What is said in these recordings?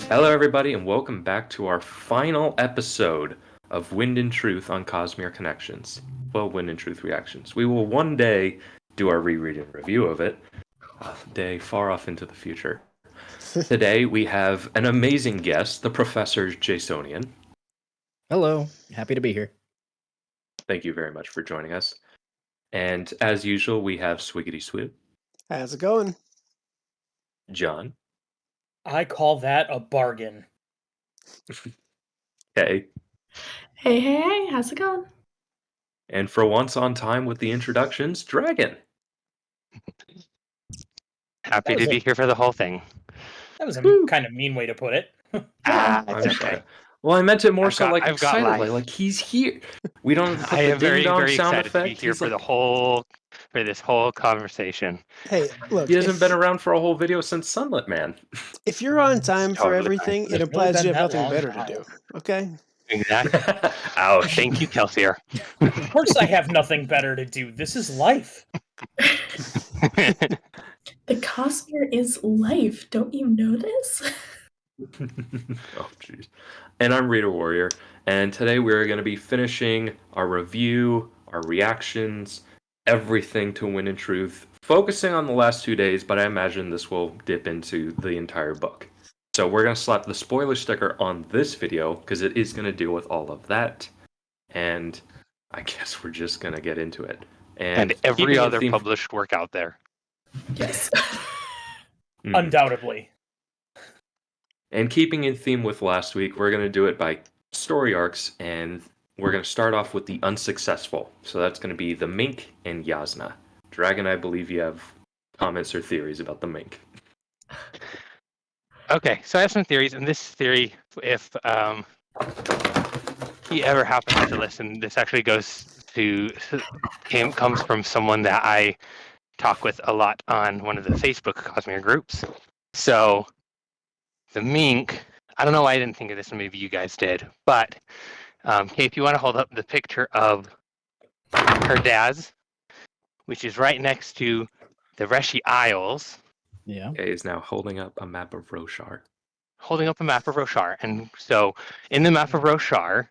Hello, everybody, and welcome back to our final episode of Wind and Truth on CosmereConnections. Well, Wind and Truth reactions. We will one day do our reread and review of it, a day far off into the future. Today, we have an amazing guest, the Professor Jasonioan. Hello, happy to be here. Thank you very much for joining us. And as usual, we have Swiggity Swib. How's it going? John. I call that a bargain. Hey. Hey, how's it going? And for once on time with the introductions, Dragon. Happy to be here for the whole thing. That was a kind of mean way to put it. It's I'm okay. sorry. Well, I meant it more I've got excitedly, life. like he's here. We don't put I the am very, ding-dong very sound excited to be effect. here He's for this whole conversation. Hey, look, He hasn't been around for a whole video since Sunlit Man. if you're on time for Totally everything, fine. it It's implies really you have been nothing that better long. to do. Okay? Exactly. Oh, thank you, Kelsier. Of course I have nothing better to do. This is life. The Cosmere is life. Don't you know this? Oh, jeez. And I'm ReaderWarrior, and today we're going to be finishing our review, our reactions, everything to Wind and Truth, focusing on the last 2 days, but I imagine this will dip into the entire book. So we're going to slap the spoiler sticker on this video, because it is going to deal with all of that, and I guess we're just going to get into it. And keeping every in other theme- published work out there. Yes. Undoubtedly. And keeping in theme with last week, we're going to do it by story arcs, and we're going to start off with the unsuccessful. So that's going to be the Mink and Yasna. Dragon, I believe you have comments or theories about the Mink. Okay, so I have some theories, and this theory, if he ever happens to listen, this actually comes from someone that I talk with a lot on one of the Facebook Cosmere groups. So the Mink, I don't know why I didn't think of this, and maybe you guys did, but Kate, if you want to hold up the picture of her Daz, which is right next to the Reshi Isles. Yeah. Okay, is now holding up a map of Roshar. Holding up a map of Roshar. And so in the map of Roshar,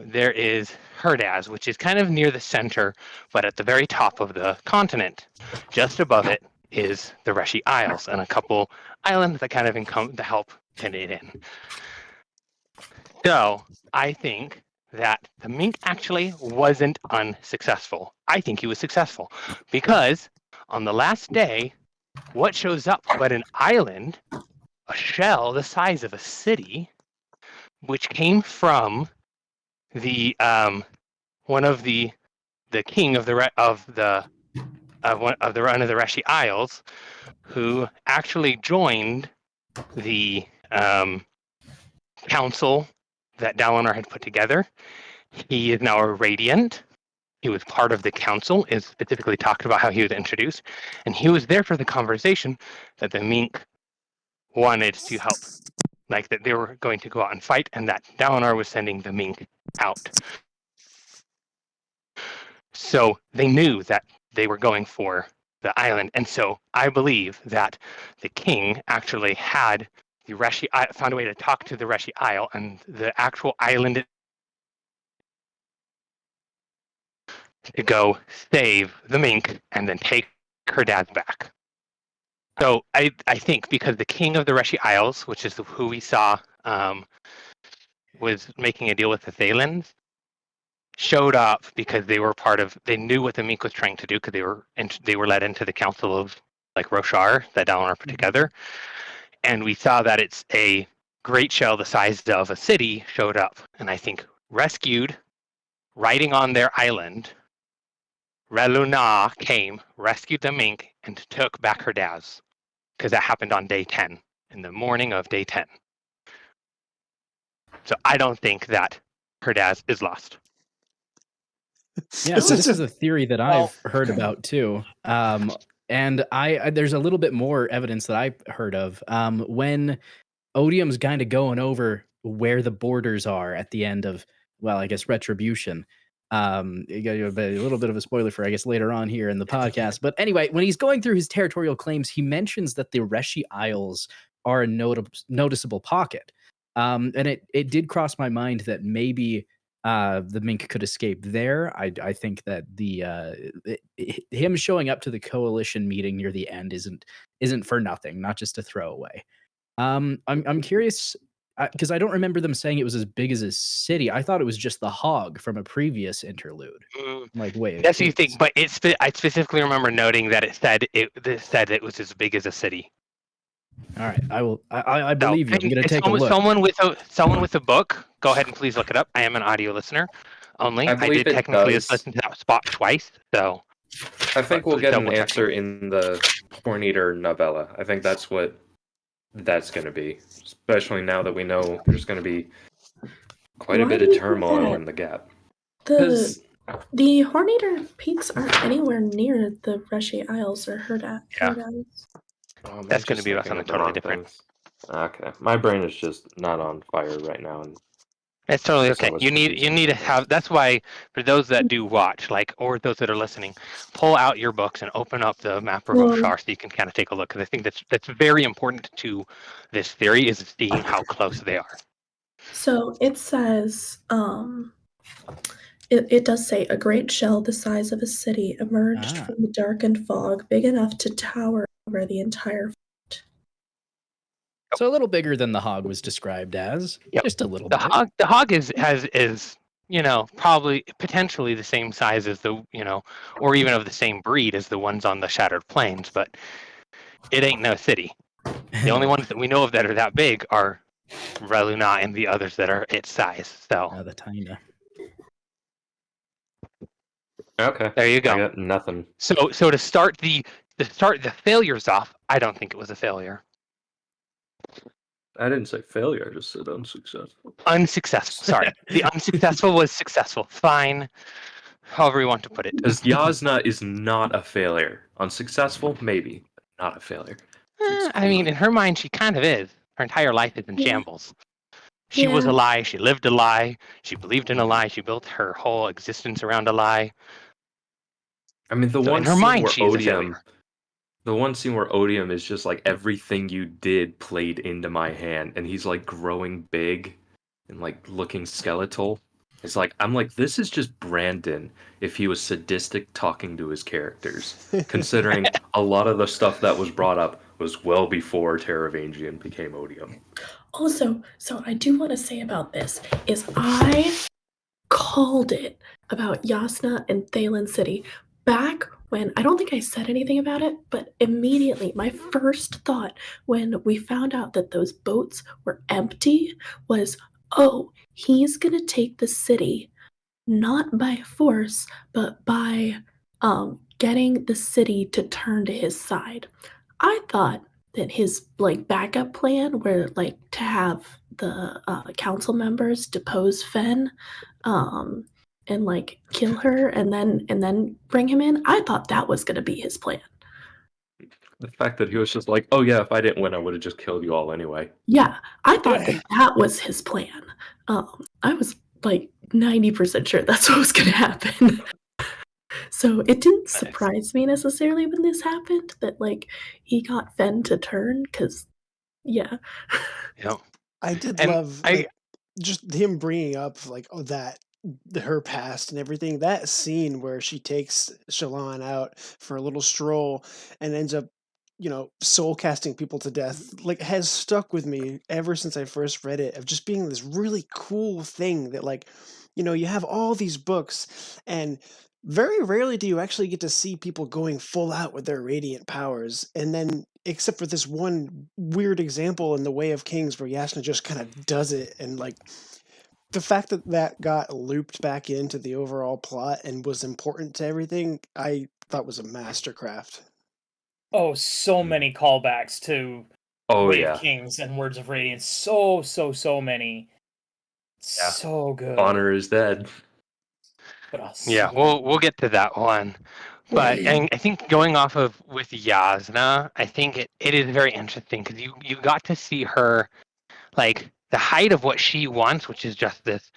there is Herdaz, which is kind of near the center, but at the very top of the continent. Just above it is the Reshi Isles and a couple islands that kind of to help pin it in. So I think that the Mink actually wasn't unsuccessful. I think he was successful because on the last day, what shows up but an island, a shell the size of a city, which came from the one of the king of the Reshi Isles, who actually joined the council that Dalinar had put together. He is now a Radiant. He was part of the council, is specifically talked about how he was introduced, and he was there for the conversation that the Mink wanted to help, like that they were going to go out and fight, and that Dalinar was sending the Mink out. So they knew that they were going for the island, and so I believe that the king actually had the Reshi found a way to talk to the Reshi Isle, and the actual island to go save the Mink and then take her dad back. So I think because the king of the Reshi Isles, which is who we saw was making a deal with the Thalans, showed up because they knew what the Mink was trying to do, because they were led into the council of like Roshar that Dalinar put together. And we saw that it's a great shell the size of a city showed up, and I think rescued, riding on their island, Reluna came, rescued the Mink, and took back her Daz, because that happened on day 10, in the morning of day 10. So I don't think that her Daz is lost. Yeah, so this is a theory that I've heard about too. And there's a little bit more evidence that I've heard of. When Odium's kind of going over where the borders are at the end of, well, I guess Retribution. You got a little bit of a spoiler for, I guess, later on here in the podcast. But anyway, when he's going through his territorial claims, he mentions that the Reshi Isles are a noticeable pocket. And it did cross my mind that maybe the mink could escape there. I think that him showing up to the coalition meeting near the end isn't for nothing, not just a throwaway. I'm curious because I don't remember them saying it was as big as a city. I thought it was just the hog from a previous interlude. Like, wait, That's what you think, but I specifically remember noting that it said it was as big as a city. All right, I believe you. I'm going to take a look. Someone with a book, go ahead and please look it up. I am an audio listener only. I believe did it technically does. listen to that spot twice, so I think we'll please get an double check. answer in the Horn-Eater novella. I think that's what that's going to be, especially now that we know there's going to be quite a Why bit do of you think turmoil that? in the gap. The Horn-Eater peaks aren't anywhere near the Rushy Isles or Herd Isles. Oh, That's going to be about something totally different. Okay, my brain is just not on fire right now, and It's totally That's okay. always You confusing need to sometimes. have. That's why for those that do watch, or those that are listening, pull out your books and open up the map of Well- Roshar so you can kind of take a look. Because I think that's very important to this theory is seeing how close they are. So it says, it does say a great shell the size of a city emerged from the darkened fog, big enough to tower over the entire. So a little bigger than the hog was described as. Yep. Just a little The bit. hog is probably potentially the same size as or even of the same breed as the ones on the Shattered Plains, but it ain't no city. The only ones that we know of that are that big are Reluna and the others that are its size. So the Taina. okay, there you I go. got nothing. So to start the failures off, I don't think it was a failure. I didn't say failure. I just said unsuccessful. Unsuccessful. Sorry, the unsuccessful was successful. Fine, however you want to put it. Because Yasna is not a failure. Unsuccessful, maybe, but not a failure. I mean, in her mind, she kind of is. Her entire life is in shambles. She was a lie. She lived a lie. She believed in a lie. She built her whole existence around a lie. I mean, the So one in her scene mind, where she is a Odium, failure. the one scene where Odium is just like everything you did played into my hand, and he's like growing big and like looking skeletal. It's like I'm like, this is just Brandon if he was sadistic talking to his characters, considering a lot of the stuff that was brought up was well before Taravangian became Odium. Also, so I do want to say about this is I called it about Yasna and Thalen City back when I don't think I said anything about it, but immediately my first thought when we found out that those boats were empty was, oh, he's gonna take the city not by force, but by getting the city to turn to his side. I thought that his backup plan were to have the council members depose Fen and kill her and then bring him in. I thought that was going to be his plan. The fact that he was just like, oh yeah, if I didn't win, I would have just killed you all anyway. Yeah, I thought that was his plan. I was 90% sure that's what was going to happen. So it didn't surprise me necessarily when this happened that he got Fen to turn because Yeah. I did And love just him bringing up that her past and everything. That scene where she takes Shallan out for a little stroll and ends up, soul casting people to death, has stuck with me ever since I first read it, of just being this really cool thing that you have all these books and very rarely do you actually get to see people going full out with their radiant powers. And then, except for this one weird example in The Way of Kings where Yasna just kind of does it, and the fact that that got looped back into the overall plot and was important to everything, I thought was a mastercraft. Oh, so many callbacks to Way of Kings and Words of Radiance. So many. Yeah. So good. Honor is dead. Yeah, we'll get to that one. But and I think going off of with Yasna, I think it is very interesting because you got to see her the height of what she wants, which is just this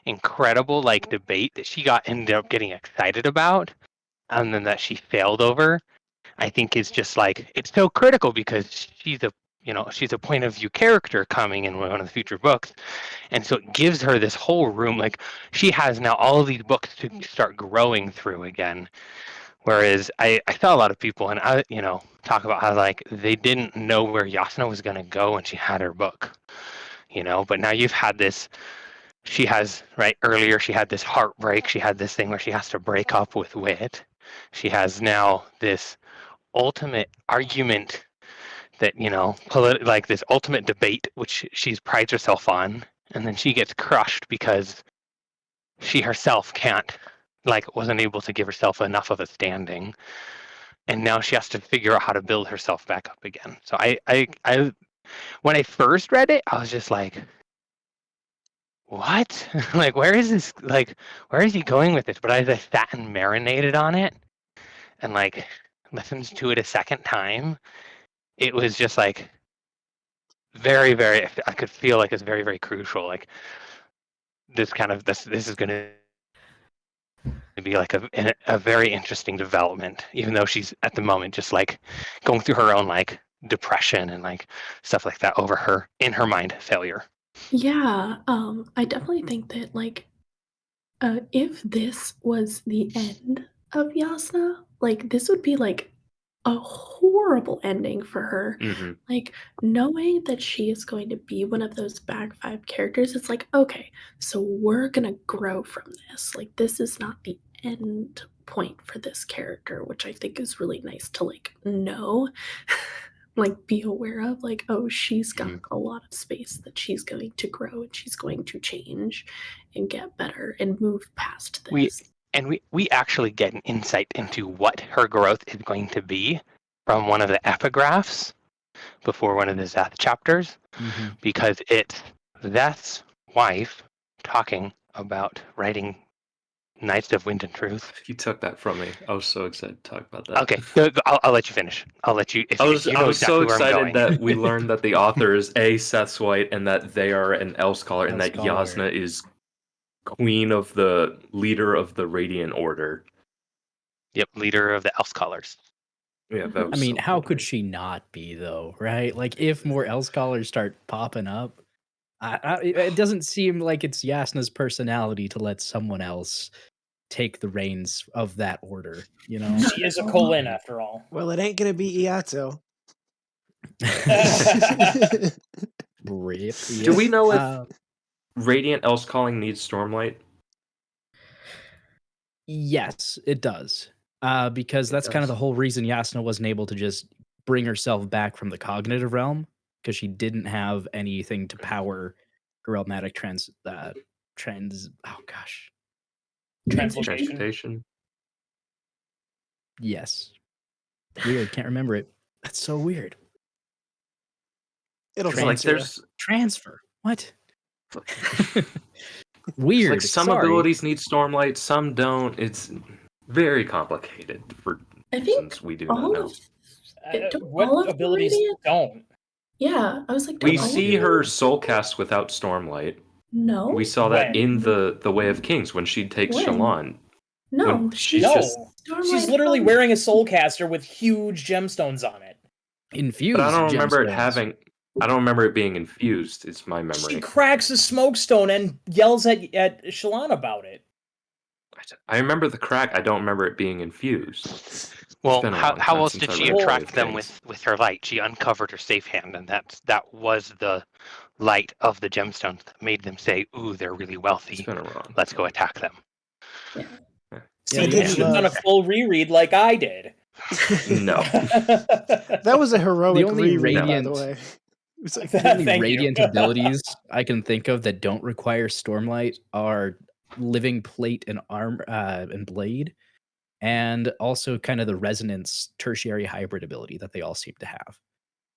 incredible debate that she ended up getting excited about, and then that she failed over. I think is just it's so critical because she's a she's a point of view character coming in one of the future books. And so it gives her this whole room. Like, she has now all of these books to start growing through again. Whereas I saw a lot of people, and talk about how like they didn't know where Jasna was going to go when she had her book, but now you've had this. She has, right, earlier she had this heartbreak. She had this thing where she has to break up with Wit. She has now this ultimate argument that, like this ultimate debate, which she prides herself on. And then she gets crushed because she herself wasn't able to give herself enough of a standing. And now she has to figure out how to build herself back up again. So I when I first read it, I was just like, what? Like, where is this? Like, where is he going with this? But as I sat and marinated on it and like listened to it a second time, it was just like very, very, I could feel like it's very, very crucial. Like this is going to be like a very interesting development, even though she's at the moment just like going through her own like depression and like stuff like that over her, in her mind, failure. Yeah, I definitely think that like if this was the end of Jasna, like this would be like a horrible ending for her. Mm-hmm. Like knowing that she is going to be one of those back five characters, it's like, okay, so we're gonna grow from this. Like this is not the end point for this character, which I think is really nice to like know. Like be aware of, like, oh, she's got a lot of space that she's going to grow and she's going to change and get better and move past this. We actually get an insight into what her growth is going to be from one of the epigraphs before one of the Zeth chapters, because it's Zeth's wife talking about writing Knights of Wind and Truth. You took that from me. I was so excited to talk about that. Okay, I'll let you finish. I'll let you. I was so excited that we learned that the author is Seth's White and that they are an Elscholar and that Jasna is queen of the leader of the Radiant Order. Yep, leader of the Elscholars. Yeah, I mean, how could she not be though, right? Like, if more Elscholars start popping up, it doesn't seem like it's Jasna's personality to let someone else take the reins of that order, She is a Colin after all. Well, it ain't gonna be Iato. Rip. Do we know if Radiant Elscalling needs Stormlight? Yes, it does. Because that's kind of the whole reason Jasna wasn't able to just bring herself back from the cognitive realm, because she didn't have anything to power her realmatic Transmutation. Yes. Weird. Can't remember it. That's so weird. It'll transfer. What? Weird. Like some abilities need Stormlight, some don't. It's very complicated since we do not know. What abilities don't? Yeah, I was like, we see her soul cast without Stormlight. No, we saw that in the Way of Kings when she takes Shallan. No, she's literally wearing a soul caster with huge gemstones on it. Infused. But I don't remember I don't remember it being infused. It's my memory. She cracks a smokestone and yells at Shallan about it. I remember the crack. I don't remember it being infused. Well, how else did she attract them with her light? She uncovered her safe hand, and that was the light of the gemstones that made them say, "Ooh, they're really wealthy. Let's go attack them." Yeah. So you should have done a full reread like I did. No. That was a heroic reread, by the way. The only radiant abilities I can think of that don't require Stormlight are Living Plate and Arm and Blade, and also kind of the Resonance tertiary hybrid ability that they all seem to have.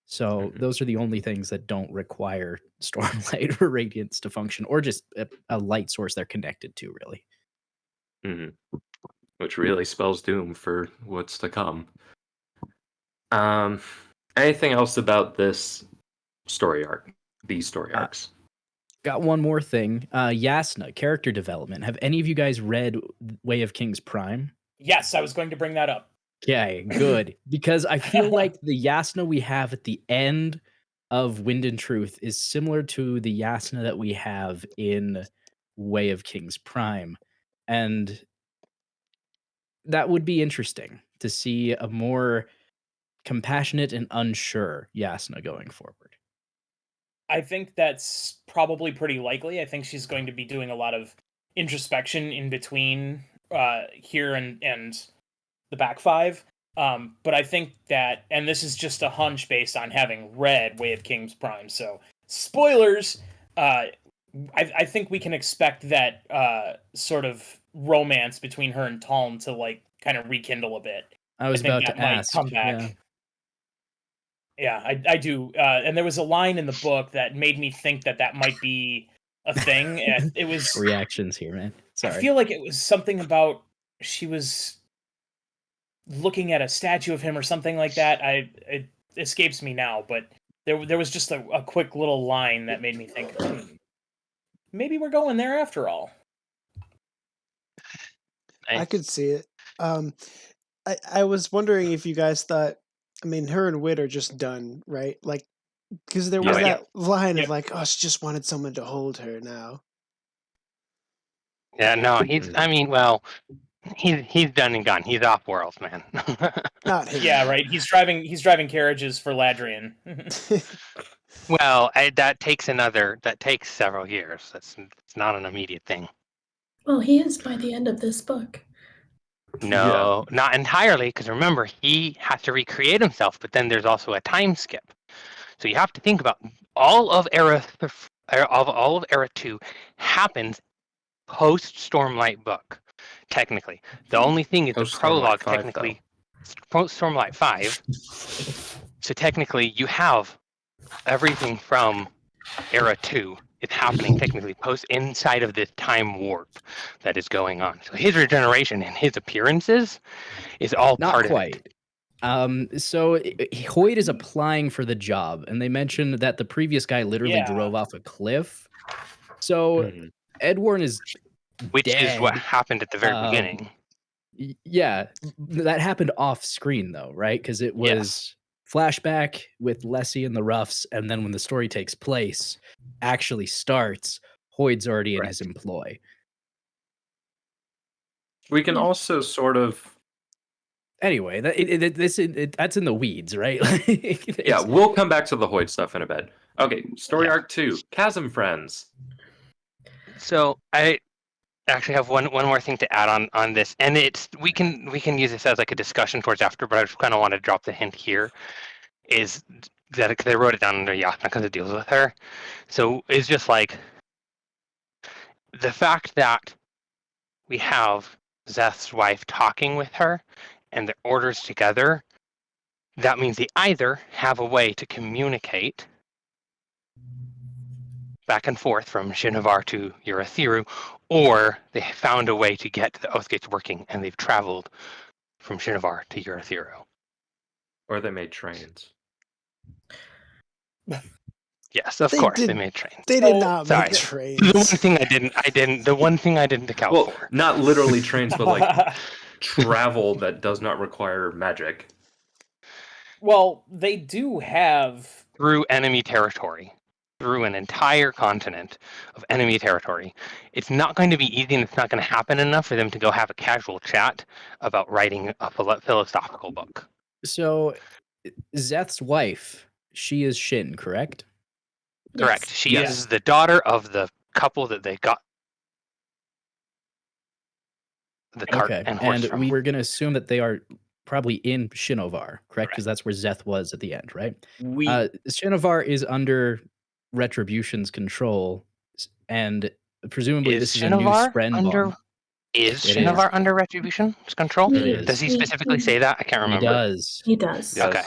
So those are the only things that don't require Stormlight or Radiance to function, or just a light source they're connected to, really. Mm-hmm. Which really spells doom for what's to come. Anything else about this story arc? These story arcs? Got one more thing. Jasna, character development. Have any of you guys read Way of Kings Prime? Yes, I was going to bring that up. Okay, good. Because I feel like the Jasna we have at the end of Wind and Truth is similar to the Yasna that we have in Way of Kings Prime. And that would be interesting to see a more compassionate and unsure Yasna going forward. I think that's probably pretty likely. I think she's going to be doing a lot of introspection in between here and the back five. But I think that, and this is just a hunch based on having read Way of Kings Prime, so spoilers. I think we can expect that sort of romance between her and Taln to like kind of rekindle a bit. I was think about that to might ask. come back. Yeah, I do. And there was a line in the book that made me think that that might be a thing. And it was Reactions here, man. Sorry. I feel like it was something about she was looking at a statue of him or something like that. It escapes me now, but there was just a quick little line that made me think, maybe we're going there after all. I could see it. I was wondering if you guys thought, I mean, her and Whit are just done, right? Like, because there was that line of like, oh, she just wanted someone to hold her now. Yeah, no, he's done and gone. He's off world, man. Not him. Yeah, right. He's driving carriages for Ladrian. Well, that takes several years. It's not an immediate thing. Well, he is by the end of this book. No, not entirely, because remember, he has to recreate himself, but then there's also a time skip. So you have to think about all of Era 2 happens post Stormlight book. Technically, the only thing is the prologue. Technically, post Stormlight 5. So technically, you have everything from Era 2. It's happening technically inside of this time warp that is going on. So his regeneration and his appearances is all Not part quite. of it. So Hoyt is applying for the job, and they mentioned that the previous guy literally drove off a cliff. So Edwarn is which dead. Is what happened at the very beginning. Yeah, that happened off screen though, right? Because it was flashback with Lessie and the Roughs, and then when the story takes place, actually starts, Hoyd's already in his employ. We can also sort of. Anyway, that's in the weeds, right? Yeah, we'll come back to the Hoyd stuff in a bit. Okay, story arc 2, Chasm Friends. So I actually have one more thing to add on this, and we can use this as like a discussion towards after, but I just kind of want to drop the hint here. Is that because I wrote it down under Yasna because it deals with her. So it's just like the fact that we have Zeth's wife talking with her and the orders together, that means they either have a way to communicate back and forth from Shinovar to Urathiru, or they found a way to get the Oathgates working and they've traveled from Shinovar to Urathiru. Or they made trains. Yes, of course they made trains. They did not make trains. The one thing I didn't account for. Not literally trains, but like travel that does not require magic. Well, they do have through enemy territory, through an entire continent of enemy territory. It's not going to be easy, and it's not going to happen enough for them to go have a casual chat about writing a philosophical book. So, Zeth's wife, she is Shin, correct? Correct. She is the daughter of the couple that they got the cart and horse from. We were going to assume that they are probably in Shinovar, correct? Because that's where Zeth was at the end, right? Shinovar is under Retribution's control, and presumably this is a new Spren bomb. Is Shinovar under Retribution's control? Does he specifically say that? I can't remember. He does. Okay.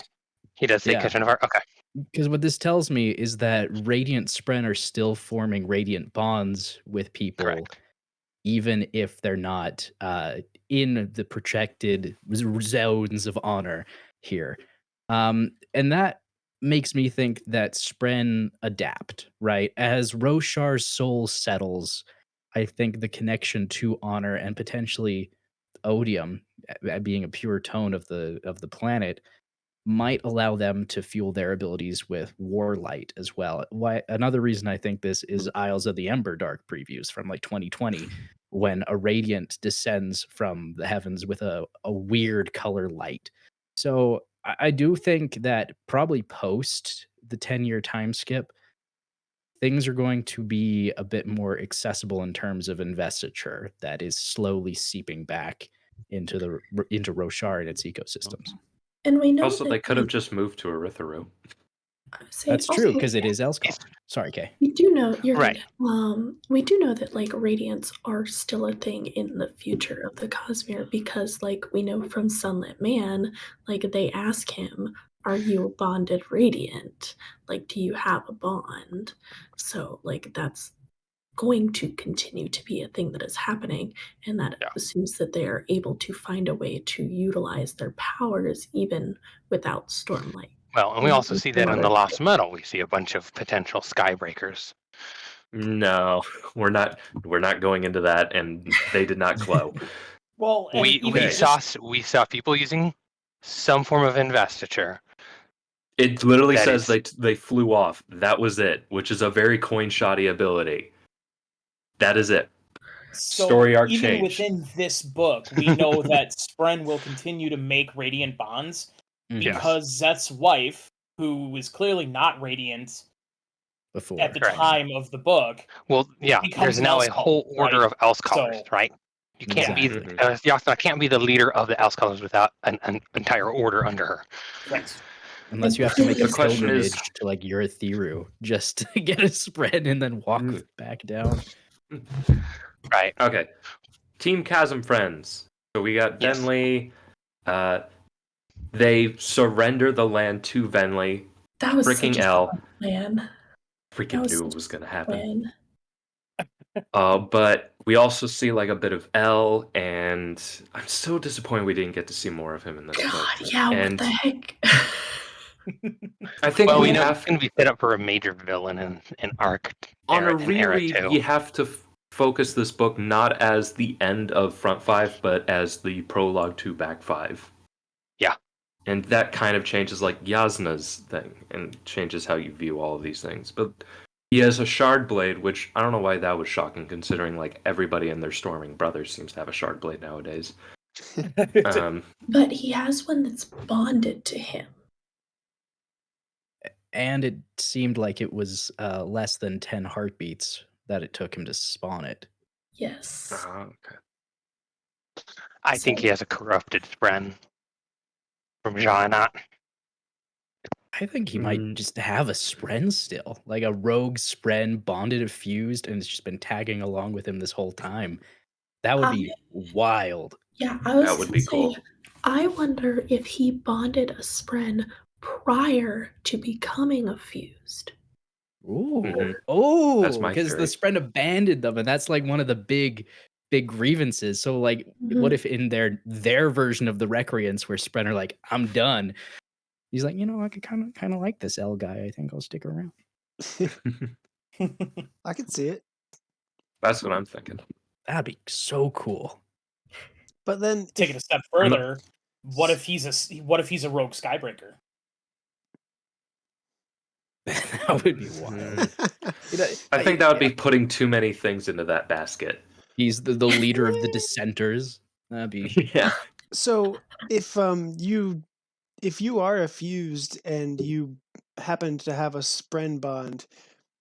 He does say Shinovar? Okay. Because what this tells me is that Radiant Spren are still forming Radiant bonds with people, even if they're not in the projected zones of honor here. And that makes me think that Spren adapt, right? As Roshar's soul settles, I think the connection to honor and potentially odium being a pure tone of the planet might allow them to fuel their abilities with Warlight as well. Why another reason I think this is Isles of the Emberdark previews from like 2020, when a radiant descends from the heavens with a weird color light. So I do think that probably post the 10-year time skip, things are going to be a bit more accessible in terms of investiture that is slowly seeping back into Roshar and its ecosystems. And we know Also, that they could have just moved to Erytheru. That's true, because it is Elskal. Sorry, Kay. We do know you're Right. good. We do know that like radiants are still a thing in the future of the Cosmere, because like we know from Sunlit Man, like they ask him, "Are you a bonded radiant? Like, do you have a bond?" So like that's going to continue to be a thing that is happening, and that Yeah. assumes that they are able to find a way to utilize their powers even without Stormlight. Well, and we also see that in the Lost Metal. We see a bunch of potential skybreakers. No, we're not going into that, and they did not glow. Well, and We even saw people using some form of investiture. It literally That says is- they flew off. That was it, which is a very coin shoddy ability. That is it. So Story arc even changed. within this book, we know that Spren will continue to make radiant bonds because Zet's wife, who is clearly not radiant Before. at the Correct. time of the book, Well, yeah, becomes there's an now a Elskal, whole order right? of Elskallers, So- right? You can't Exactly. be Yasna can't be the leader of the Elskallers without an entire order under her. Right. Unless you have to make a The question is- pilgrimage to like Urithiru just to get a spread and then walk back down. Right. Okay. Team Chasm friends. So we got Yes. Venli. They surrender the land to Venli. That was Freaking such a L. smart plan. Freaking was knew such it was a going to smart happen. plan. But we also see like a bit of L, and I'm so disappointed we didn't get to see more of him in this book. God, yeah, And what the heck? I think Well, we we know have it's going to be set up for a major villain in arc on a and era reread. too. You have to focus this book not as the end of Front 5, but as the prologue to Back 5. Yeah. And that kind of changes like Yasna's thing and changes how you view all of these things. But he has a shard blade, which I don't know why that was shocking, considering like everybody and their Storming brothers seems to have a shard blade nowadays. But he has one that's bonded to him. And it seemed like it was less than 10 heartbeats that it took him to spawn it. Yes. Okay. I think he has a corrupted Spren from Jaanat. I think he might just have a Spren still, like a rogue Spren bonded and fused, and it's just been tagging along with him this whole time. That would be wild. Yeah, I was That would be cool. I wonder if he bonded a Spren prior to becoming a fused. Ooh, That's my because the theory. Spren abandoned them, and that's like one of the big grievances. So, like, what if in their version of the Recreants, where Spren are like, "I'm done," he's like, I could kind of like this L guy. I think I'll stick around. I can see it. That's what I'm thinking. That'd be so cool. But then Take it a step further. What if he's a rogue Skybreaker? That would be wild. I think that would be putting too many things into that basket. He's the leader of the dissenters. That'd be Yeah. So if you are a fused and you happen to have a Spren bond,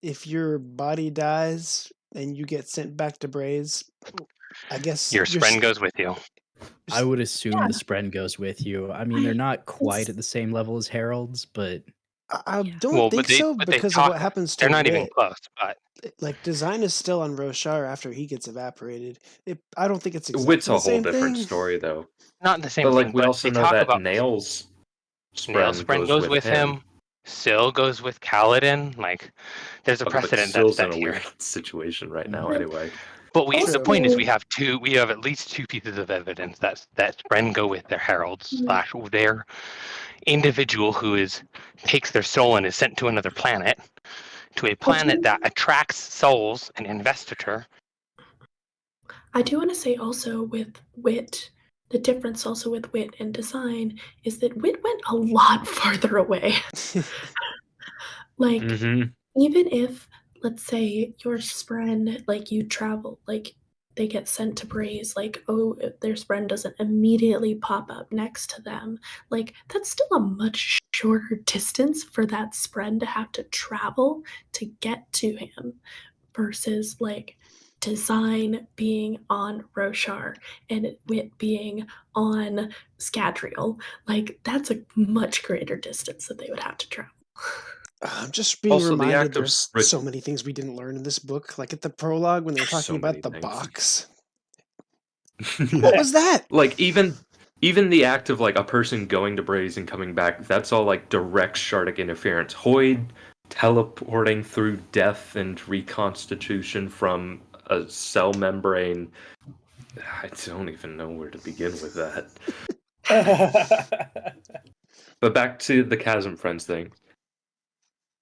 if your body dies and you get sent back to Braze, I guess Your Spren goes with you. I would assume the Spren goes with you. I mean, they're not quite at the same level as Heralds, but I don't think so because of what happens to They're not Wit. even close, but Like design is still on Roshar after he gets evaporated. I don't think it's exactly Wit's a the whole same different thing. story, though. not the same But thing. like we but also they know talk that about Nail's Nail Spren Spren goes with him. Syl goes with Kaladin. Like, there's a But precedent that's Syl's in set a here. weird situation right now, anyway. But the point is, True. we have at least two pieces of evidence that Spren go with their heralds / their individual who takes their soul and is sent to another planet, to a planet that attracts souls and investiture. I do want to say also with Wit, the difference also with wit and design is that wit went a lot farther away. Like, Mm-hmm. even if, let's say, your spren, like, you travel, like, they get sent to Braze, like, oh, if their spren doesn't immediately pop up next to them, like, that's still a much shorter distance for that spren to have to travel to get to him versus, like, design being on Roshar and wit being on Scadrial. Like, that's a much greater distance that they would have to travel. I'm just being Also, the reminded act of there's so many things we didn't learn in this book. Like at the prologue when they were There's talking so many about the things. box. What was that? Like even the act of like a person going to Braze and coming back, that's all like direct Shardic interference. Hoyd teleporting through death and reconstitution from a cell membrane. I don't even know where to begin with that. But back to the Chasm Friends thing.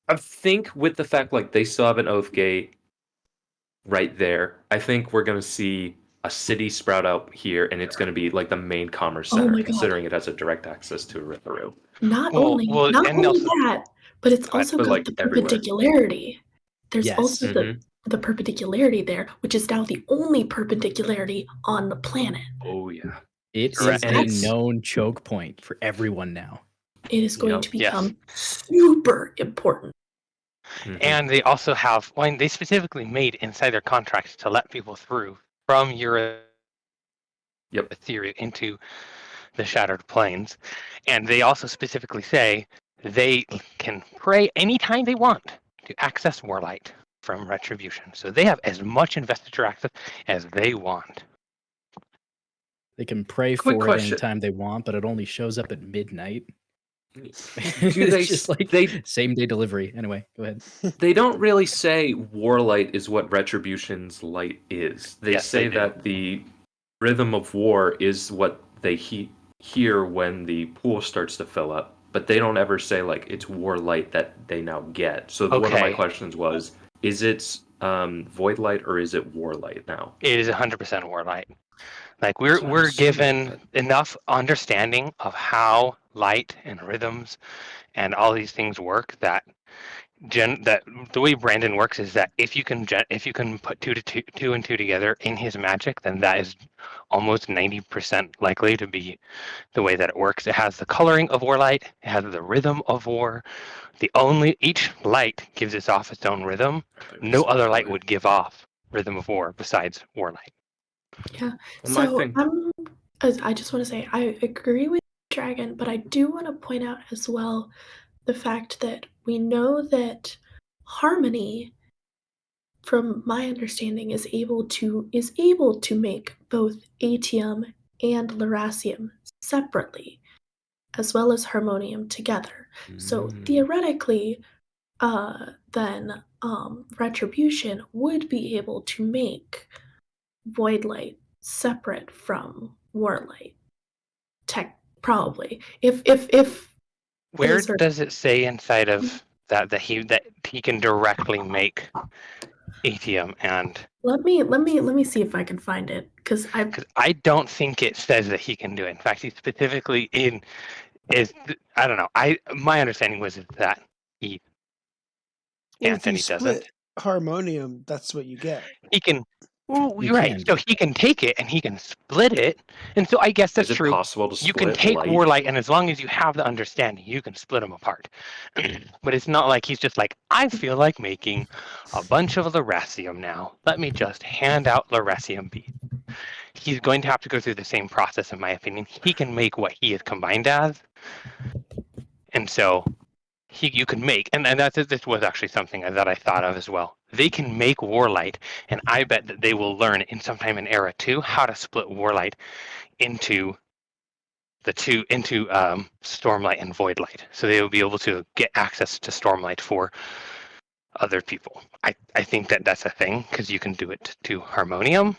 I think with the fact like they still have an Oath Gate right there, I think we're gonna see a city sprout out here, and it's going to be like the main commerce Oh center, my God. considering it has a direct access to Eritreum. Not Well, only and also- that, but it's Go ahead. also But, got like, the everywhere. perpendicularity. There's Yes. also the perpendicularity there, which is now the only perpendicularity on the planet. Oh yeah, It Correct. is a That's- known choke point for everyone now. It is going Yep. to Yes. become super important. Mhm. And they also have, they specifically made inside their contracts to let people through from Ethereum into the Shattered Plains. And they also specifically say they can pray anytime they want to access Warlight from Retribution. So they have as much investiture access as they want. They can pray Quick for question. it anytime they want, but it only shows up at midnight. Do It's they just like they same day delivery. Anyway, go ahead. they don't really say Warlight is what Retribution's light is. They Yes, say they do. that the rhythm of war is what they hear when the pool starts to fill up, but they don't ever say like it's Warlight that they now get. So one of my Okay. questions was, is it Void Light or is it Warlight now? It is 100% Warlight. Like That's what I'm we're assuming, given enough understanding of how light and rhythms and all these things work that that the way Brandon works is that if you can put two and two together in his magic, then that is almost 90% likely to be the way that it works. It has the coloring of Warlight, it has the rhythm of war. Each light gives us off its own rhythm. No other light would give off rhythm of war besides Warlight. Yeah. Well, my So thing- I just want to say I agree with Dragon, but I do want to point out as well the fact that we know that Harmony, from my understanding, is able to make both Atium and Lerasium separately, as well as Harmonium together. So theoretically, then Retribution would be able to make Voidlight separate from Warlight. Probably. If Where Blizzard- does it say inside of that he can directly make Atium and? let me see if I can find it because I don't think it says that he can do it. In fact, he specifically I don't know. My understanding was that he Well, can't if you and he split doesn't. Harmonium, that's what you get. He can. Well, He you're right. can. So he can take it and he can split it, and so I guess that's Is it true. possible to You split can take light? Warlight, and as long as you have the understanding, you can split them apart. But it's not like he's just like, I feel like making a bunch of Lerasium now. Let me just hand out Lerasium bead. He's going to have to go through the same process, in my opinion. He can make what he is combined as, and so you can make, and this was actually something that I thought of as well. They can make Warlight, and I bet that they will learn in sometime in Era 2 how to split Warlight into Stormlight and Voidlight. So they will be able to get access to Stormlight for other people. I think that's a thing, because you can do it to Harmonium.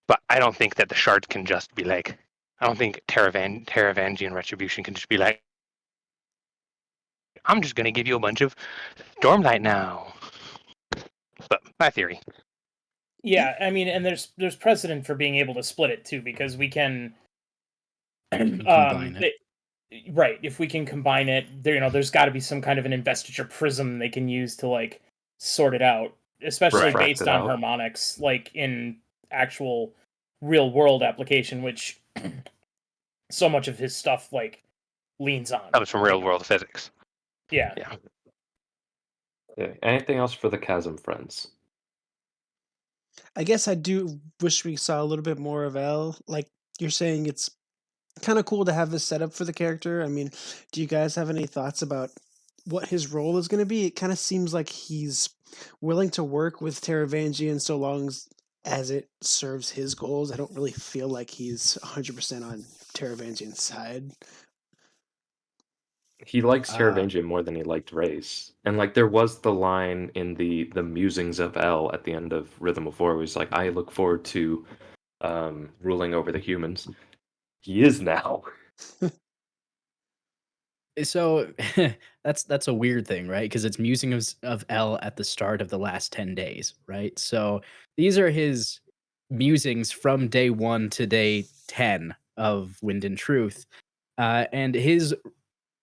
But I don't think that the shards can just be like, I don't think Teravangian Retribution can just be like, I'm just going to give you a bunch of Stormlight now. But my theory. Yeah, I mean, and there's precedent for being able to split it too, because we can Combine it. right, if we can combine it, there's got to be some kind of an investiture prism they can use to like sort it out, especially Refract based it on out. harmonics, like in actual real world application, which so much of his stuff like leans on. Comes from real world physics. Yeah. Yeah. Okay, anything else for the Chasm friends? I guess I do wish we saw a little bit more of Elle. Like you're saying, it's kind of cool to have this setup for the character. I mean, do you guys have any thoughts about what his role is going to be? It kind of seems like he's willing to work with Taravangian so long as it serves his goals. I don't really feel like he's 100% on Taravangian's side. He likes Ah. Taravangian more than he liked Race. And like there was the line in the musings of Elle at the end of Rhythm of War, where he's like, I look forward to ruling over the humans. He is now. So that's a weird thing, right? Because it's musings of Elle at the start of the last 10 days, right? So these are his musings from day 1 to day 10 of Wind and Truth. And his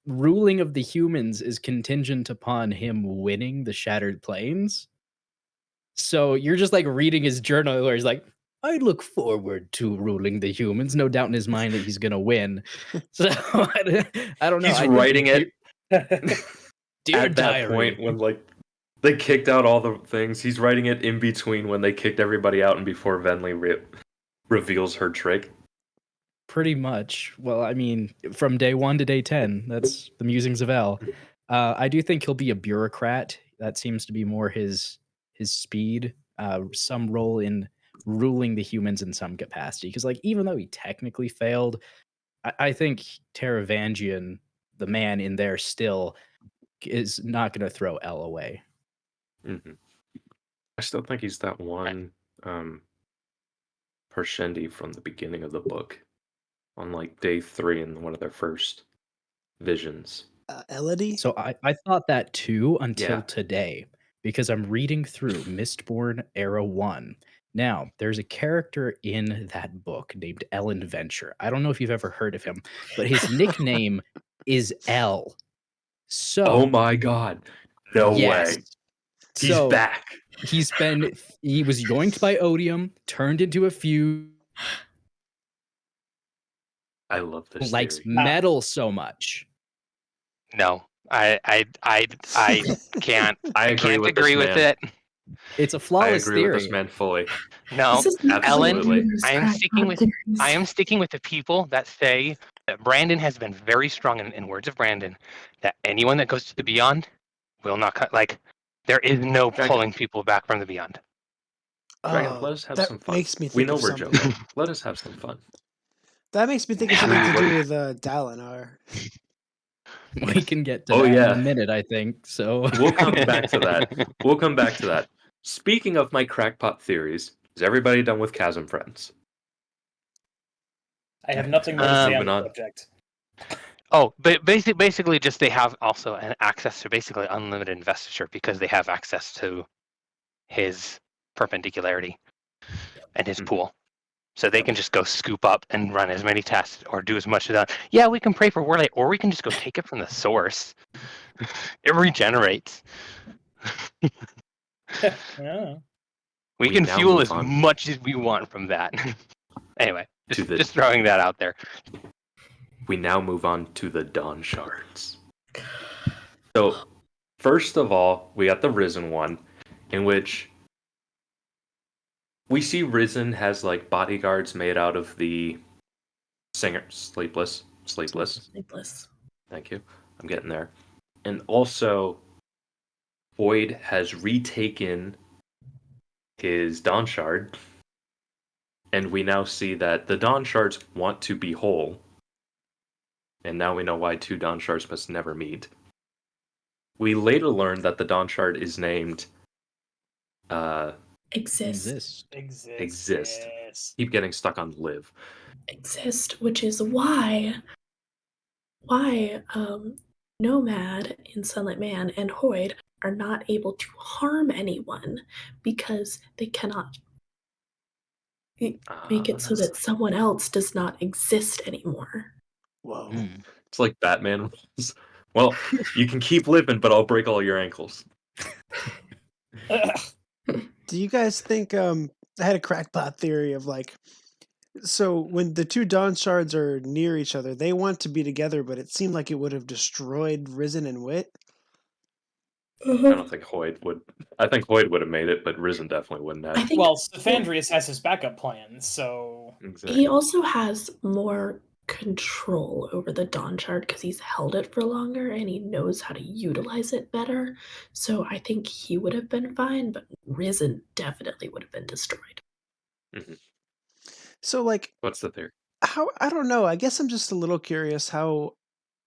ruling of the humans is contingent upon him winning the Shattered Plains. So you're just like reading his journal where he's like, I look forward to ruling the humans. No doubt in his mind that he's going to win. So I don't know. He's I think writing it Dear at that diary. point when like they kicked out all the things. He's writing it in between when they kicked everybody out and before Venli reveals her trick. Pretty much. Well, I mean, from day 1 to day 10, that's the musings of Elle. I do think he'll be a bureaucrat. That seems to be more his speed. Some role in ruling the humans in some capacity. Because, like, even though he technically failed, I think Taravangian, the man in there, still is not going to throw Elle away. Mm-hmm. I still think he's that one Pershendi from the beginning of the book on like day 3 in one of their first visions. Elodie? So I thought that too until Yeah. today, because I'm reading through Mistborn Era 1. Now, there's a character in that book named Ellen Venture. I don't know if you've ever heard of him, but his nickname is L. So, Oh my god. No yes. way. He's So, back. he was yoinked by Odium, turned into a few, I love this likes theory. metal so much. No, I can't. I agree Can't with agree this with man. it. It's a I flawless agree with theory. this man fully. No, This is not Ellen, Absolutely. I am sticking with the people that say that Brandon has been very strong in words of Brandon, that anyone that goes to the Beyond will not cut. Like, there is no Dragon. pulling people back from the Beyond. Dragon, Oh, let us have that some fun. makes me We think know of we're something. joking. Let us have some fun. That makes me think of something to do with Dalinar. We can get to Oh, that yeah. in a minute, I think. So We'll come back to that. We'll come back to that. Speaking of my crackpot theories, is everybody done with Chasm Friends? I have nothing more to say on Moving the on. subject. Oh, but basically, just they have also an access to basically unlimited investiture because they have access to his perpendicularity and his pool. So they can just go scoop up and run as many tests or do as much of that. Yeah, we can pray for Warlight, or we can just go take it from the source. It regenerates. Yeah. We We can now fuel move as on much as we want from that. Anyway, to the- just throwing that out there. We now move on to the Dawn Shards. So, first of all, we got the Risen one, in which we see Risen has like bodyguards made out of the singer Sleepless. Sleepless. Thank you. I'm getting there. And also, Void has retaken his Dawn Shard, and we now see that the Dawn Shards want to be whole. And now we know why two Dawn Shards must never meet. We later learned that the Dawn Shard is named Exist. Exist. Keep getting stuck on live. Exist, which is why Nomad in Sunlight Man and Hoyd are not able to harm anyone because they cannot Make it so that someone else does not exist anymore. Whoa. It's like Batman rules. Well, you can keep living, but I'll break all your ankles. Do you guys think I had a crackpot theory of like, so when the two Dawn Shards are near each other, they want to be together, but it seemed like it would have destroyed Risen and Wit. I don't think Hoyd would. I think Hoyd would have made it, but Risen definitely wouldn't have. I think Well, Stefandrius has his backup plan, so Exactly. he also has more control over the Dawn Shard because he's held it for longer and he knows how to utilize it better. So I think he would have been fine, but Risen definitely would have been destroyed. So like, What's the theory? how, I don't know. I guess I'm just a little curious how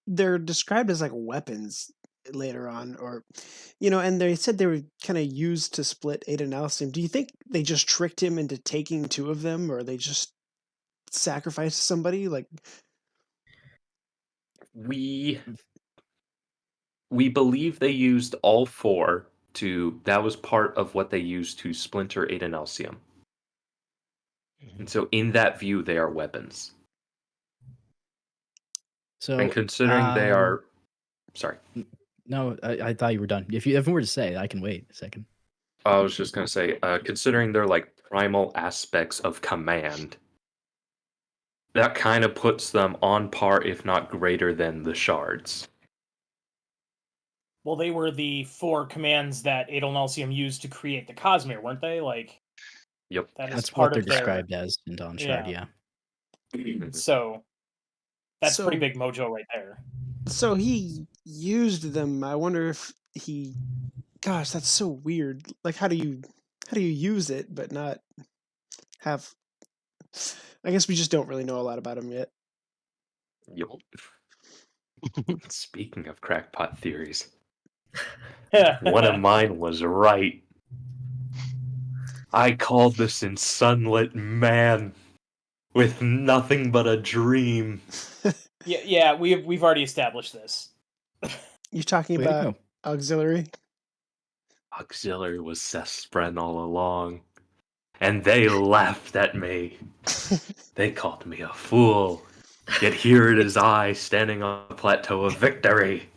they're described as like weapons later on, or and they said they were kind of used to split Ada and Alcium. Do you think they just tricked him into taking two of them, or they just sacrificed somebody? Like, We believe they used all four to. That was part of what they used to splinter Ada and Alcium. And so, in that view, they are weapons. So, And considering they are, sorry, No, I thought you were done. If you have more to say, I can wait a second. I was just gonna say, considering they're like primal aspects of command, that kind of puts them on par, if not greater than the shards. well, they were the 4 commands that Adel and Alcium used to create the Cosmere, weren't they? Like, Yep. that is That's part what they're of their. described as in Dawn Shard, Yeah. yeah. So that's pretty So- big mojo right there. so he used them. I wonder if he. Gosh, that's so weird. Like, how do you use it but not have? I guess we just don't really know a lot about him yet. Yep. Speaking of crackpot theories, one of mine was right. I called this in Sunlit Man with nothing but a dream. Yeah, we've already established this. You're talking Way to about go. auxiliary. Auxiliary was Seth's friend all along, and they laughed at me. They called me a fool. Yet here it is I standing on a plateau of victory.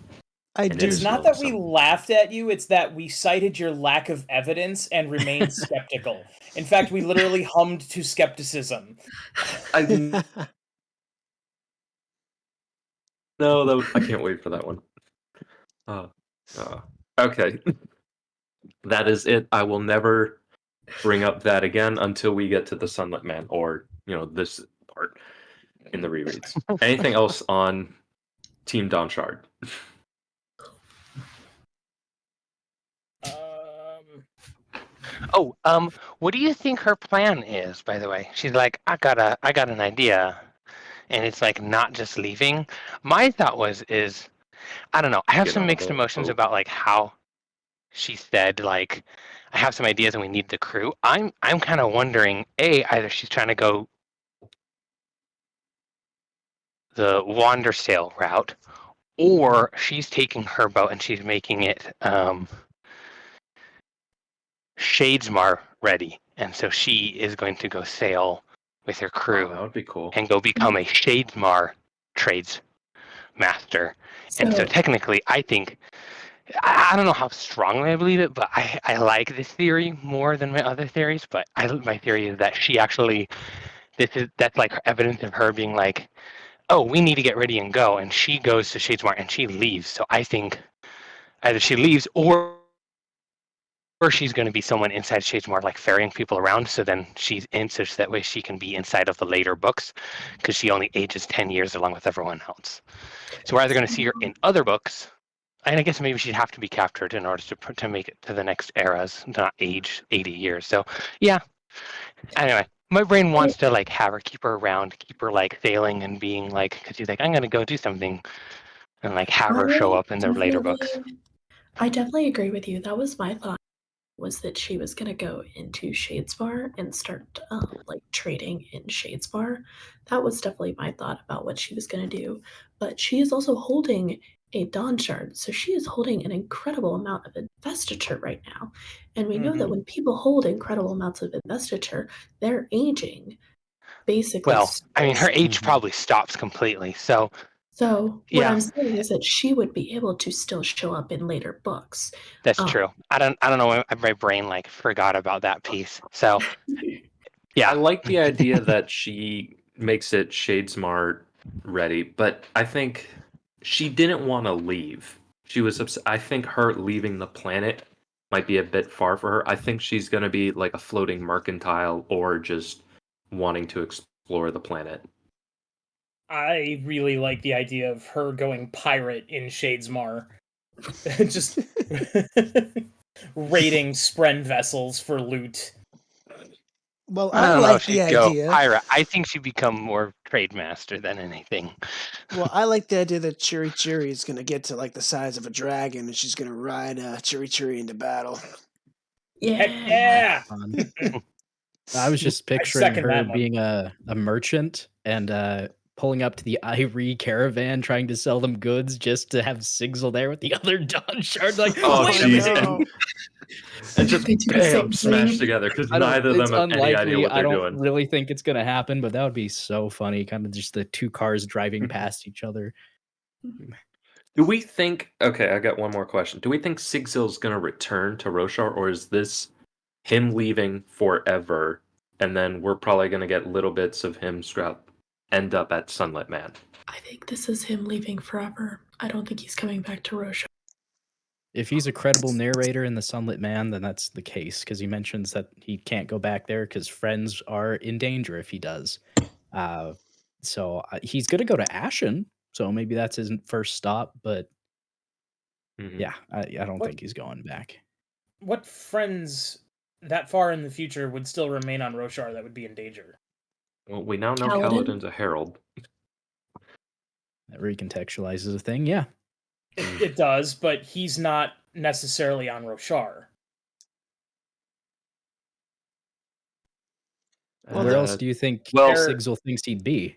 I And do. It's not that we laughed at you, it's that we cited your lack of evidence and remained skeptical. In fact, we literally hummed to skepticism. No, I can't wait for that one. Okay. That is it. I will never bring up that again until we get to the Sunlit Man, or this part in the rereads. Anything else on Team Dawn Shard? What do you think her plan is, by the way? She's like, I got an idea. And it's like not just leaving. My thought is I don't know. I have Get some on mixed the emotions boat. about like how she said like I have some ideas and we need the crew. I'm kind of wondering, either she's trying to go the Wandersail route, or she's taking her boat and she's making it Shadesmar ready, and so she is going to go sail with her crew That would be cool. and go become a Shadesmar trades master. And so technically, I think I don't know how strongly I believe it, but I like this theory more than my other theories. But my theory is that she actually that's like evidence of her being like, oh, we need to get ready and go, and she goes to Shadesmar and she leaves. So I think either she leaves or she's going to be someone inside Shadesmar, like ferrying people around. So then she's in, so that way she can be inside of the later books, because she only ages 10 years along with everyone else. So we're either going to see her in other books, and I guess maybe she'd have to be captured in order to make it to the next eras, not age 80 years. So yeah. Anyway, my brain wants to like have her, keep her around, keep her like sailing and being like, because she's like, I'm going to go do something, and like have her show up in the later books. I definitely agree with you. That was my thought, was that she was going to go into Shadesmar and start like trading in Shadesmar. That was definitely my thought about what she was going to do. But she is also holding a Dawn Shard, so she is holding an incredible amount of investiture right now. And we know that when people hold incredible amounts of investiture, they're aging basically. Well, I mean, her slowly. age probably stops completely. So So what Yeah. I'm saying is that she would be able to still show up in later books. that's true. I don't know. My brain like forgot about that piece. So yeah, I like the idea that she makes it Shadesmart ready, but I think she didn't want to leave. She was I think her leaving the planet might be a bit far for her. I think she's going to be like a floating mercantile or just wanting to explore the planet. I really like the idea of her going pirate in Shadesmar. Just raiding Spren vessels for loot. Well, I I don't know if like the she'd go idea. pirate. I think she'd become more trade master than anything. Well, I like the idea that Chiri Chiri is going to get to like the size of a dragon, and she's going to ride Chiri Chiri into battle. Heck Yeah. yeah! I was just picturing second her that one. being a merchant and pulling up to the Irie caravan trying to sell them goods just to have Sigil there with the other Dawn Shard. Like, Oh, wait a jeez. minute. And just They do the bam, same smashed thing. together because I don't, neither of it's them have any idea unlikely. what I they're don't doing. really think it's going to happen, but that would be so funny. Kind of just the two cars driving past each other. Do we think? Okay, I got one more question. Do we think Sigil's going to return to Roshar, or is this him leaving forever, and then we're probably going to get little bits of him end up at Sunlit Man? I think this is him leaving forever. I don't think he's coming back to Rosha. If he's a credible narrator in the Sunlit Man, then that's the case, because he mentions that he can't go back there because friends are in danger if he does. So he's going to go to Ashen, so maybe that's his first stop, but yeah, I don't think he's going back. What friends that far in the future would still remain on Roshar that would be in danger? Well, we now know Kaladin? Kaladin's a herald. That recontextualizes a thing, yeah. It does, but he's not necessarily on Roshar. Where else do you think Sigil thinks he'd be?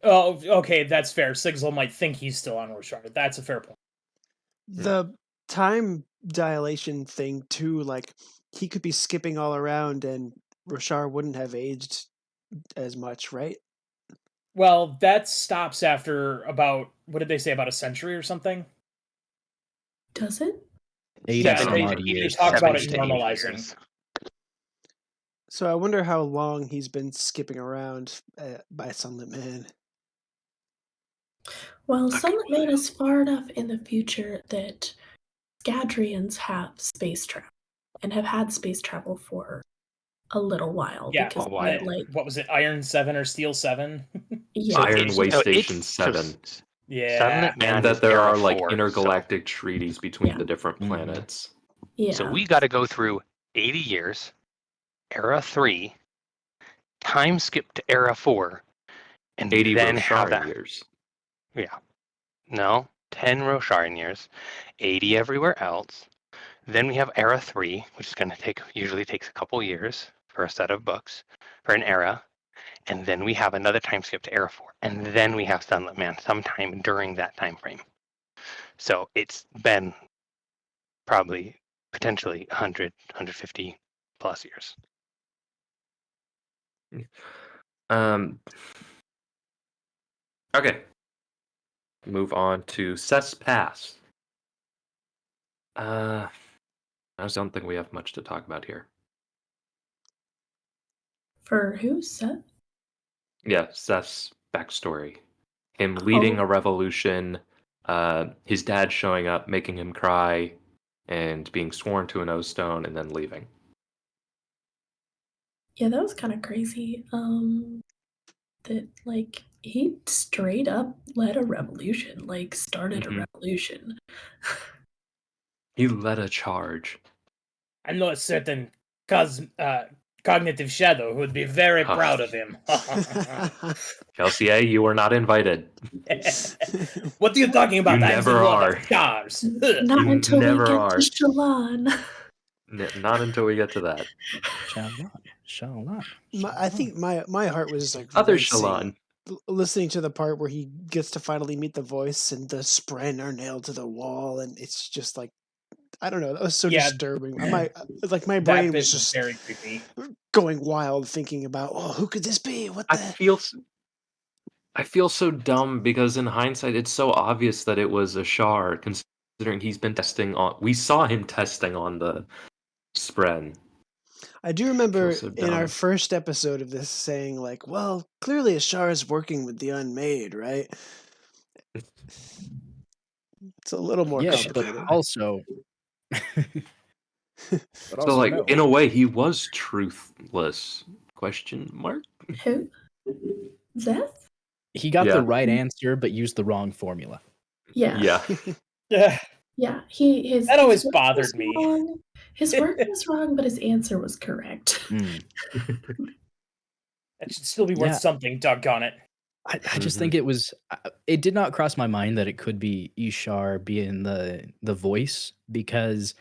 Oh, okay, that's fair. Sigil might think he's still on Roshar. That's a fair point. The time dilation thing too, like he could be skipping all around and Roshar wouldn't have aged as much, right? Well, that stops after about, what did they say, about a century or something? Does it? 80 Yeah, some they odd years. talk about it 70 to 80 normalizing. years. So I wonder how long he's been skipping around by Sunlit Man. Well, Sunlit Man is far enough in the future that Gadrians have space travel and have had space travel for a little while. Yeah, because what was it, Iron 7 or Steel 7? Yeah. Iron Way So Station 7. Yeah. Sunlit Man And is that there Era are like 4, intergalactic treaties between Yeah. the different Mhm. planets. Yeah. So we got to go through 80 years, Era 3, time skip to Era 4, and 80 then have Rosharian that. years. Yeah. No, 10 Rosharian years, 80 everywhere else. Then we have Era 3, which is going to usually takes a couple years for a set of books, for an era. And then we have another time skip to Era 4. And then we have Sunlit Man sometime during that time frame. So it's been probably potentially 100, 150 plus years. Okay. Move on to Cess Pass. I just don't think we have much to talk about here. For who? Seth? Yeah, Seth's backstory. Him leading a revolution, his dad showing up, making him cry, and being sworn to an O-stone and then leaving. Yeah, that was kind of crazy. That like he straight up led a revolution, like started a revolution. He led a charge. I know a certain cognitive shadow who would be very proud of him. Kelsey A., you are not invited. What are you talking about? You I'm never the Lord are. of Stars. Not You until we never get are. to Shallan. Not until we get to that. Shallan. I think my heart was like Other racing. Shallan. listening to the part where he gets to finally meet the voice and the Spren are nailed to the wall, and it's just like, I don't know, that was so Yeah. disturbing. My That brain bit was was just very creepy. going wild thinking about, oh, who could this be? What I the? feel so dumb because in hindsight, it's so obvious that it was Ashar, considering he's been testing on. We saw him testing on the Spren. I do remember so in our dumb. first episode of this saying like, well, clearly Ashar is working with the Unmade, right? It's a little more Yeah, but complicated. also, So, like, in a way, he was truthless? Question mark. Who? Zeth? he got Yeah. the right answer, but used the wrong formula. Yeah. Yeah. Yeah. Yeah. His That always work bothered was me. wrong. His work was wrong, but his answer was correct. Mm. That should still be worth Yeah. something, doggone it. I just think it was. It did not cross my mind that it could be Ishar being the voice, because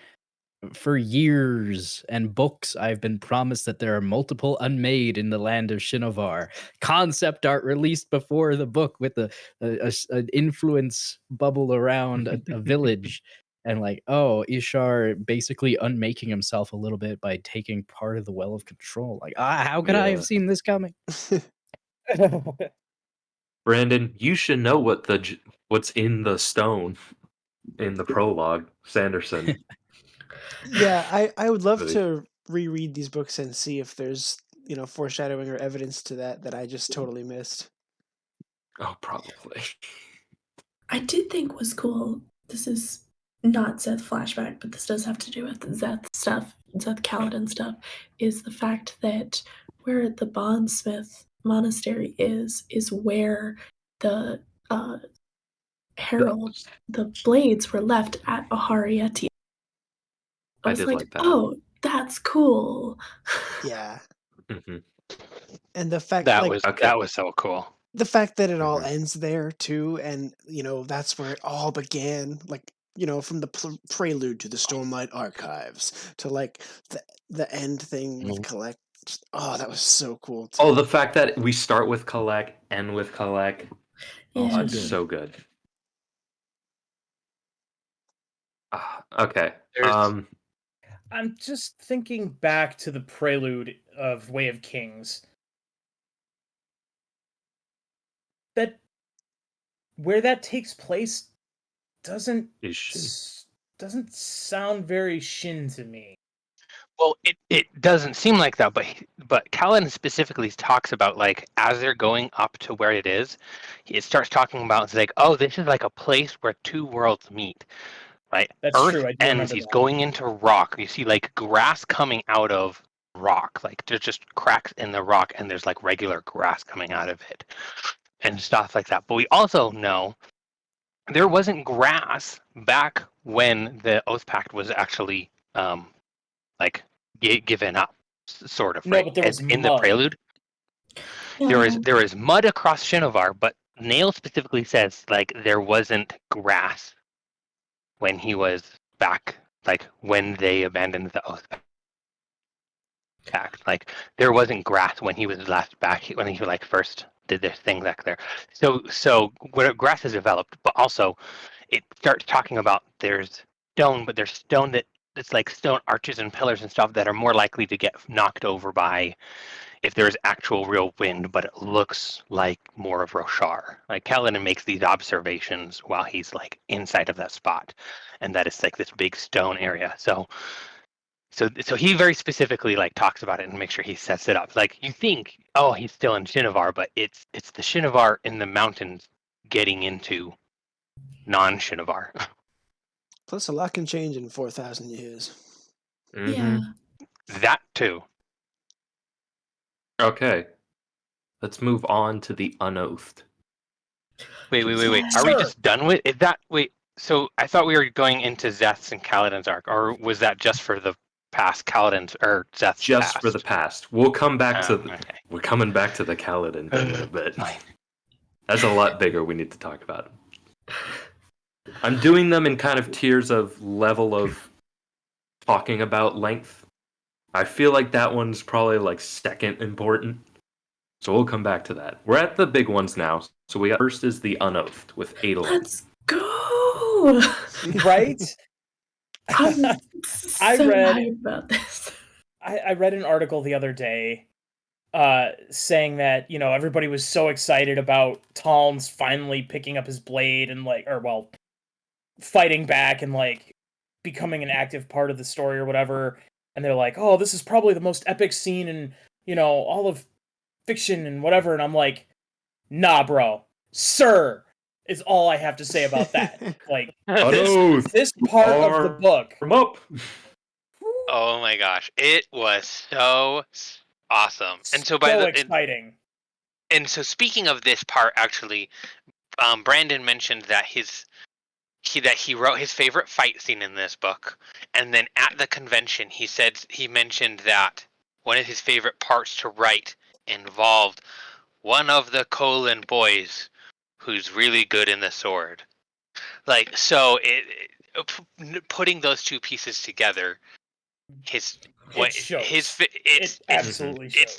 for years and books I've been promised that there are multiple Unmade in the land of Shinovar. Concept art released before the book with an influence bubble around a village. And like, oh, Ishar basically unmaking himself a little bit by taking part of the Well of Control. Like, how could I Yeah. have seen this coming? Brandon, you should know what's in the stone in the prologue, Sanderson. Yeah, I would love Really? to reread these books and see if there's, foreshadowing or evidence to that I just totally missed. Oh, probably. I did think was cool. This is not Zeth flashback, but this does have to do with Zeth stuff, Zeth Kaladin stuff, is the fact that where the Bondsmith Monastery is where the herald, the blades were left at Aharieti. I was did like, like that. oh, that's cool. Yeah. hmm And the fact That like was Okay. that was so cool. the fact that it all Mhm. ends there too, and that's where it all began, like, from the prelude to the Stormlight Archives to like the end thing with Collect. Oh, that was so cool too. Oh, the fact that we start with Collect, end with Collect. Oh, Yeah. that's so good. Okay. There's- I'm just thinking back to the prelude of Way of Kings. That where that takes place doesn't Is Shin. doesn't sound very Shin to me. Well, it doesn't seem like that, but Kaladin specifically talks about, like, as they're going up to where it is, it starts talking about, it's like, oh, this is like a place where two worlds meet, right? That's Earth true, I do ends, remember he's that. going into rock. You see like grass coming out of rock, like there's just cracks in the rock, and there's like regular grass coming out of it, and stuff like that. But we also know there wasn't grass back when the Oath Pact was actually like given up, sort of, No, right? but there was In the mud. prelude, there is mud across Shinovar, but Nail specifically says like there wasn't grass when he was back, like when they abandoned the Oath Pact. Like there wasn't grass when he was last back, when he like first did this thing back there. So where grass has developed, but also it starts talking about there's stone, but there's stone that it's like stone arches and pillars and stuff that are more likely to get knocked over by if there's actual real wind, but it looks like more of Roshar. Like Kaladin makes these observations while he's like inside of that spot, and that it's like this big stone area. So he very specifically like talks about it and makes sure he sets it up. Like you think, oh, he's still in Shinovar, but it's the Shinovar in the mountains getting into non-Shinovar. Plus, a lot can change in 4,000 years. Yeah. That too. Okay. Let's move on to the Unoathed. Wait. Are we Sure. just done with it? So I thought we were going into Zeth's and Kaladin's arc, or was that just for the past Kaladin's or Zeth's Just past? for the past. We'll come back to okay. we're coming back to the Kaladin thing in a bit. That's a lot bigger we need to talk about. I'm doing them in kind of tiers of level of talking about length. I feel like that one's probably like second important. So we'll come back to that. We're at the big ones now. So we got first is the Unoathed with Adolin. Let's go. Right? I'm I so read- hyped about this. I read an article the other day saying that, everybody was so excited about Talm's finally picking up his blade and fighting back and becoming an active part of the story or whatever. And they're like, oh, this is probably the most epic scene in, all of fiction and whatever. And I'm like, nah, bro, sir, is all I have to say about that. Like, Unoathed. this part of the book. From up. Oh my gosh, it was so awesome. And so exciting. And so speaking of this part, actually, Brandon mentioned that he wrote his favorite fight scene in this book, and then at the convention he mentioned that one of his favorite parts to write involved one of the Colin boys who's really good in the sword. Like, so putting those two pieces together, It absolutely shows.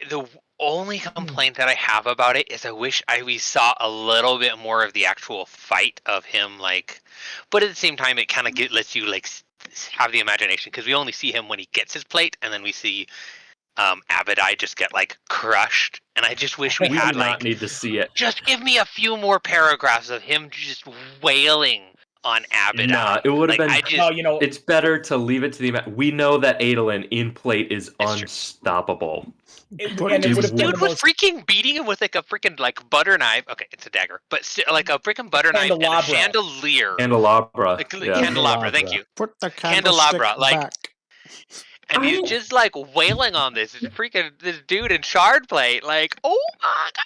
The only complaint that I have about it is I wish we saw a little bit more of the actual fight of him, but at the same time it kind of lets you have the imagination, because we only see him when he gets his plate, and then we see Abadai just get crushed, and I just wish we had do not need to see it. just give me a few more paragraphs of him just wailing on Abadai. Nah, it would have been. It's It's better to leave it to the. We know that Adolin in plate is It's true. unstoppable. and Dude, it would have been Dude the was most freaking beating him with a freaking butter knife. Okay, it's a dagger, but a freaking butter knife and a Candelabra. chandelier. Candelabra. Candelabra, thank you. Put the Candelabra, candlestick back. And he's just wailing on this dude in shard plate. Oh my god!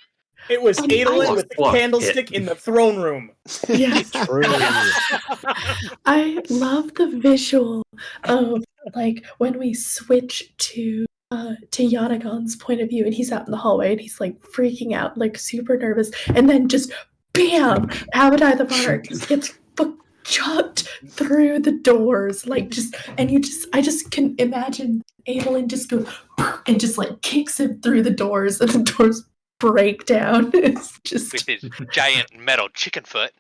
It was Adolin with the Fuck candlestick in the throne room. Yeah. True. I love the visual of when we switch to Yanagon's point of view, and he's out in the hallway and he's freaking out, super nervous, and then just bam, Abadai the Monarch just gets chucked through the doors, I just can imagine Adolin just goes and just kicks him through the doors, and the doors break down. It's just With his giant metal chicken foot,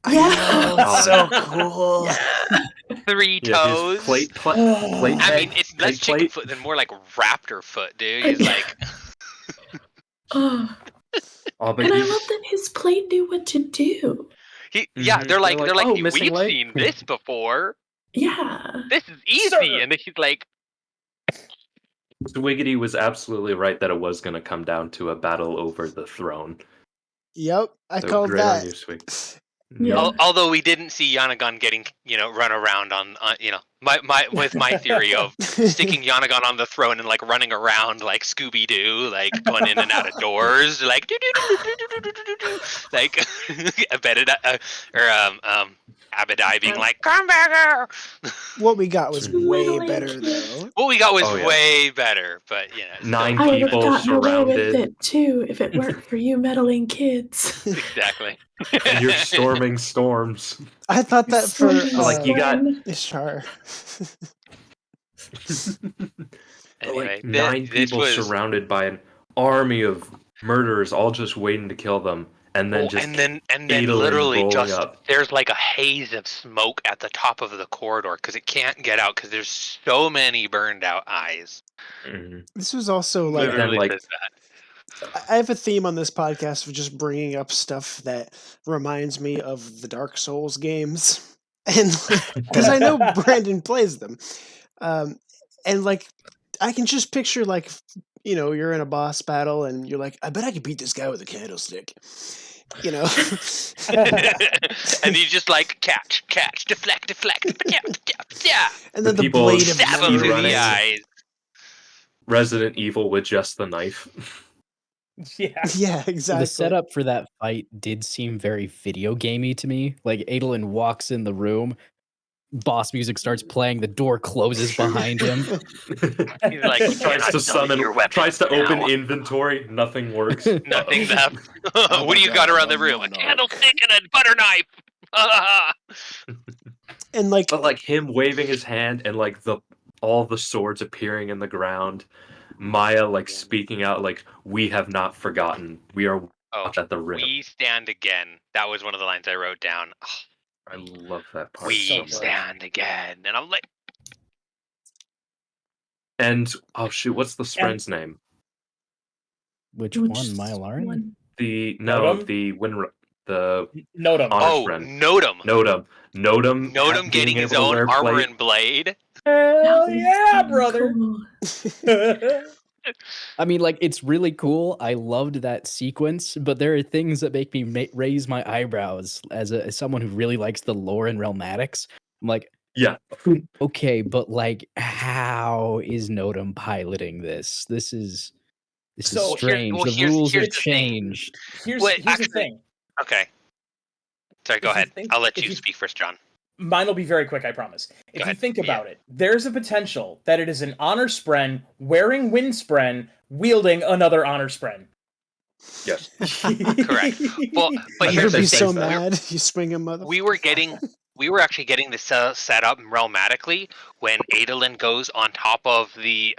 yeah. So cool. 3 Yeah, toes. his plate. I mean, it's less Big chicken plate. foot than more raptor foot, dude. He's Oh. Oh, but And I he's- love that his plate knew what to do. yeah, Mhm. they're like, "Oh, we've missing leg?" seen this before. Yeah. This is easy, Sir. and then he's like, Swiggity was absolutely right that it was going to come down to a battle over the throne. Yep, I So called great on that. you, Swig. Yeah. although we didn't see Yanagon getting, run around on with my theory of sticking Yanagon on the throne and running around like Scooby Doo, going in and out of doors, Abadai being like, "Come back here." What we got was way Literally better cute. though. What we got was Oh, yeah. way better, but still. 9 I would have people gotten away with surrounded. it too if it weren't for you meddling kids. Exactly. And you're storming storms. I thought that for Like, you got- Ishtar. Anyway, 9 people surrounded by an army of murderers, all just waiting to kill them, and then and then Adolin literally rolling just up. there's a haze of smoke at the top of the corridor because it can't get out because there's so many burned out eyes. Mhm. This was also like Then, Literally like- says that. I have a theme on this podcast of just bringing up stuff that reminds me of the Dark Souls games, and because I know Brandon plays them, and I can just picture you're in a boss battle and you're like, I bet I could beat this guy with a candlestick, And you just catch, deflect, yeah, and then The the people blade of stab him Speed through running. the eyes. Resident Evil with just the knife. Yeah. yeah, exactly. The setup for that fight did seem very video gamey to me. Adolin walks in the room, boss music starts playing, the door closes behind him. He's like, "You tries cannot to summon summon, your weapon tries to open now." inventory, nothing works. Nothing left. What do you got around the room? A candlestick and a butter knife. And But him waving his hand and all the swords appearing in the ground. Maya like speaking out like, "We have not forgotten. We are Oh, at the rim." we stand again. That was one of the lines I wrote down. I love that part We so much. stand again, and I'm like, And oh shoot, what's the Spren's name? Which one, Mylarin? One. The Nodum? the Nodum. honor oh, Spren. Nodum. Nodum Getting being his able to own wear armor plate. and blade. Hell That was yeah, so brother. cool. I mean, like, it's really cool. I loved that sequence, but there are things that make me raise my eyebrows as someone who really likes the lore and realmatics. I'm like, Yeah. okay, but like, how is Nodum piloting this? This is So, strange. well, the here's- rules here's have the thing. changed. here's Wait, the actually- thing. Okay. Sorry, go If you ahead. think- I'll let if you you- speak first, John. Mine will be very quick, I promise. If Go you ahead. think Yeah. about it, there's a potential that it is an honor spren wearing wind spren wielding another honor spren. Yes. Correct. Well, but I here's You'd the be say so thing. that. mad. You spring a mother. We were actually getting this set up realmatically when Adolin goes on top of the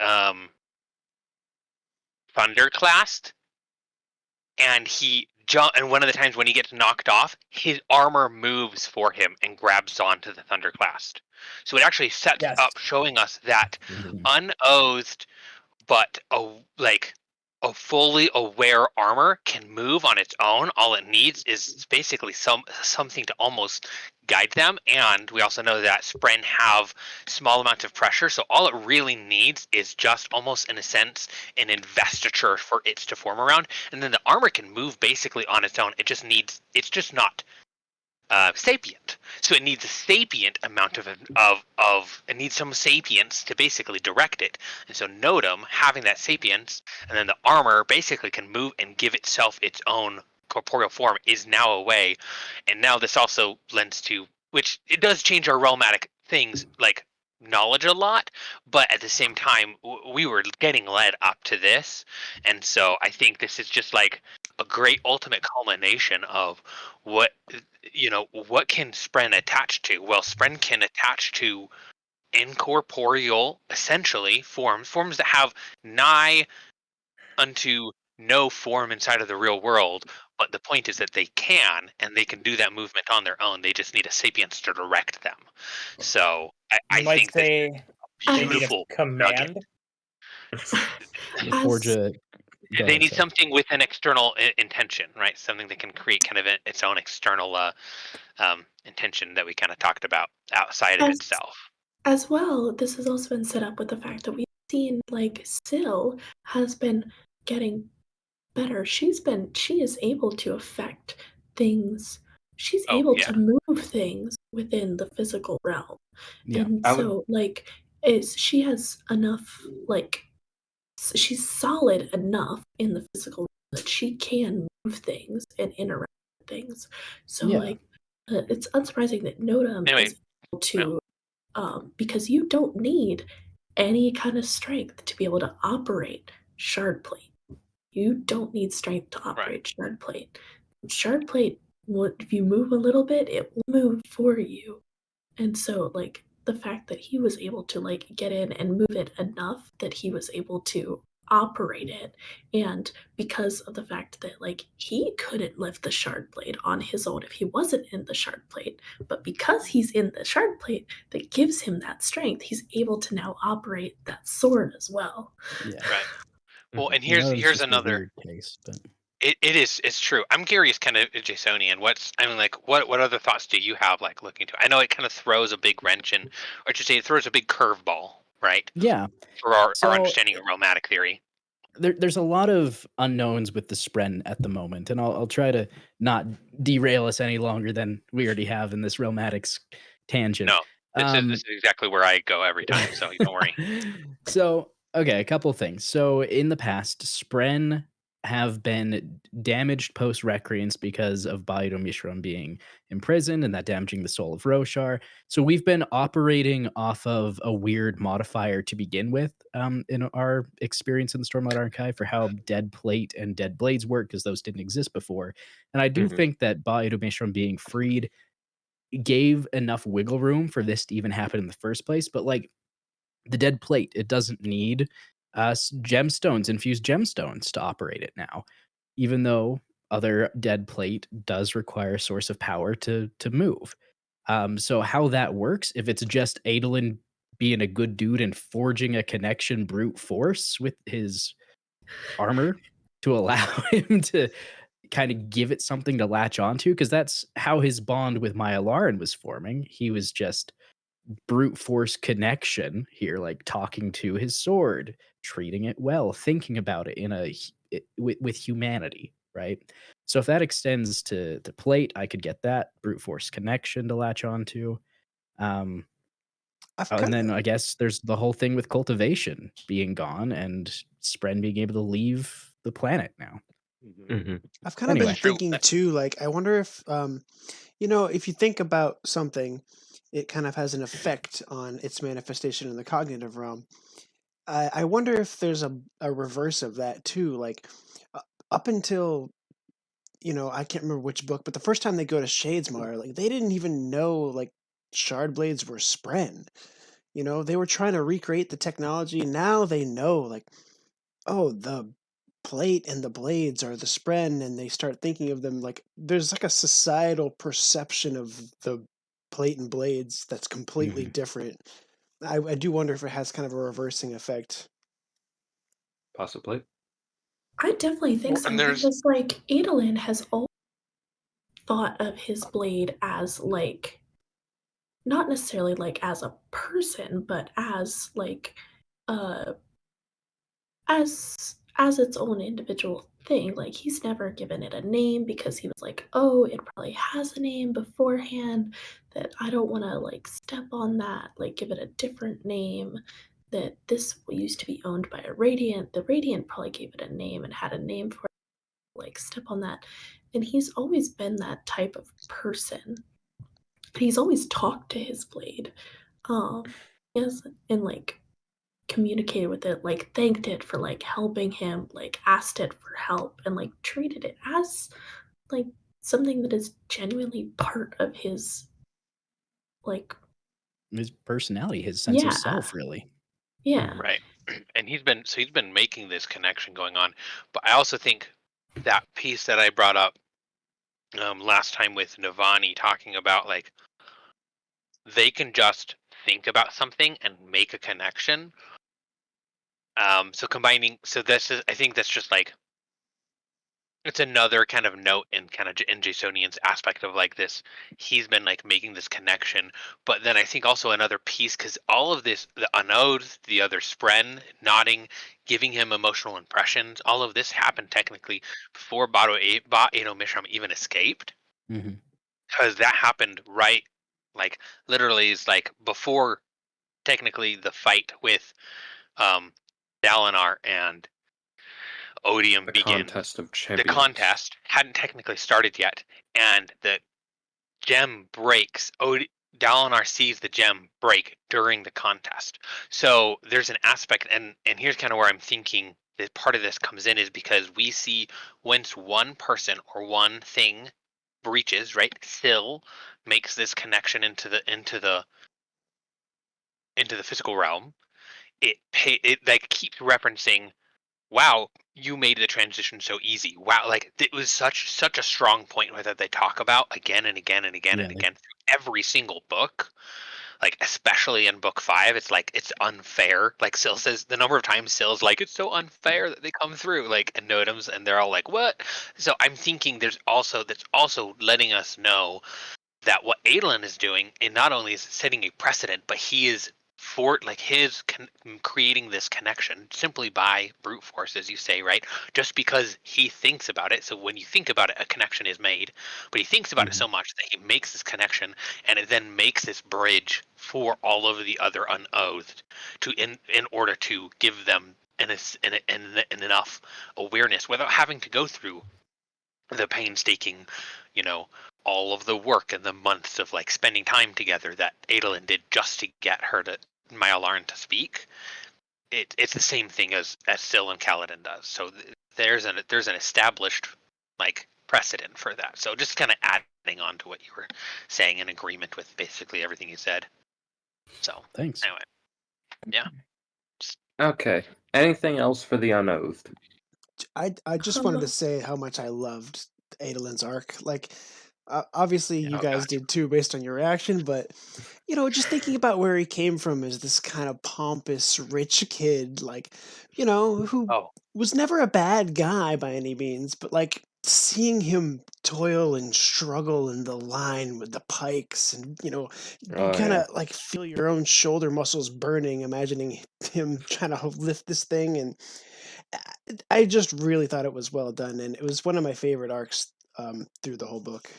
Thunderclast, and and one of the times when he gets knocked off, his armor moves for him and grabs onto the Thunderclast. So it actually sets Yes. up showing us that Mhm. unoathed but a fully aware armor can move on its own. All it needs is basically something to almost guide them. And we also know that Spren have small amounts of pressure, so all it really needs is just almost, in a sense, an investiture for it to form around. And then the armor can move basically on its own. It's just not sapient. So it needs a sapient amount of it needs some sapience to basically direct it. And so Nodum having that sapience, and then the armor basically can move and give itself its own corporeal form is now a way. And now this also lends to, which it does change our realmatic things like knowledge a lot, but at the same time we were getting led up to this, and so I think this is just like a great ultimate culmination of what can Spren attach to? Well, Spren can attach to incorporeal, essentially, forms that have nigh unto no form inside of the real world, but the point is that they can, and they can do that movement on their own. They just need a sapience to direct them. So I You might think say that's they need a beautiful. command. Forge a. Go They ahead, need sorry. something with an external intention, right? Something that can create kind of its own external intention that we kind of talked about outside of itself. As well, this has also been set up with the fact that we've seen like Syl has been getting better. She is able to affect things. She's Oh, able yeah. to move things within the physical realm. Yeah. And I would- so like she has enough she's solid enough in the physical realm that she can move things and interact with things. So Yeah. like it's unsurprising that Nodum Anyway, is able to because you don't need any kind of strength to be able to operate shard plate. You don't need strength to operate shard plate. Shard plate, if you move a little bit, it will move for you. And so, like, the fact that he was able to, like, get in and move it enough that he was able to operate it, and because of the fact that, like, he couldn't lift the shard blade on his own if he wasn't in the shard plate, but because he's in the shard plate that gives him that strength, he's able to now operate that sword as well. Yeah. Right. Well, and You know, it's here's just a another. weird case, but It's true. I'm curious, kind of, Jasonian. What other thoughts do you have, like, looking to? I know it kind of throws a big wrench in, or I should say, it throws a big curveball, right? yeah. For our So- understanding of realmatic theory. There's a lot of unknowns with the Spren at the moment, and I'll try to not derail us any longer than we already have in this realmatics tangent. No, this is exactly where I go every time, so don't worry. So, okay, a couple things. So, in the past, Spren have been damaged post-recreance because of Baido Mishram being imprisoned and that damaging the soul of Roshar. So we've been operating off of a weird modifier to begin with in our experience in the Stormlight Archive for how Dead Plate and Dead Blades work, because those didn't exist before. And I do think that Baido Mishram being freed gave enough wiggle room for this to even happen in the first place. But like the Dead Plate, it doesn't need gemstones, infused gemstones to operate it now, even though other dead plate does require a source of power to move. So how that works, if it's just Adolin being a good dude and forging a connection brute force with his armor to allow him to kind of give it something to latch onto, because that's how his bond with Myalaran was forming. He was just brute force connection here, like talking to his sword, treating it well, thinking about it in with humanity, right? So if that extends to plate, I could get that brute force connection to latch onto. And then I guess there's the whole thing with cultivation being gone and Spren being able to leave the planet now. I've kind of Anyway. been thinking too, like, I wonder if, if you think about something, it kind of has an effect on its manifestation in the cognitive realm. I wonder if there's a reverse of that too. Like, up until, I can't remember which book, but the first time they go to Shadesmar, like, they didn't even know, like, shard blades were Spren. They were trying to recreate the technology. Now they know, like, oh, the plate and the blades are the Spren, and they start thinking of them like there's like a societal perception of the plate and blades that's completely different. I do wonder if it has kind of a reversing effect. Possibly. I definitely think so, because like Adolin has always thought of his blade as like not necessarily like as a person, but as like as its own individual thing. Like he's never given it a name because he was like, oh, it probably has a name beforehand, that I don't want to like step on that, like give it a different name, that this used to be owned by a Radiant. The Radiant probably gave it a name and had a name for it, like step on that. And he's always been that type of person. He's always talked to his blade. Yes, and like communicated with it, like thanked it for like helping him, like asked it for help, and like treated it as like something that is genuinely part of his like his personality, his sense of self, really. Yeah. Right. And he's been making this connection going on. But I also think that piece that I brought up last time with Navani talking about like they can just think about something and make a connection. So I think that's just like it's another kind of note in Jasonian's aspect of like this. He's been like making this connection, but then I think also another piece, because all of this, the unoaths, the other Spren nodding, giving him emotional impressions, all of this happened technically before Ba Ado Mishram even escaped, because that happened right, like literally is like before technically the fight with Dalinar and Odium begins. Contest of The champions. contest hadn't technically started yet, and the gem breaks. Dalinar sees the gem break during the contest. So there's an aspect, and here's kind of where I'm thinking that part of this comes in, is because we see once one person or one thing breaches, right? Syl makes this connection into the physical realm. It like keeps referencing, wow, you made the transition so easy. Wow, like it was such a strong point that they talk about again and again and again and again through every single book. Like especially in book 5, it's like it's unfair. Like Syl says, the number of times Syl's like, it's so unfair that they come through, like, and Nodems, and they're all like, what? So I'm thinking that's also letting us know that what Adolin is doing, and not only is setting a precedent, but he is creating this connection simply by brute force, as you say, right? Just because he thinks about it. So when you think about it, a connection is made, but he thinks about it so much that he makes this connection, and it then makes this bridge for all of the other unoathed in order to give them an enough awareness without having to go through the painstaking, all of the work and the months of like spending time together that Adolin did just to get her to Myalaran to speak. It's the same thing as Syl and Kaladin does. So there's an established like precedent for that. So just kind of adding on to what you were saying, in agreement with basically everything you said. So thanks. Anyway, yeah, just Okay. Anything else for the Unoathed? I just wanted to say how much I loved Adolin's arc. Like, obviously you Oh, guys God. did too, based on your reaction. But just thinking about where he came from as this kind of pompous rich kid, like, who Oh, was never a bad guy by any means, but like seeing him toil and struggle in the line with the pikes, and you Oh, kind yeah. of like feel your own shoulder muscles burning, imagining him trying to lift this thing. And I just really thought it was well done, and it was one of my favorite arcs through the whole book.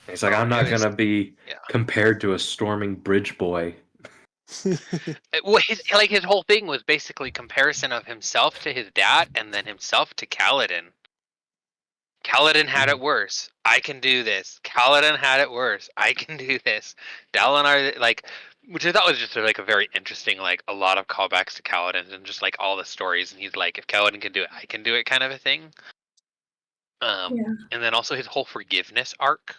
He's like, Oh, I'm not it was- gonna be yeah. compared to a storming bridge boy. Well, his whole thing was basically comparison of himself to his dad, and then himself to Kaladin. Kaladin had it worse. I can do this. Kaladin had it worse. I can do this. Dalinar, like, which I thought was just like a very interesting, like, a lot of callbacks to Kaladin and just like all the stories. And he's like, if Kaladin can do it, I can do it, kind of a thing. Yeah. And then also his whole forgiveness arc.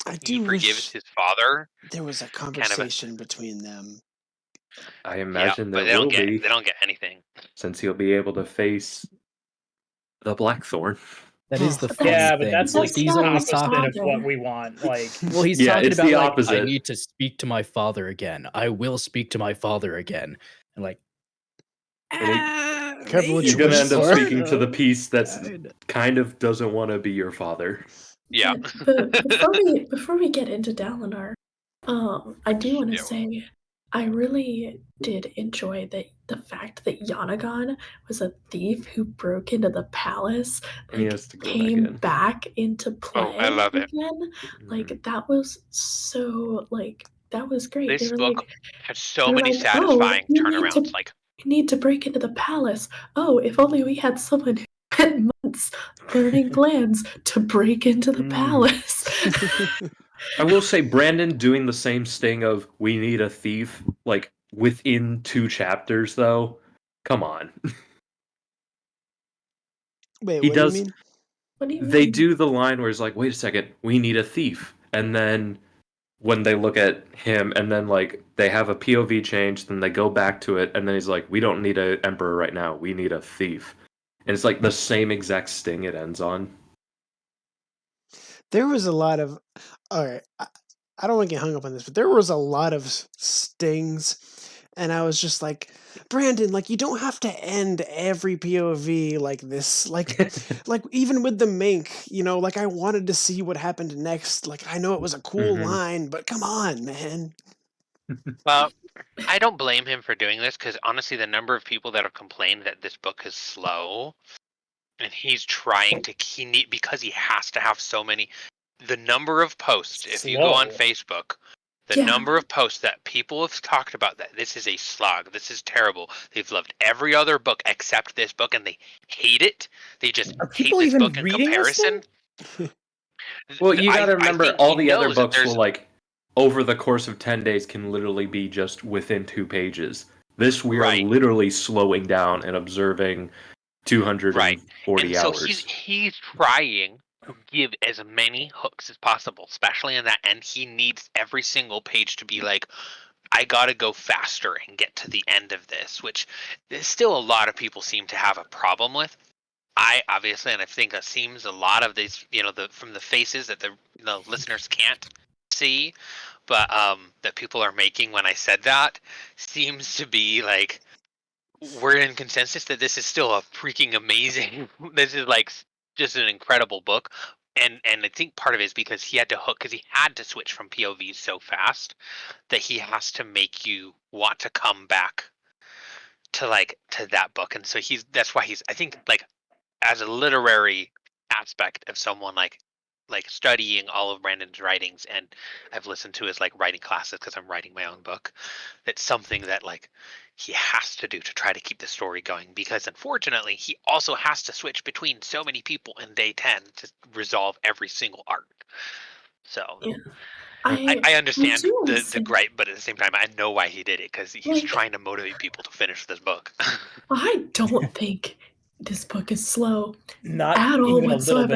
I He do forgives wish his father. there was a Kind of a, conversation between them. I yeah, imagine but there will they be, don't get anything. since he'll be able to face the Blackthorn. That is the But funny Yeah, but thing. that's like That's the he's not always his opposite talking. of what we want. Like, Well, he's Yeah, talking it's about the like, I opposite. need to speak to my father again. I will speak to my father again. And like, Careful what You're you gonna wish end up for. speaking to the piece that's Kinda. kind of doesn't want to be your father. Yeah. But before we get into Dalinar, I do want to Yeah. say I really did enjoy the fact that Yanagon was a thief who broke into the palace, And he like has to go back came in. back into play I love it. again. Mhm. Like that was so that was great. They This were book like had so they were many like, oh, satisfying turnarounds. Like, you need to break into the palace. Oh, if only we had someone who spent months learning plans to break into the Mm. palace. I will say Brandon doing the same sting of we need a thief, like within 2 chapters though. Come on. Wait, He what do you does mean? What do you they mean? do the line where it's like, wait a second, we need a thief. And then when they look at him and then like they have a POV change, then they go back to it, and then he's like, we don't need an emperor right now, we need a thief. And it's like the same exact sting it ends on. There was a lot of. All right, I don't want to get hung up on this, but there was a lot of stings, and I was just like, Brandon, like you don't have to end every POV like this. Like even with the mink, like I wanted to see what happened next. Like I know it was a cool Mhm. line, but come on, man. well, I don't blame him for doing this because honestly, the number of people that have complained that this book is slow, and he's trying to because he has to have so many. The number of posts, if you go on Slow. Facebook, the Yeah. number of posts that people have talked about that this is a slog, this is terrible. They've loved every other book except this book, and they hate it. They just Are hate people this even book in reading this comparison. Well, you gotta I remember think all he the other knows that books will there's like over the course of 10 days can literally be just within 2 pages. This we Right. are literally slowing down and observing 240 and so hours. he's trying to give as many hooks as possible, especially in that end. He needs every single page to be like, I gotta go faster and get to the end of this, which there's still a lot of people seem to have a problem with. I obviously, and I think it seems a lot of these, from the faces that the listeners can't see, but that people are making when I said that seems to be like we're in consensus that this is still a freaking amazing. This is like just an incredible book, and I think part of it is because he had to hook because he had to switch from POVs so fast that he has to make you want to come back to that book, and so that's why he's I think like as a literary aspect of someone like studying all of Brandon's writings, and I've listened to his like writing classes because I'm writing my own book. That's something that like he has to do to try to keep the story going, because unfortunately he also has to switch between so many people in day 10 to resolve every single arc. So Yeah. I understand do wanna the say, gripe, but at the same time I know why he did it, because he's like, trying to motivate people to finish this book. I don't think this book is slow Not at all even a little whatsoever.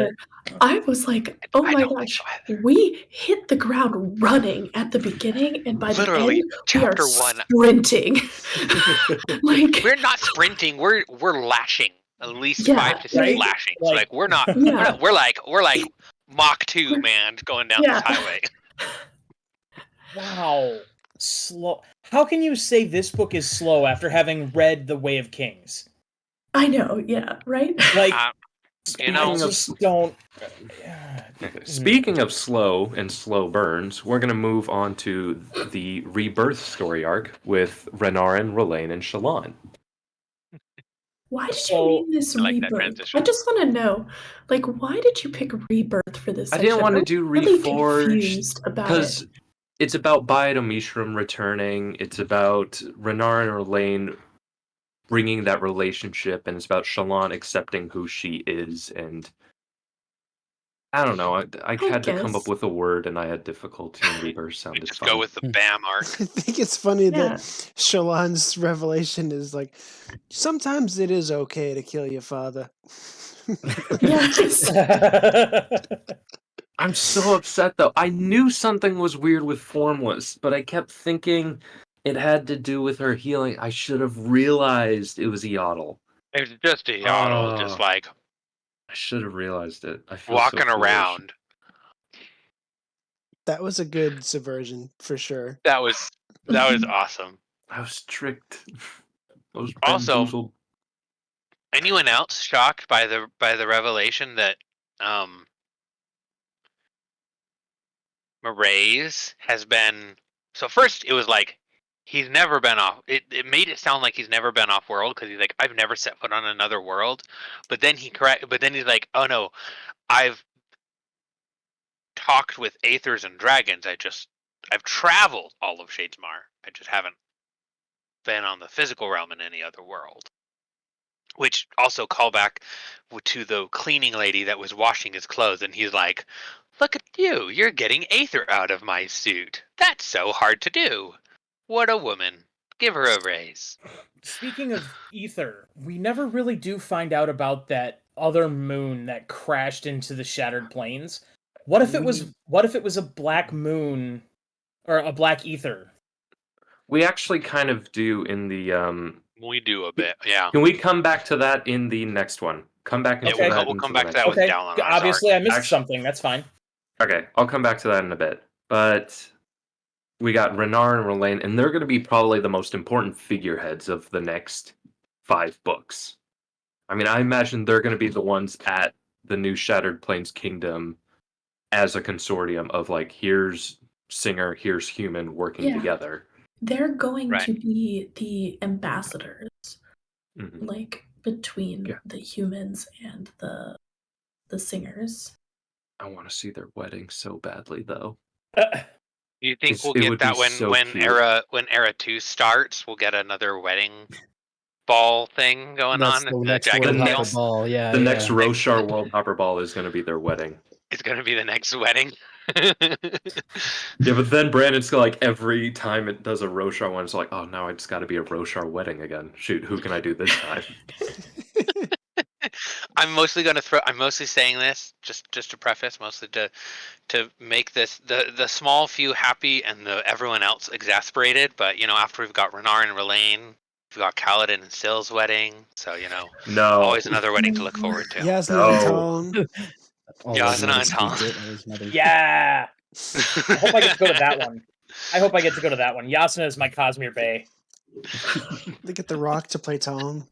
bit. I was like, oh I my don't think gosh, so either. we hit the ground running at the beginning, and by Literally, the end, chapter we are 1. sprinting. Like, We're not sprinting. We're lashing. At least Yeah, 5 to 6 right? lashings. Like- Like we're not. Yeah. We're like Mach 2, man, going down Yeah. this highway. Wow. Slow. How can you say this book is slow after having read The Way of Kings? I know, yeah, right? Like, You know, I just don't. Speaking of slow and slow burns, we're going to move on to the rebirth story arc with Renarin, R'Laine, and Shallan. Why did you So- name this I like that Rebirth? transition. I just want to know, like, why did you pick Rebirth for this I section? didn't want to I'm do really Reforged confused about it. because it's about Biodomishram returning. It's about Renarin and R'Laine bringing that relationship, and it's about Shallan accepting who she is. And I don't know. I had to come up guess. with a word, and I had difficulty. And Rebirth sounded just fun. go with the BAM arc. I think it's funny Yeah. that Shallan's revelation is like, sometimes it is okay to kill your father. Yes. I'm so upset though. I knew something was weird with Formless, but I kept thinking it had to do with her healing. I should have realized it was Yaddle. It's just a Yaddle, just Oh. like I should have realized it. I feel walking so foolish. around. That was a good subversion for sure. That was awesome. I was tricked. I was Also- bamboozled. Anyone else shocked by the revelation that Mraize has been? So first it was like he's never been off. It made it sound like he's never been off world because he's like, I've never set foot on another world. But then he's like, oh no, I've talked with aethers and dragons. I've traveled all of Shadesmar. I just haven't been on the physical realm in any other world. Which also call back to the cleaning lady that was washing his clothes, and he's like, look at you, you're getting aether out of my suit. That's so hard to do. What a woman. Give her a raise. Speaking of ether, we never really do find out about that other moon that crashed into the Shattered Plains. What if it was a black moon or a black ether? We actually kind of do in the We do a bit, yeah. Can we come back to that in the next one? Come back into Okay. that. We'll into come the back to next that with Okay, Dallin on obviously I missed Actually- something. That's fine. Okay, I'll come back to that in a bit. But we got Renarin and R'Laine, and they're going to be probably the most important figureheads of the next 5 books. I mean, I imagine they're going to be the ones at the new Shattered Plains Kingdom as a consortium of like, here's Singer, here's Human working Yeah. together. They're going Right. to be the ambassadors, Mhm. like, between Yeah. the humans and the singers. I want to see their wedding so badly, though. You think It's- we'll it get would that be when so when cute. era 2 starts? We'll get another wedding ball thing going That's on. the at next Dragonsteel. World next- Hopper Ball. Yeah, The yeah. next Roshar World Hopper Ball is going to be their wedding. It's gonna be the next wedding. Yeah, but then Brandon's like, every time it does a Roshar one, it's like, oh, now it's got to be a Roshar wedding again. Shoot, who can I do this time? I'm mostly saying this just to preface, mostly to make this the small few happy and the everyone else exasperated. But after we've got Renarin and R'Laine, we've got Kaladin and Syl's wedding. So No. always another wedding to look forward to. Yasna and No. Talon. Always Yasna another and Talon. secret, always another- Yeah. I hope I get to go to that one. Yasna is my Cosmere Bay. They get the Rock to play Talon.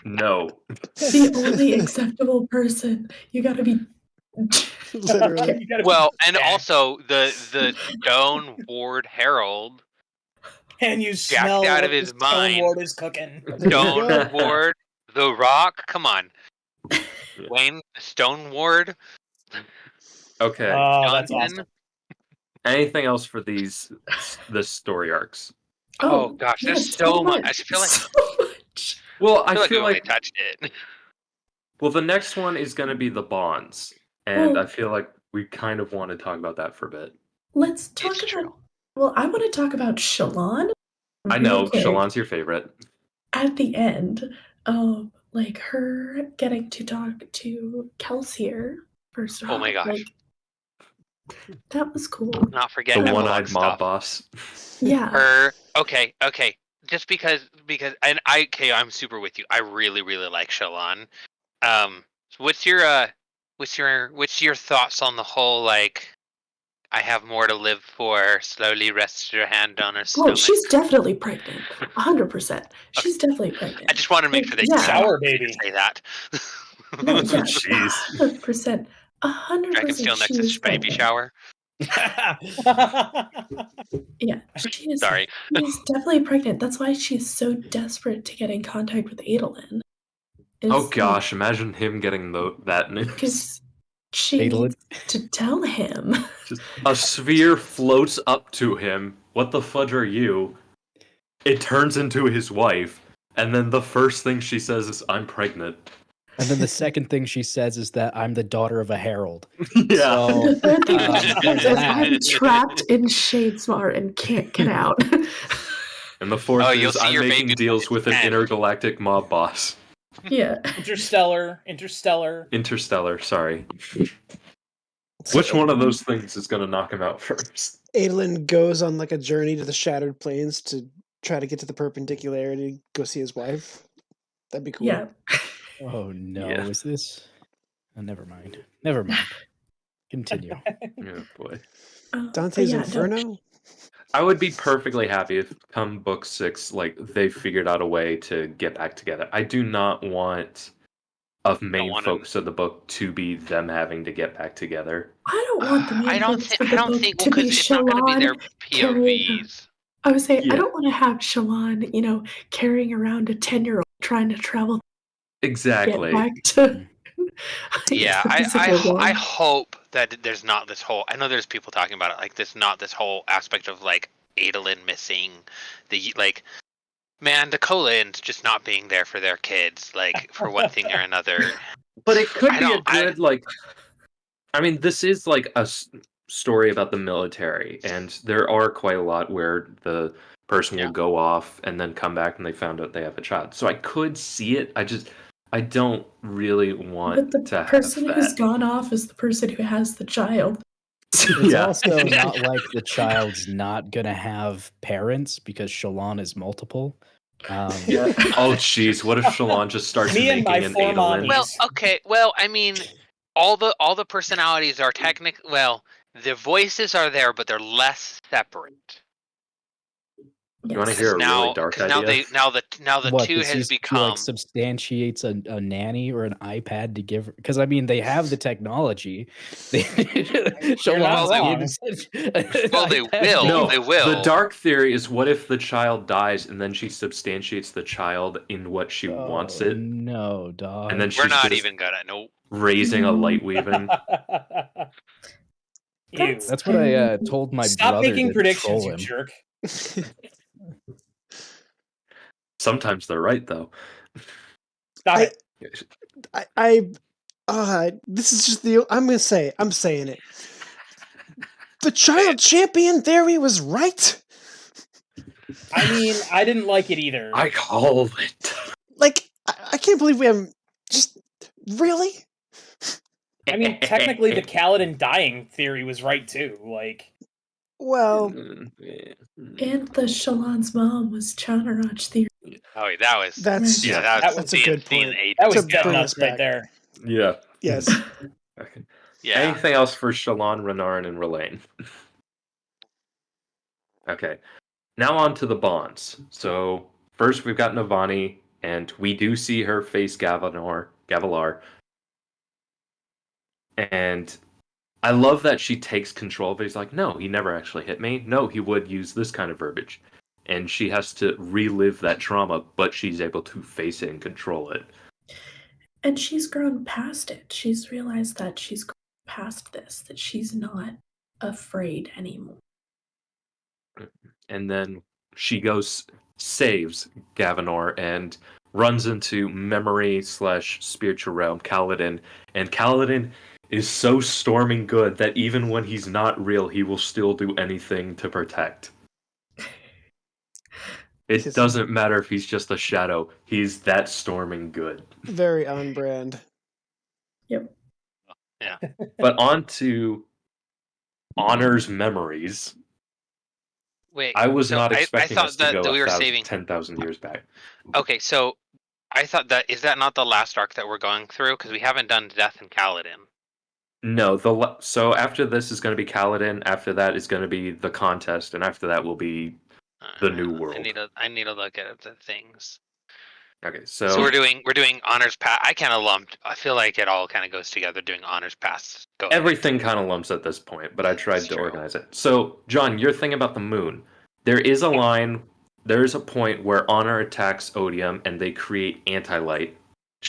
No. The only acceptable person. You gotta be. Literally. You gotta- Well, and Yeah. also the Stone Ward Herald, Can you jacked smell out what of his the Stone mind. Ward is cooking? There you Stone go. Ward, the Rock. Come on, Wayne, Stone Ward. Okay. Oh, that's Johnson. awesome. Anything else for the story arcs? Oh gosh, there's yes, so much. I feel like so much. Well, I I feel feel we like only touched it. well, the next one is going to be the bonds, and Well- I feel like we kind of want to talk about that for a bit. Let's talk It's about. true. Well, I want to talk about Shallan. I know real quick. Shallan's your favorite. at the end, like her getting to talk to Kelsier first of all. Oh my gosh. Like that was cool. Not The forgetting the one-eyed book mob stuff. boss. Yeah. Okay. Just because I'm super with you. I really like Shallan. What's your thoughts on the whole like I have more to live for, slowly rest your hand on her Oh, stomach? she's definitely pregnant. 100%. She's definitely pregnant. I just wanted to make sure that Yeah. you Shower baby. say that. No, yeah, Jeez. 100%. 100% Dragonsteel she Nexus is baby pregnant. shower. Yeah, she is. Sorry. She's definitely pregnant. That's why she's so desperate to get in contact with Adolin. Oh gosh, imagine him getting that news. Because she Adolin? needs to tell him. Just a sphere floats up to him. What the fudge are you? It turns into his wife, and then the first thing she says is, "I'm pregnant." And then the second thing she says is that I'm the daughter of a herald. Yeah. So, The third thing there's is that. I'm trapped in Shadesmar and can't get out. And the fourth Oh, you'll is see I'm your making baby deals with an and- intergalactic mob boss. Yeah. Interstellar. Interstellar, sorry. Which one of those things is going to knock him out first? Adolin goes on like a journey to the Shattered Plains to try to get to the Perpendicularity, go see his wife. That'd be cool. Yeah. Oh no, Yeah. is this? Oh, never mind. Never mind. Continue. Oh boy. Dante's yeah, no, Inferno? I would be perfectly happy if come book 6, like, they figured out a way to get back together. I do not want a main want 'em- focus of the book to be them having to get back together. I don't want the main I don't focus think. of I the don't book think. to Well, be because it's not going to be their Shallan carrying her. POVs. I would say Yeah. I don't want to have Shallan, carrying around a 10-year-old trying to travel to Exactly. get back to. Yeah, the physical I one. hope that there's not this whole. I know there's people talking about it like this. Not this whole aspect of like Adolin missing the like. Man, the Colons just not being there for their kids, like for one thing or another. But it could I be a don't- I- good, like... I mean, this is like a story about the military, and there are quite a lot where the person will go off and then come back and they found out they have a child. So I could see it. I don't really want But the to person have who's that. gone off is the person who has the child. It's Yeah. also not like the child's not gonna have parents because Shallan is multiple. Yeah. Oh, jeez. What if Shallan just starts Me and making my an four Adolin? mommies. Well, okay. Well, I mean, all the personalities are technically the voices are there, but they're less separate. You want to Yes. hear a now, really dark 'cause idea? now the What, two that has she, become. like substantiates a nanny or an iPad to give her? Because I mean, they have the technology. Shallan's wrong. kid- Well, they iPad will. No, they will. the dark theory is what if the child dies and then she substantiates the child in what she wants it, No, dog. and then We're she's not just even gonna. Nope. raising a light weaving. Ew. That's what I told my Stop brother making to predictions, troll you him. jerk. Sometimes they're right, though. Stop it. This is just I'm saying it. The child champion theory was right. I mean, I didn't like it either. I called it. Like, I can't believe we haven't just really. I mean, technically, the Kaladin dying theory was right too. Like, Well, And the Shallan's mom was Chanarach theory. Oh, that was. that's Yeah, that's a good point. that was To dead bring nuts us right back. there. Yeah. Yes. Okay. Yeah. Anything else for Shallan, Renarin, and Relaine? Okay. Now on to the bonds. So first we've got Navani, and we do see her face Gavilar. And I love that she takes control, but he's like, no, he never actually hit me. No, he would use this kind of verbiage. And she has to relive that trauma, but she's able to face it and control it. And she's grown past it. She's realized that she's grown past this, that she's not afraid anymore. And then she goes, saves Gavinor, and runs into memory/spiritual realm Kaladin. And Kaladin is so storming good that even when he's not real, he will still do anything to protect. It doesn't matter if he's just a shadow. He's that storming good. Very on brand. Yep. Yeah. But on to Honor's memories. Wait. I was so not I expecting thought us to go that we were saving. 10,000 years back. Okay, so I thought is that not the last arc that we're going through? Because we haven't done Death in Kaladin. No, so after this is going to be Kaladin. After that is going to be the contest, and after that will be the new world. I need to look at the things. Okay, So we're doing honors pass. I kind of lumped. I feel like it all kind of goes together. Doing honors pass. Everything kind of lumps at this point, but I tried to true. organize it. So, John, your thing about the moon. There is a line, there is a point where Honor attacks Odium and they create anti-light.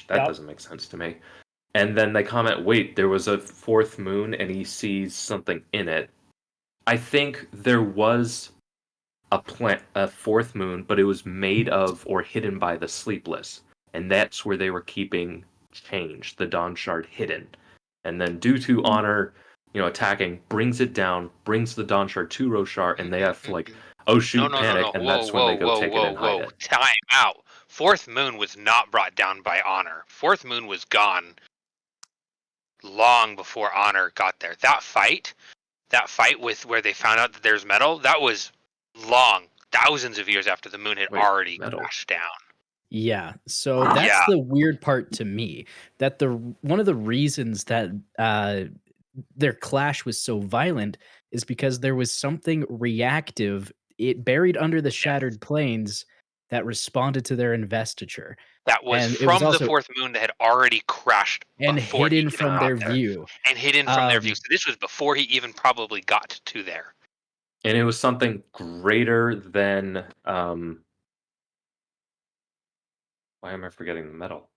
That doesn't make sense to me. And then they comment, wait, there was a fourth moon and he sees something in it. I think there was a fourth moon, but it was made of or hidden by the Sleepless. And that's where they were keeping Change, the Dawn Shard, hidden. And then due to Honor, attacking, brings it down, brings the Dawn Shard to Roshar, and they have to panic, and that's when they go take it and hide it. Time out. Fourth Moon was not brought down by Honor. Fourth Moon was gone long before Honor got there. That fight with where they found out that there's metal, that was long, thousands of years after the moon had already crashed down. Yeah, so that's the weird part to me. That one of the reasons that their clash was so violent is because there was something reactive, it buried under the shattered plains, that responded to their investiture. That was from the fourth moon that had already crashed and hidden from their view. And hidden from their view. So this was before he even probably got to there. And it was something greater than why am I forgetting the metal?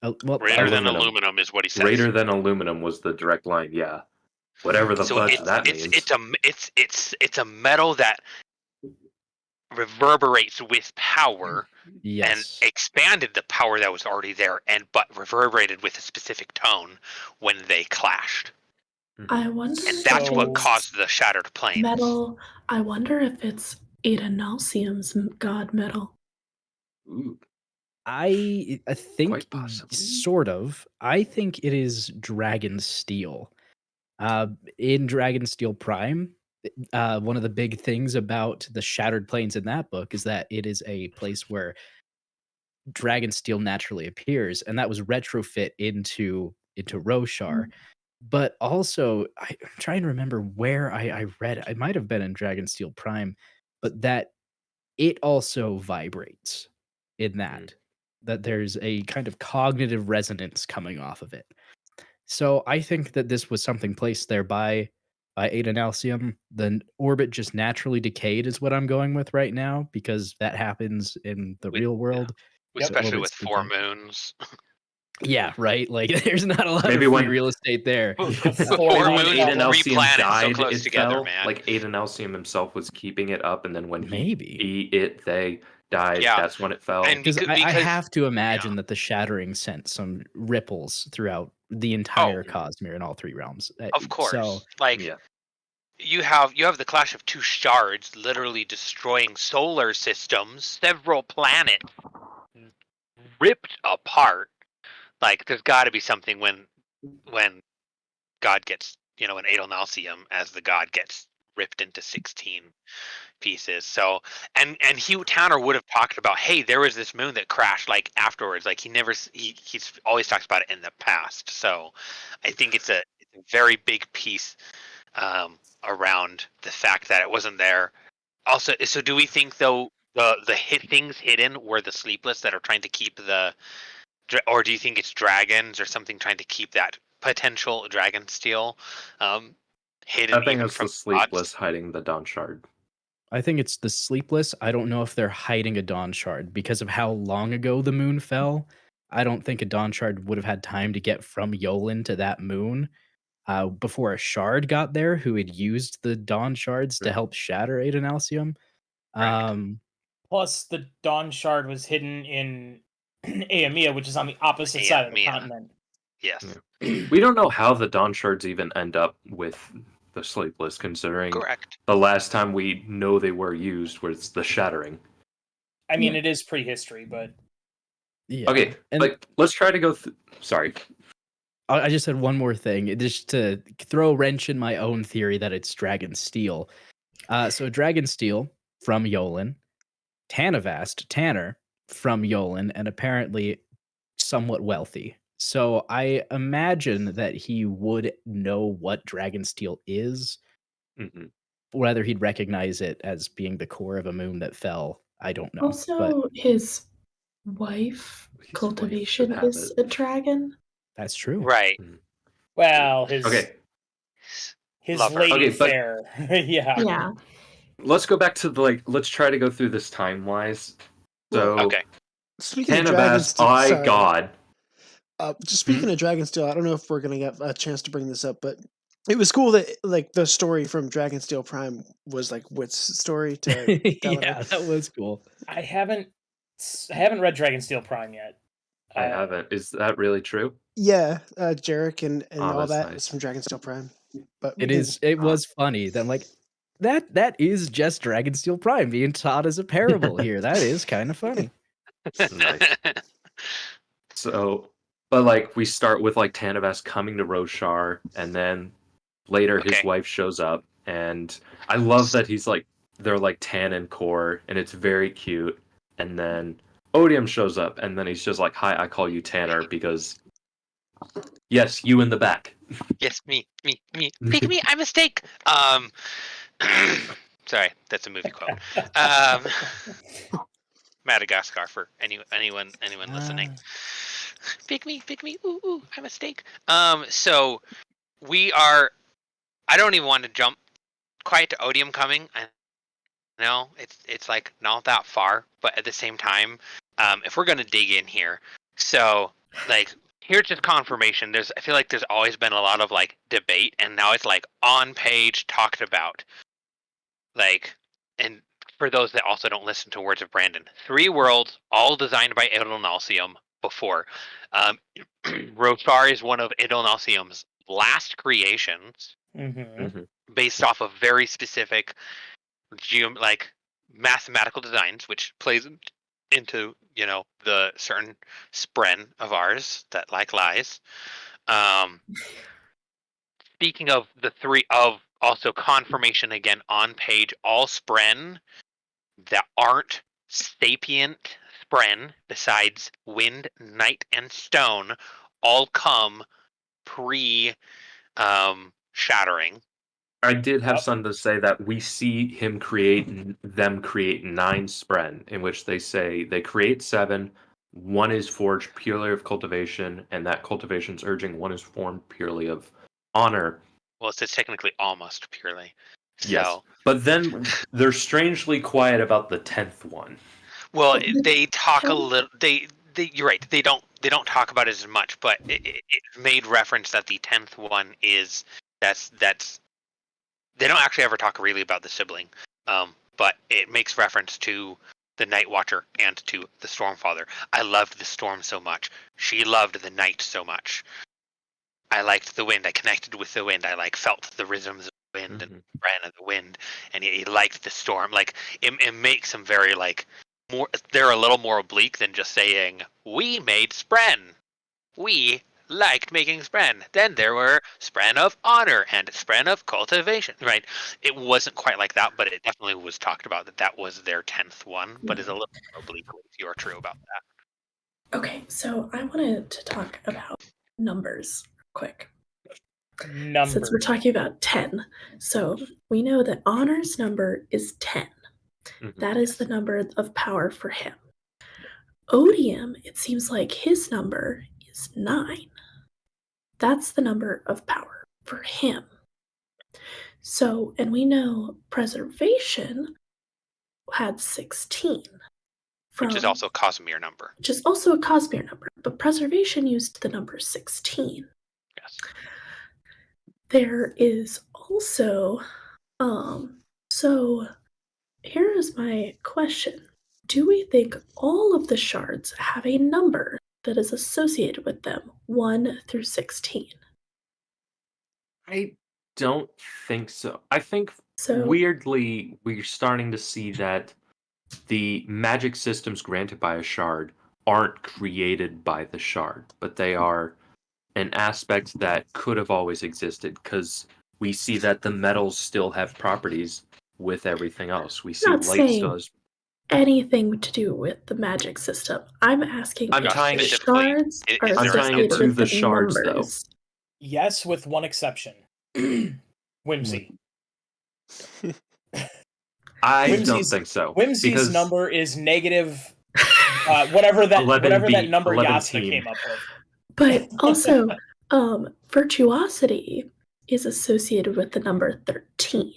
Greater than aluminum is what he says. Greater than aluminum was the direct line. Yeah, whatever the fudge that means. It's a metal that reverberates with power, and expanded the power that was already there, but reverberated with a specific tone when they clashed. I wonder. And that's what caused the shattered plains. Metal. I wonder if it's Adenalcium's god metal. Ooh. I think sort of. I think it is Dragonsteel. In Dragonsteel Prime, one of the big things about the Shattered Plains in that book is that it is a place where Dragonsteel naturally appears, and that was retrofit into Roshar. But also, I'm trying to remember where I read it. It might have been in Dragonsteel Prime, but that it also vibrates in that there's a kind of cognitive resonance coming off of it. So I think that this was something placed there by Adenalcium. The orbit just naturally decayed is what I'm going with right now, because that happens in the real world. Especially with four moons. Yeah, right. Like, there's not a lot of free real estate there. Four moons, Adenalcium died, so close together, man. Like Adenalcium himself was keeping it up, and then when they died, that's when it fell. Because I have to imagine that the shattering sent some ripples throughout the entire Cosmere in all three realms. Of course. You have the clash of two shards literally destroying solar systems, several planets ripped apart. Like, there's got to be something when God gets, when Adenalcium as the god gets ripped into 16 pieces. So, and Tanner would have talked about, hey, there was this moon that crashed, like, afterwards. Like, he's always talks about it in the past. So I think it's a very big piece around the fact that it wasn't there. Also, so do we think, though, the things hidden were the Sleepless that are trying to keep or do you think it's dragons or something trying to keep that potential Dragonsteel hidden? I think it's the Sleepless hiding the Dawn Shard. I think it's the Sleepless. I don't know if they're hiding a Dawn Shard because of how long ago the moon fell. I don't think a Dawn Shard would have had time to get from Yolen to that moon before a Shard got there who had used the Dawn Shards to help shatter Adenalcium. Plus, the Dawn Shard was hidden in Aemia, which is on the opposite side of the continent. Yes. We don't know how the Dawn Shards even end up with the Sleepless, considering Correct. the last time we know they were used was the Shattering. I mean, it is prehistory, but Yeah. Okay, And but let's try to go sorry. I just had one more thing, just to throw a wrench in my own theory that it's Dragonsteel. So Dragonsteel from Yolen, Tanavast, Tanner from Yolen, and apparently somewhat wealthy. So I imagine that he would know what Dragonsteel is. Mhm. Whether he'd recognize it as being the core of a moon that fell, I don't know. Also, but his wife, His wife Cultivation, should have is it. a dragon. that's true. Right. well, his Okay, Lover. lady Okay, but- fair, yeah. Yeah. let's go back to let's try to go through this time-wise. So, Okay. Speaking of Tanavast, Dragonsteel, God. Just speaking of Dragonsteel, I don't know if we're gonna get a chance to bring this up, but it was cool that like the story from Dragonsteel Prime was like Wit's story to Yeah, that was cool. I haven't read Dragonsteel Prime yet. I haven't. Is that really true? yeah, Jarek and Oh, all that's that nice. was from Dragonsteel Prime. But It is. It was funny. Then like that is just Dragonsteel Prime being taught as a parable here. That is kind of funny. Nice. So, but like we start with like Tanavast coming to Roshar, and then later his Okay. wife shows up, and I love that he's like they're like tan and core, and it's very cute. And then Odium shows up, and then he's just like, "Hi, I call you Tanner because yes, you in the back." Yes, me. Pick me, I mistake. Sorry, that's a movie quote. Madagascar for anyone listening. Pick me, ooh, I mistake. So we are. I don't even want to jump quite to Odium coming. I know it's like not that far, but at the same time, if we're gonna dig in here, so like here's just confirmation. I feel like there's always been a lot of like debate, and now it's like on page talked about. Like, and for those that also don't listen to Words of Brandon, 3 worlds, all designed by Idolnalcium before. Roshar is one of Idolnalcium's last creations, Mm-hmm. based off of very specific like mathematical designs, which plays into the certain spren of ours that like lies. Speaking of the 3 of also confirmation again on page, all spren that aren't sapient spren besides wind, night, and stone all come pre shattering. I did have Yep. something to say that we see him create 9 spren, in which they say they create 7. 1 is forged purely of cultivation, and that cultivation's urging. 1 is formed purely of honor. Well, it's technically almost purely. So, Yes, but then they're strangely quiet about the 10th one. well, they talk a little. They you're right. They don't talk about it as much, but it made reference that the 10th one is that's. They don't actually ever talk really about the sibling, but it makes reference to the Night Watcher and to the Stormfather. I loved the Storm so much. She loved the Night so much. I liked the wind. I connected with the wind. I felt the rhythms of the wind and ran of the wind. And he liked the storm. Like it makes him very more. They're a little more oblique than just saying we made spren. We liked making spren. Then there were spren of honor and spren of cultivation. Right? It wasn't quite like that, but it definitely was talked about that was their 10th one. But is a little more oblique. If you're true about that. Okay, so I wanted to talk about numbers quick. Numbers. Since we're talking about 10. So we know that Honor's number is 10. That is the number of power for him. Odium, it seems like his number is 9. That's the number of power for him. So, and we know Preservation had 16. Which is also a Cosmere number. Which is also a Cosmere number, but Preservation used the number 16. Yes. There is also, so here is my question. Do we think all of the shards have a number that is associated with them, 1 through 16? I don't think so. I think So weirdly we're starting to see that the magic systems granted by a shard aren't created by the shard, but they are an aspect that could have always existed because we see that the metals still have properties with everything else. We see not light still saying has. anything to do with the magic system. I'm asking I'm if tying the it- shards are is I'm there a tying it associated to with the the shards, though. numbers. Yes, with one exception. Whimsy. I don't Whimsy's- think so. Whimsy's because number is negative. Whatever that 11 number 11 Yasna team. came up with. But also, virtuosity is associated with the number 13.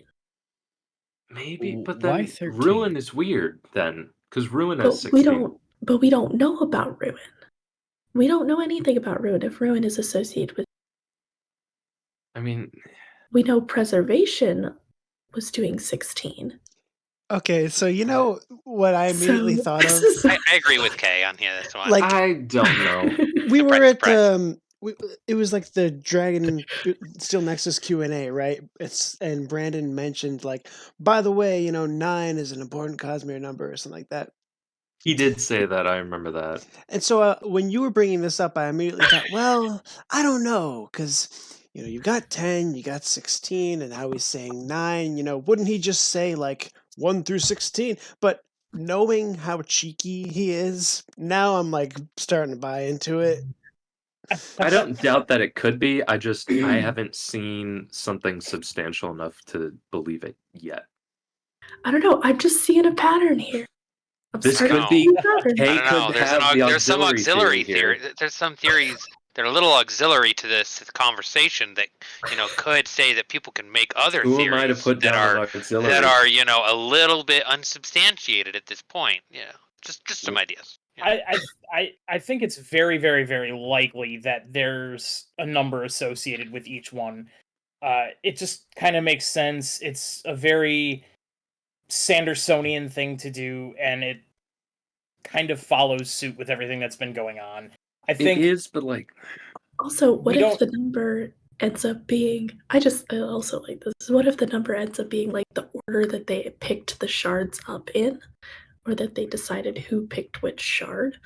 Maybe, but Why then 13? Ruin is weird then, because Ruin has But 16. we don't know about Ruin. We don't know anything about Ruin if Ruin is associated with. I mean, We know Preservation was doing 16. Okay, so you know what I immediately So thought of? this is- I agree with Kay on here. This one. Like, I don't know. we were Surprise, at surprise. it was like the Dragonsteel Nexus Q&A, right? And Brandon mentioned, like, by the way, 9 is an important Cosmere number or something like that. He did say that. I remember that. And so when you were bringing this up, I immediately thought, well, I don't know, because you got 10, you got 16, and now he's saying 9. Wouldn't he just say like 1 through 16? But knowing how cheeky he is, now I'm like starting to buy into it. I don't doubt that it could be. I haven't seen something substantial enough to believe it yet. I don't know. I'm just seeing a pattern here. I'm This starting could to be. see a pattern. Kay I don't know. could There's have the there's some auxiliary theory theory. There's some theories that are a little auxiliary to this conversation that could say that people can make other Who theories am I to put that down are as auxiliary? a little bit unsubstantiated at this point. Yeah, just some ideas. I think it's very, very, very likely that there's a number associated with each one. It just kind of makes sense. It's a very Sandersonian thing to do, and it kind of follows suit with everything that's been going on. I think it is, but like, Also, what We if don't- the number ends up being? I also like this. What if the number ends up being like the order that they picked the shards up in, or that they decided who picked which shard?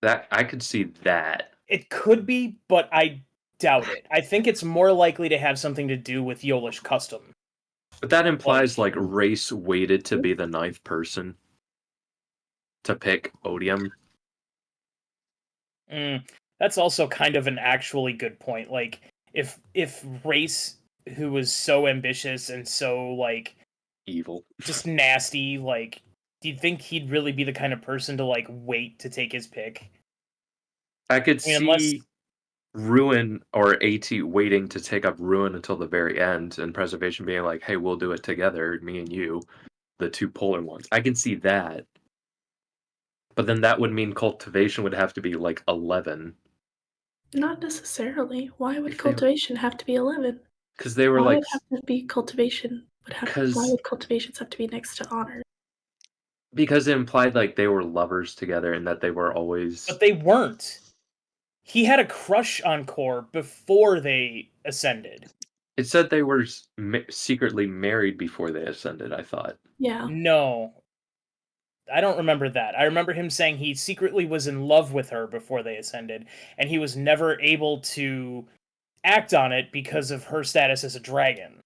that I could see that. it could be, but I doubt it. I think it's more likely to have something to do with Yolish custom. But that implies like race waited to be the 9th person to pick Odium. That's also kind of an actually good point. Like, if Race, who was so ambitious and so like Evil. just nasty, like, do you think he'd really be the kind of person to like wait to take his pick? I could I mean, unless- see Ruin or AT waiting to take up Ruin until the very end, and Preservation being like, "Hey, we'll do it together, me and you, the two polar ones." I can see that, but then that would mean Cultivation would have to be like 11 Not necessarily. Why would If they- cultivation have to be 11? because they were Why like, would have to be cultivation? Why would cultivations have to be next to honor? because it implied like they were lovers together and that they were always. But they weren't. He had a crush on Core before they ascended. It said they were secretly married before they ascended. I thought. Yeah. No. I don't remember that. I remember him saying he secretly was in love with her before they ascended, and he was never able to act on it because of her status as a dragon.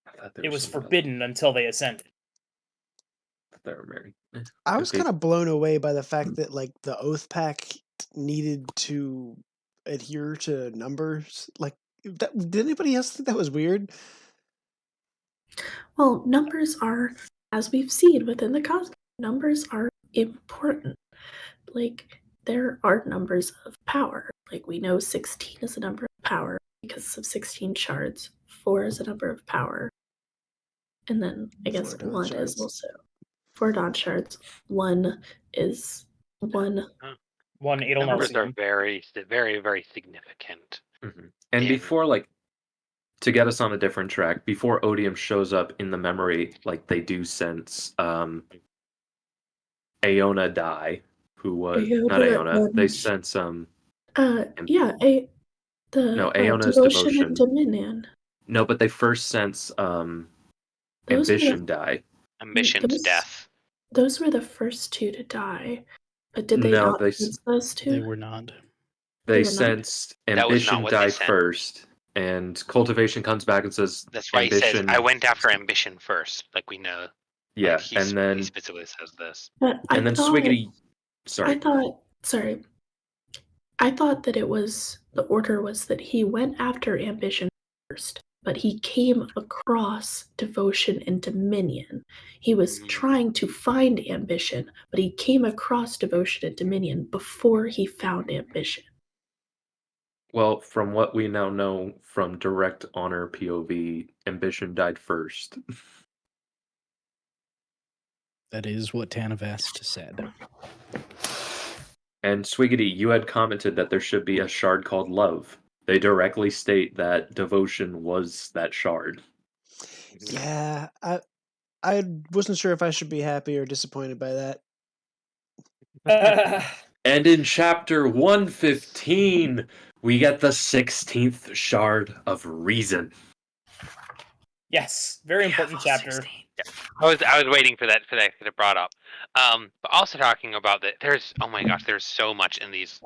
I thought It was forbidden until they ascended. They were married. I was Okay. kind of blown away by the fact that like the Oath Pact needed to adhere to numbers. Like, did anybody else think that was weird? Well, numbers are, as we've seen within the cosmos, numbers are important. Like, there are numbers of power. Like, we know 16 is a number of power because of 16 shards. 4 is a number of power. And then, I guess, 4 dawn 1 shards. is also 4 dawn shards. 1 is 1. One Numbers are Edelnalcium. very, very, very significant. Mm-hmm. And Yeah. before, like, to get us on a different track, before Odium shows up in the memory, like they do sense Aona die, who was not Aona. They sense Yeah, No, Aeona's Devotion devotion. and Dominion. No, but they first sense Those ambition were die. Ambition's death. those were the first two to die. But did they No, not sense those two? They were not. They were not? sensed That was not ambition what they die said. first, and cultivation comes back and says That's why he says, ambition. I went after ambition first. Like we know. Yeah, Like, he and then specifically says this. But I and then thought, Swiggity. Sorry. I thought that it was the order was that he went after ambition first, but he came across devotion and dominion. He was trying to find ambition, but he came across devotion and dominion before he found ambition. Well, from what we now know from direct honor POV, ambition died first. That is what Tanavast said. And Swiggity, you had commented that there should be a shard called love. They directly state that devotion was that shard. Yeah, I wasn't sure if I should be happy or disappointed by that. And in chapter 115, we get the 16th shard of reason. Yes, very important chapter. I was waiting for that to get brought up. But also talking about that, there's there's so much in these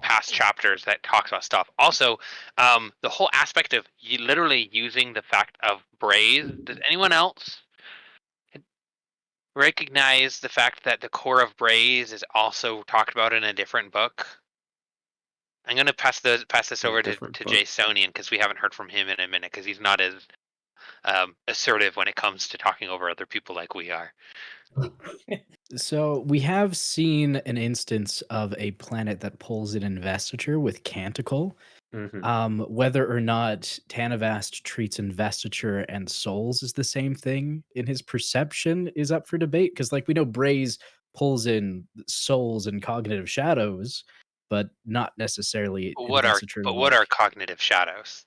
past chapters that talks about stuff. Also, the whole aspect of literally using the fact of Braze. Does anyone else recognize the fact that the core of Braze is also talked about in a different book? I'm gonna pass this over to Jasonian because we haven't heard from him in a minute because he's not as assertive when it comes to talking over other people like we are. So we have seen an instance of a planet that pulls an investiture with Canticle. Whether or not Tanavast treats investiture and souls as the same thing in his perception is up for debate, because like we know Braze pulls in souls and cognitive shadows, but not necessarily investiture. What are cognitive shadows?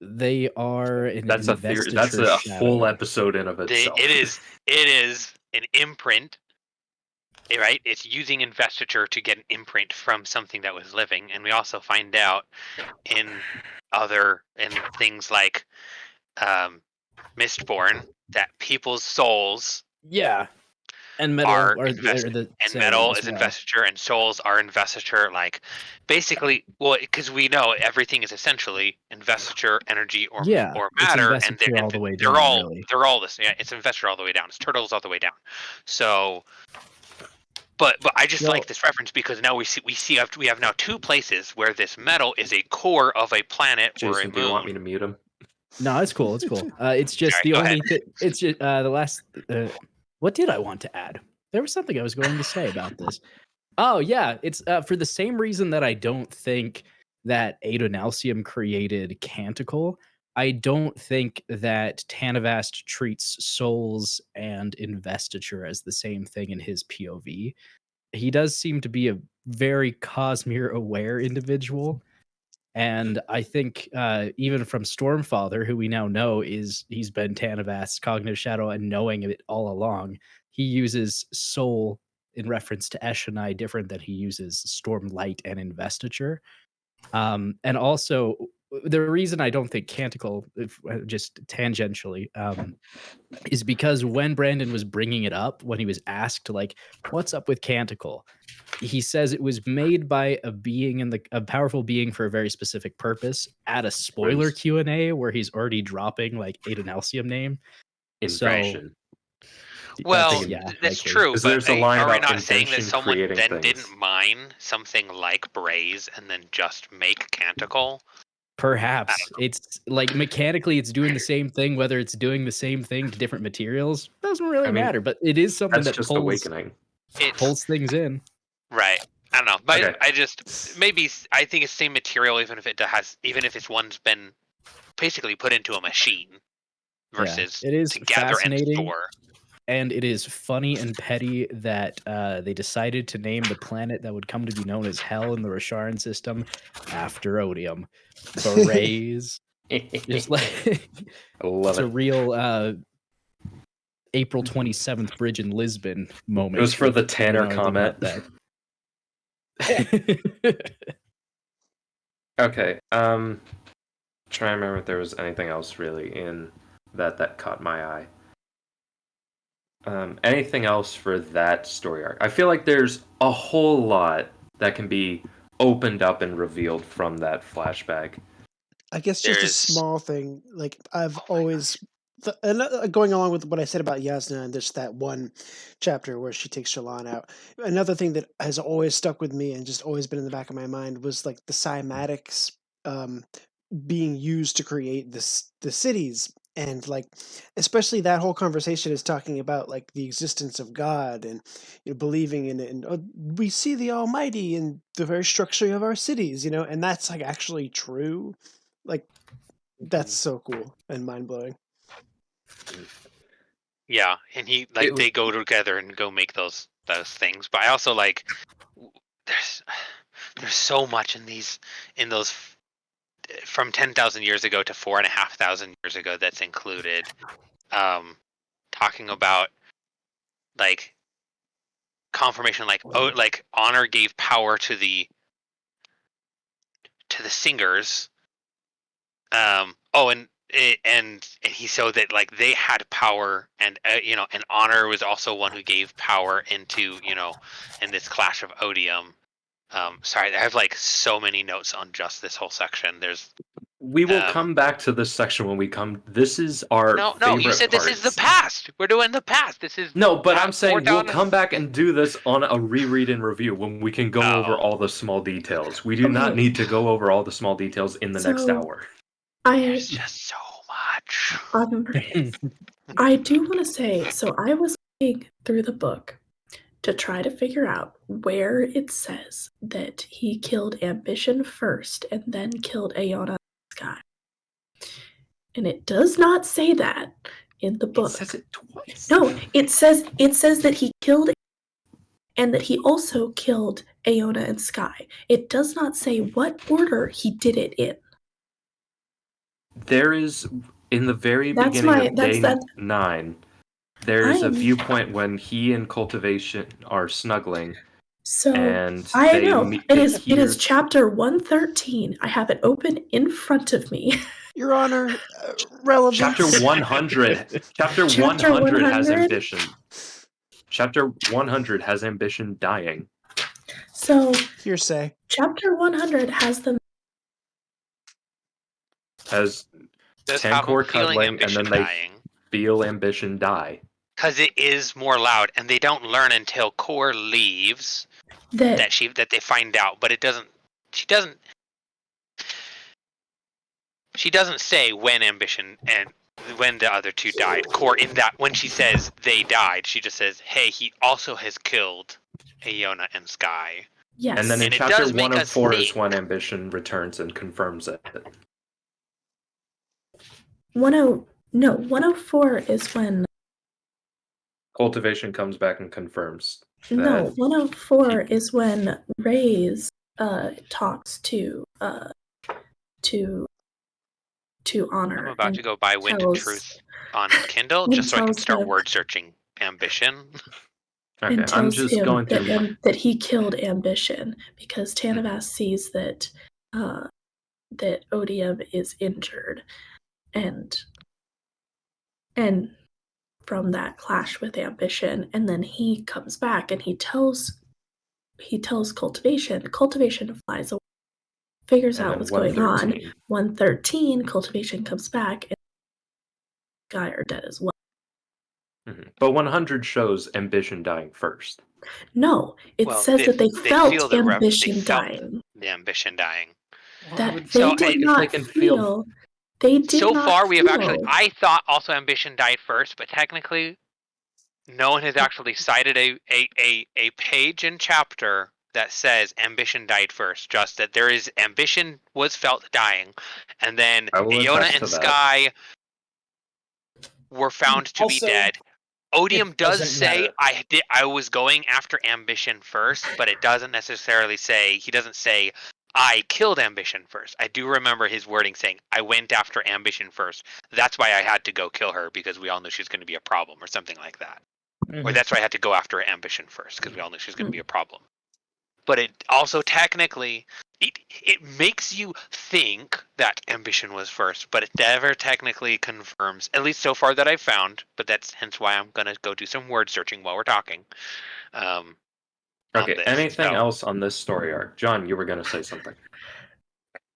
They are an That's a theory. That's a full episode in of itself. It is an imprint, right? It's using investiture to get an imprint from something that was living, and we also find out in things like Mistborn that people's souls and metal are metal is investiture, and souls are investiture. Like basically, well, because we know everything is essentially investiture, energy, or matter, and they're all the same. Yeah, it's investiture all the way down. It's turtles all the way down. So, but I just like this reference because now we have now two places where this metal is a core of a planet or a moon. Do you want me to mute him? No, it's cool. It's cool. It's just the only thing. It's just the last. What did I want to add? There was something I was going to say about this. Oh, yeah. It's for the same reason that I don't think that Adonalcium created Canticle. I don't think that Tanavast treats souls and investiture as the same thing in his POV. He does seem to be a very Cosmere-aware individual. And I think even from Stormfather, who we now know he's been Tanavast's cognitive shadow and knowing it all along, he uses soul in reference to Eshonai different than he uses Stormlight and investiture. And also, the reason I don't think Canticle, just tangentially, is because when Brandon was bringing it up, when he was asked, like, what's up with Canticle? He says it was made by a powerful being for a very specific purpose at a spoiler Q&A where he's already dropping like Adonalcium name. Invention. Well, that's true, but there's a line are we about not saying that someone then things. didn't mine something like Braze and then just make Canticle? Perhaps. It's like mechanically it's doing the same thing, whether it's doing the same thing to different materials, doesn't really matter, but it is something that just awakening. Pulls things in. Right. I don't know. But I just I think it's same material even if it's one's been basically put into a machine versus it is together fascinating. and store. And it is funny and petty that they decided to name the planet that would come to be known as Hell in the Rasharan system after Odium. Berets. Just like it's a real April 27th Bridge in Lisbon moment. It was for the Tanner comment. Okay. Trying to remember if there was anything else really in that caught my eye. Anything else for that story arc? I feel like there's a whole lot that can be opened up and revealed from that flashback. I guess just a There's small thing. Like I've Oh my always, going along with what I said about Yasna and just that one chapter where she takes Shallan out. Another thing that has always stuck with me and just always been in the back of my mind was like the cymatics being used to create the cities, and like especially that whole conversation is talking about like the existence of God and believing in it, and we see the Almighty in the very structure of our cities, and that's like actually true. Like that's so cool and mind blowing. Yeah, and they go together and go make those things. But I also like there's so much in those from 10,000 years ago to 4,500 years ago that's included. Talking about like confirmation, like like honor gave power to the singers. And he showed that like they had power, and and honor was also one who gave power into in this clash of odium. Sorry, I have like so many notes on just this whole section. We will come back to this section when we come. This is our no, you said favorite this is the parts. past. We're doing the past. This is No, but I'm saying we'll down come back and do this on a reread and review when we can go over Oh. all the small details. We do not need to go over all the small details in the next hour. There's just so much. I do want to say, so I was looking through the book to try to figure out where it says that he killed Ambition first and then killed Aeona in the sky. And it does not say that in the book. It says it twice. No, it says that he killed and that he also killed Aeona and Sky. It does not say what order he did it in. There is, in the very beginning of day 9, there is a viewpoint when he and Cultivation are snuggling. So and I know it is chapter 113. I have it open in front of me. Your Honor, relevant. Chapter 100. Chapter 100 has ambition. Chapter 100 has ambition dying. So hearsay. Chapter 100 has them has 10 core cuddling, and then they feel ambition die. Because it is more loud, and they don't learn until Core leaves that they find out. But it doesn't. She doesn't say when ambition and when the other two died. Core in that when she says they died, she just says, "Hey, he also has killed Aeona and Sky." Yes. And then in chapter 104 is when ambition returns and confirms it. 104 is when Cultivation comes back and confirms. No, 104 is when Reyes talks to Honor. I'm about to go buy Wind and Truth on Kindle just so I can start word searching ambition. Okay, I'm just going to that he killed Ambition because Tanavas sees that that Odium is injured, and from that clash with Ambition, and then he comes back and he tells Cultivation. Cultivation flies away, figures out what's going on. 113, Cultivation comes back, and Sky are dead as well. Mm-hmm. But 100 shows Ambition dying first. No, it says that they felt Ambition dying. The Ambition dying. That they did not feel. They did so not far, we feel. have actually. I thought also Ambition died first, but technically, no one has actually cited a page and chapter that says Ambition died first. Just that there is Ambition was felt dying, and then Aeona and Sky were found to be dead. Odium does say I was going after Ambition first, but it doesn't necessarily say. He doesn't say I killed Ambition first. I do remember his wording saying, I went after Ambition first. That's why I had to go kill her, because we all knew she was going to be a problem, or something like that. Mm-hmm. Or that's why I had to go after Ambition first, because we all knew she was going to be a problem. But it also technically it makes you think that ambition was first, but it never technically confirms, at least so far that I've found, but that's hence why I'm going to go do some word searching while we're talking. Okay, anything else on this story arc? John, you were going to say something.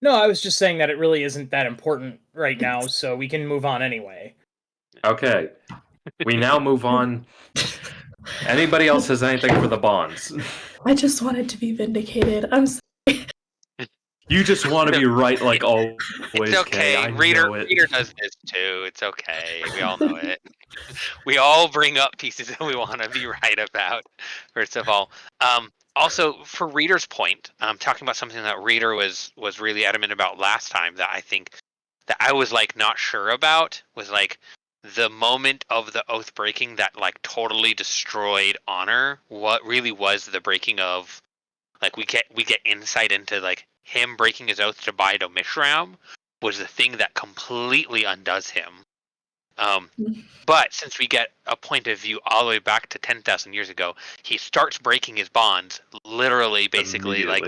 No, I was just saying that it really isn't that important right now, so we can move on anyway. Okay, we now move on. Anybody else has anything for the bonds? I just wanted to be vindicated. I'm sorry. You just want to be right like always. It's okay. Kay. Reader does this too. It's okay. We all know it. We all bring up pieces that we want to be right about, first of all. Also, for Reader's point, talking about something that Reader was really adamant about last time that I think that I was like not sure about was like the moment of the oath breaking that like totally destroyed honor. What really was the breaking of, like, we get insight into like him breaking his oath to Baido Mishram was the thing that completely undoes him. But since we get a point of view all the way back to 10,000 years ago, he starts breaking his bonds literally, basically, like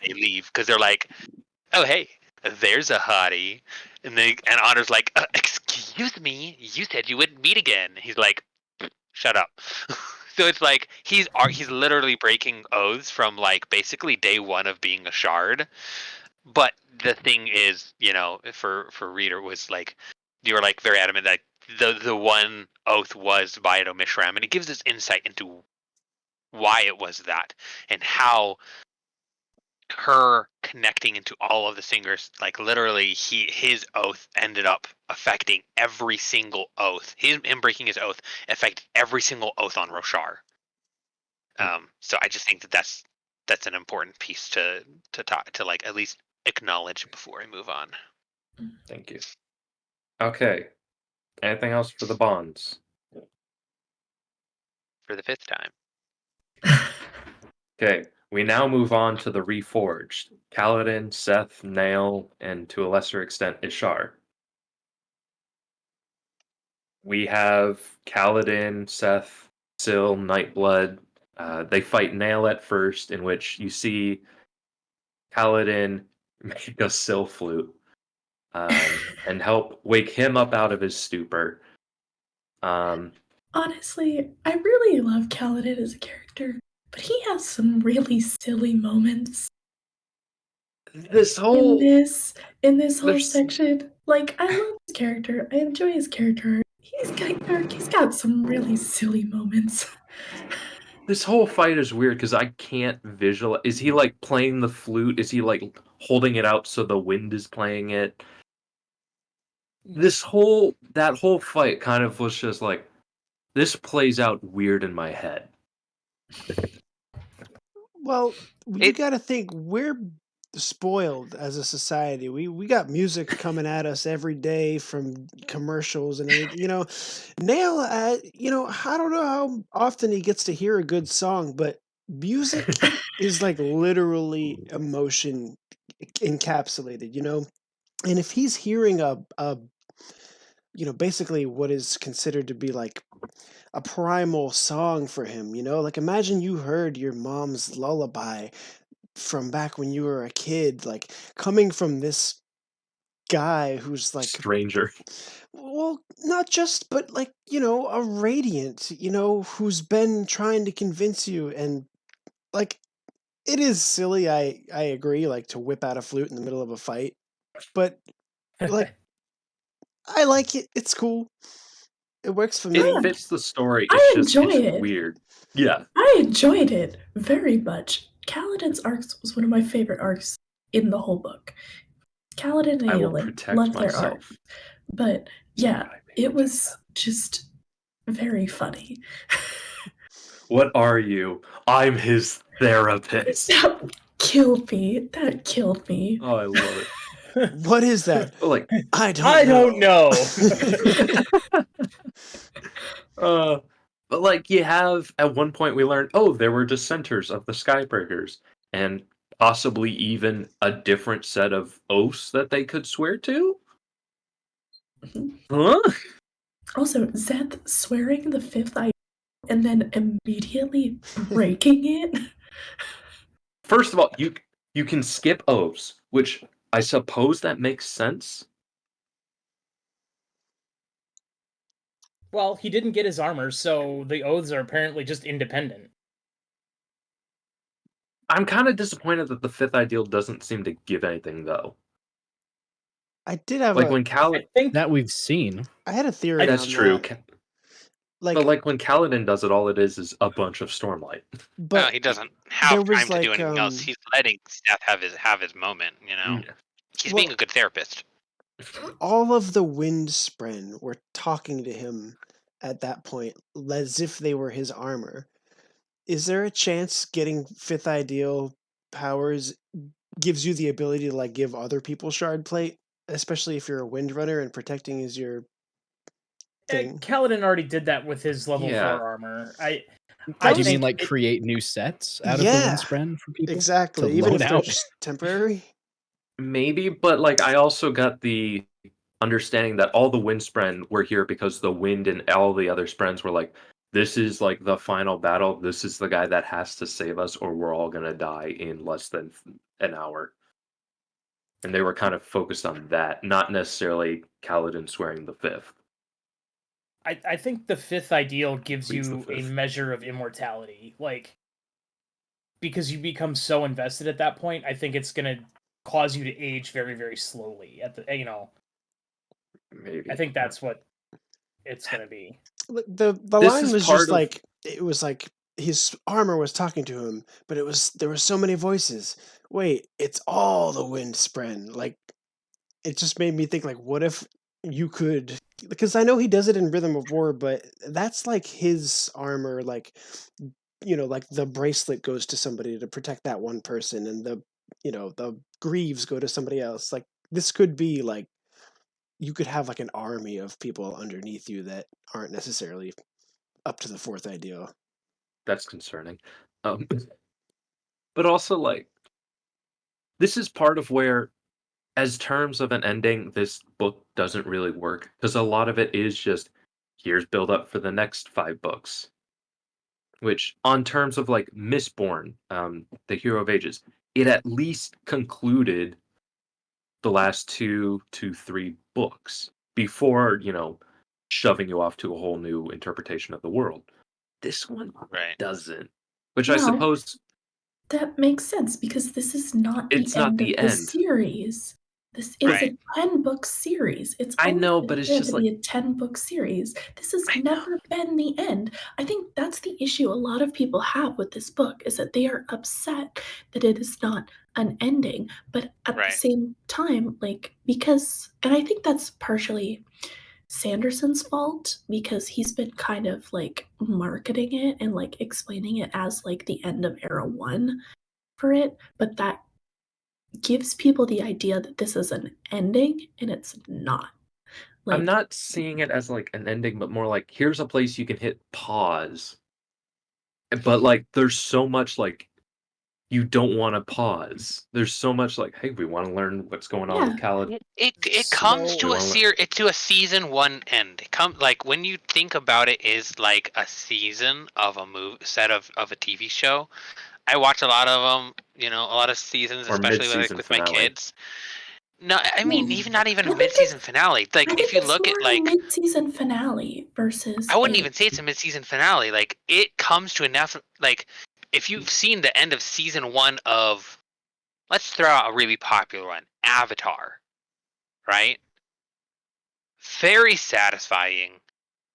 they leave because they're like, "Oh, hey, there's a hottie," and Honor's like, "Excuse me, you said you wouldn't meet again." He's like, "Shut up." So it's like he's literally breaking oaths from like basically day one of being a shard. But the thing is, you know, for Reader was like, you were like very adamant that the one oath was Baido Mishram, and it gives us insight into why it was that and how her connecting into all of the singers, like literally his oath ended up affecting every single oath. Him breaking his oath affected every single oath on Roshar. So I just think that that's an important piece to talk to, like, at least acknowledge before I move on. Thank you. Okay. Anything else for the bonds? For the 5th time. Okay. We now move on to the Reforged. Kaladin, Seth, Nail, and to a lesser extent, Ishar. We have Kaladin, Seth, Syl, Nightblood. They fight Nail at first, in which you see Kaladin make a Syl flute and help wake him up out of his stupor. Honestly, I really love Kaladin as a character, but he has some really silly moments This whole in this whole section. Like, I love his character. I enjoy his character art. He's got some really silly moments. This whole fight is weird because I can't visualize. Is he like playing the flute? Is he like holding it out so the wind is playing it? That whole fight kind of was just like, this plays out weird in my head. Well, you got to think we're spoiled as a society. We got music coming at us every day from commercials and everything. You know, Nail, you know, I don't know how often he gets to hear a good song, but music is like literally emotion encapsulated, you know? And if he's hearing a you know, basically what is considered to be like a primal song for him, you know? Like imagine you heard your mom's lullaby from back when you were a kid, like coming from this guy who's like stranger. Well, not just, but like, you know, a radiant, you know, who's been trying to convince you, and like it is silly, I agree, like to whip out a flute in the middle of a fight. But like I like it. It's cool. It works for me. It fits the story. It's weird. Yeah. I enjoyed it very much. Kaladin's arcs was one of my favorite arcs in the whole book. Kaladin and Aelin, loved their arc. But yeah, it was just very funny. What are you? I'm his therapist. That killed me. Oh, I love it. What is that? Like, I don't know. But like you have at one point we learned, oh, there were dissenters of the Skybreakers, and possibly even a different set of oaths that they could swear to. Huh? Also, Zeth swearing the 5th eye and then immediately breaking it. First of all, You can skip oaths, which I suppose that makes sense. Well, he didn't get his armor, so the oaths are apparently just independent. I'm kind of disappointed that the fifth ideal doesn't seem to give anything, though. I did have Like a when I think That we've seen. I had a theory that's on true. that. But like when Kaladin does it, all it is a bunch of Stormlight. but he doesn't there have was time to do like, anything else. He's letting Seth have his moment. You know, Yeah. he's Well- being a good therapist. all of the Windspren were talking to him at that point as if they were his armor. Is there a chance getting fifth ideal powers gives you the ability to like give other people shard plate, especially if you're a windrunner and protecting is your thing? Kaladin already did that with his level Yeah. 4 armor. That Do you was- mean like create new sets out of the Yeah, Windspren for people? Exactly, To even if load they're out? just temporary. Maybe, but like I also got the understanding that all the Windspren were here because the wind and all the other Sprens were like, this is like the final battle. This is the guy that has to save us, or we're all gonna die in less than an hour. And they were kind of focused on that, not necessarily Kaladin swearing the fifth. I think the fifth ideal gives Please, the you a fifth. measure of immortality. Like, because you become so invested at that point, I think it's going to cause you to age very, very slowly. Maybe. I think that's what it's going to be. Look, the This line is was part just of- like it was like his armor was talking to him, but there were so many voices. Wait, it's all the Windspren. Like it just made me think like, what if you could? Because I know he does it in Rhythm of War, but that's like his armor. Like like the bracelet goes to somebody to protect that one person, and the greaves go to somebody else. Like this could be like you could have like an army of people underneath you that aren't necessarily up to the fourth ideal. That's concerning. But also, like, this is part of where, as terms of an ending, this book doesn't really work because a lot of it is just here's build up for the next 5 books. Which, on terms of like Mistborn, the Hero of Ages, it at least concluded the last 2 to 3 books before shoving you off to a whole new interpretation of the world. This one Right. doesn't, which I No. suppose That makes sense because this is not It's the not end the of the end. series. This is Right. a 10-book series. It's I always know, been but it's planned just to like be a 10-book series. This has I know. never been the end. I think that's the issue a lot of people have with this book is that they are upset that it is not an ending. But at the Right. same time, and I think that's partially Sanderson's fault because he's been kind of like marketing it and like explaining it as like the end of Era 1 for it, but that gives people the idea that this is an ending and it's not. I'm not seeing it as like an ending, but more like here's a place you can hit pause. But like there's so much like you don't want to pause. There's so much like, hey, we want to learn what's going on with Khaled. It comes So- to a season 1 end. It like when you think about it is like a season of a set of a TV show. I watch a lot of them, a lot of seasons, Or especially mid-season with my finale. kids. No, I mean Yeah. not even I a think mid-season finale. Like I if think you it's look more at a like mid-season finale versus I wouldn't even say it's a mid-season finale. Like it comes to enough. Like if you've seen the end of season 1 of, let's throw out a really popular one, Avatar, right? Very satisfying,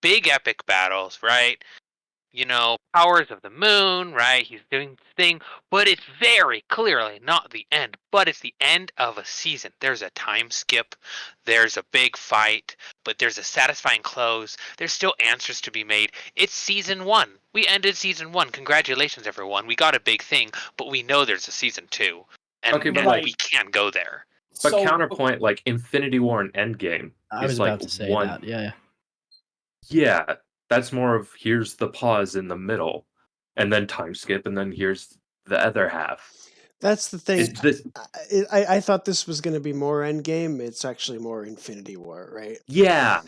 big epic battles, right? Powers of the moon, right? He's doing his thing, but it's very clearly not the end. But it's the end of a season. There's a time skip, there's a big fight, but there's a satisfying close. There's still answers to be made. It's season 1. We ended season 1. Congratulations, everyone. We got a big thing, but we know there's a season 2, and, Okay, but and like- we can't go there. But So- counterpoint, like Infinity War and Endgame I is was like about to say one. that. Yeah. Yeah, that's more of here's the pause in the middle, and then time skip, and then here's the other half. That's the thing. It's this, I thought this was going to be more Endgame. It's actually more Infinity War, right? yeah.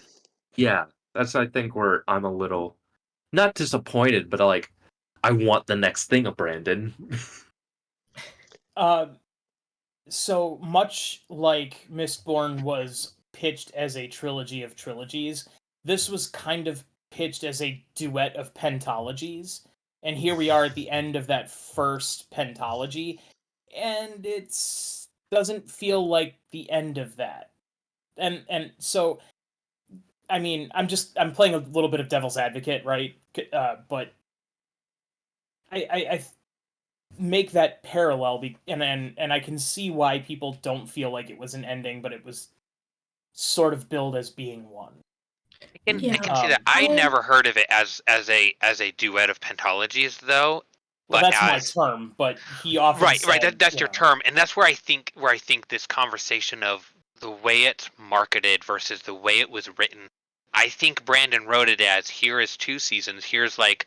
That's I think where I'm a little not disappointed, but like I want the next thing of Brandon. so much like Mistborn was pitched as a trilogy of trilogies, this was kind of pitched as a duet of pentalogies. And here we are at the end of that first pentalogy, and it's doesn't feel like the end of that. And so, I mean, I'm playing a little bit of devil's advocate, right? But I make that parallel, and I can see why people don't feel like it was an ending, but it was sort of billed as being one. I can see that. I never heard of it as a duet of pentalogies, though. Well, but that's my term, but he often said, that's your term, and that's where I think this conversation of the way it's marketed versus the way it was written. I think Brandon wrote it as, here is 2 seasons. Here's like,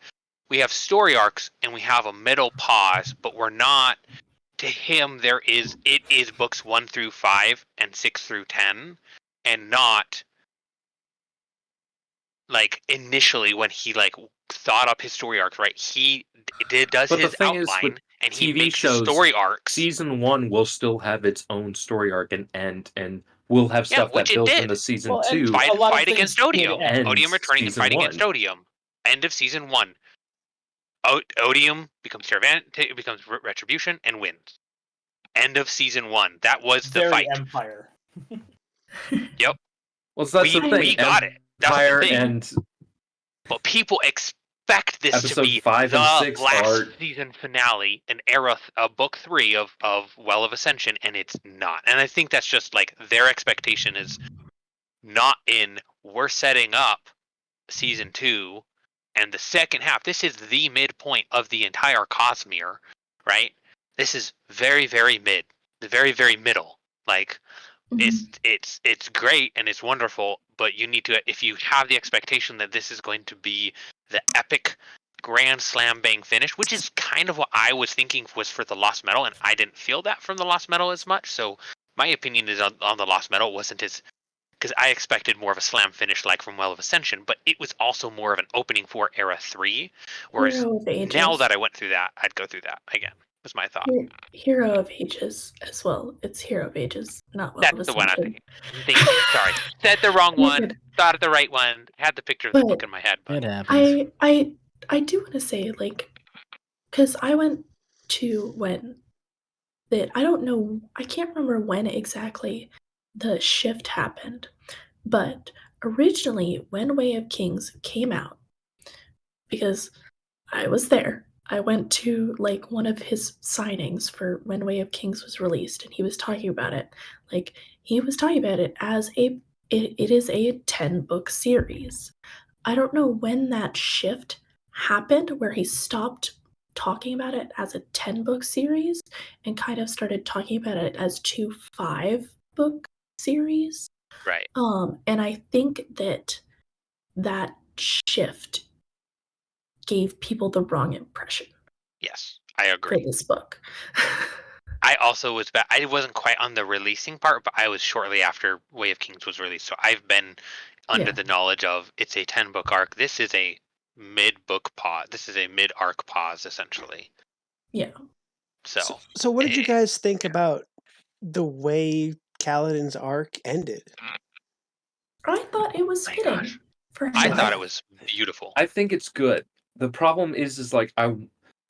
we have story arcs and we have a middle pause, but we're not. To him, it is books 1 through 5 and 6 through 10, and not like initially when he like thought up his story arcs. Right, he does his outline and he makes his story arcs. Season 1 will still have its own story arc and end, and we'll have stuff that builds into season 2. Fight against Odium. Odium returning and fight against Odium. End of season 1. Odium becomes becomes Retribution and wins. End of season 1. That was the fight. Empire. Yep. Well, so that's the thing. We got it. That's Empire the thing. And but people expect this to be 5 and 6 last season finale, an era, book 3 of Well of Ascension, and it's not. And I think that's just like their expectation is not in. We're setting up season 2. And the second half, this is the midpoint of the entire Cosmere, right? This is very, very mid, the very, very middle. Like, it's great and it's wonderful, but you need to, if you have the expectation that this is going to be the epic grand slam bang finish, which is kind of what I was thinking was for the Lost Metal, and I didn't feel that from the Lost Metal as much. So my opinion is on the Lost Metal wasn't as, because I expected more of a slam finish like from Well of Ascension, but it was also more of an opening for Era 3. Whereas now that I went through that, I'd go through that again, was my thought. Hero of Ages as well. It's Hero of Ages, not Well of Ascension. That's the one I'm thinking. Sorry. Said the wrong one, thought of the right one, had the picture of the book in my head. But it happens. I do want to say, like, because I went to I don't know, I can't remember when exactly the shift happened, but originally when Way of Kings came out, because I was there, I went to like one of his signings for when Way of Kings was released, and he was talking about it. Like, he was talking about it as it is a 10-book series. I don't know when that shift happened where he stopped talking about it as a 10-book series and kind of started talking about it as 2 5-book series. Right. And I think that shift gave people the wrong impression. Yes, I agree. For this book. I also was back. I wasn't quite on the releasing part, but I was shortly after Way of Kings was released. So I've been under the knowledge of it's a 10-book arc. This is a mid-book pause. This is a mid-arc pause, essentially. Yeah. So what did you guys think about the way Kaladin's arc ended? I thought it was fitting for him. I thought it was beautiful. I think it's good. The problem is like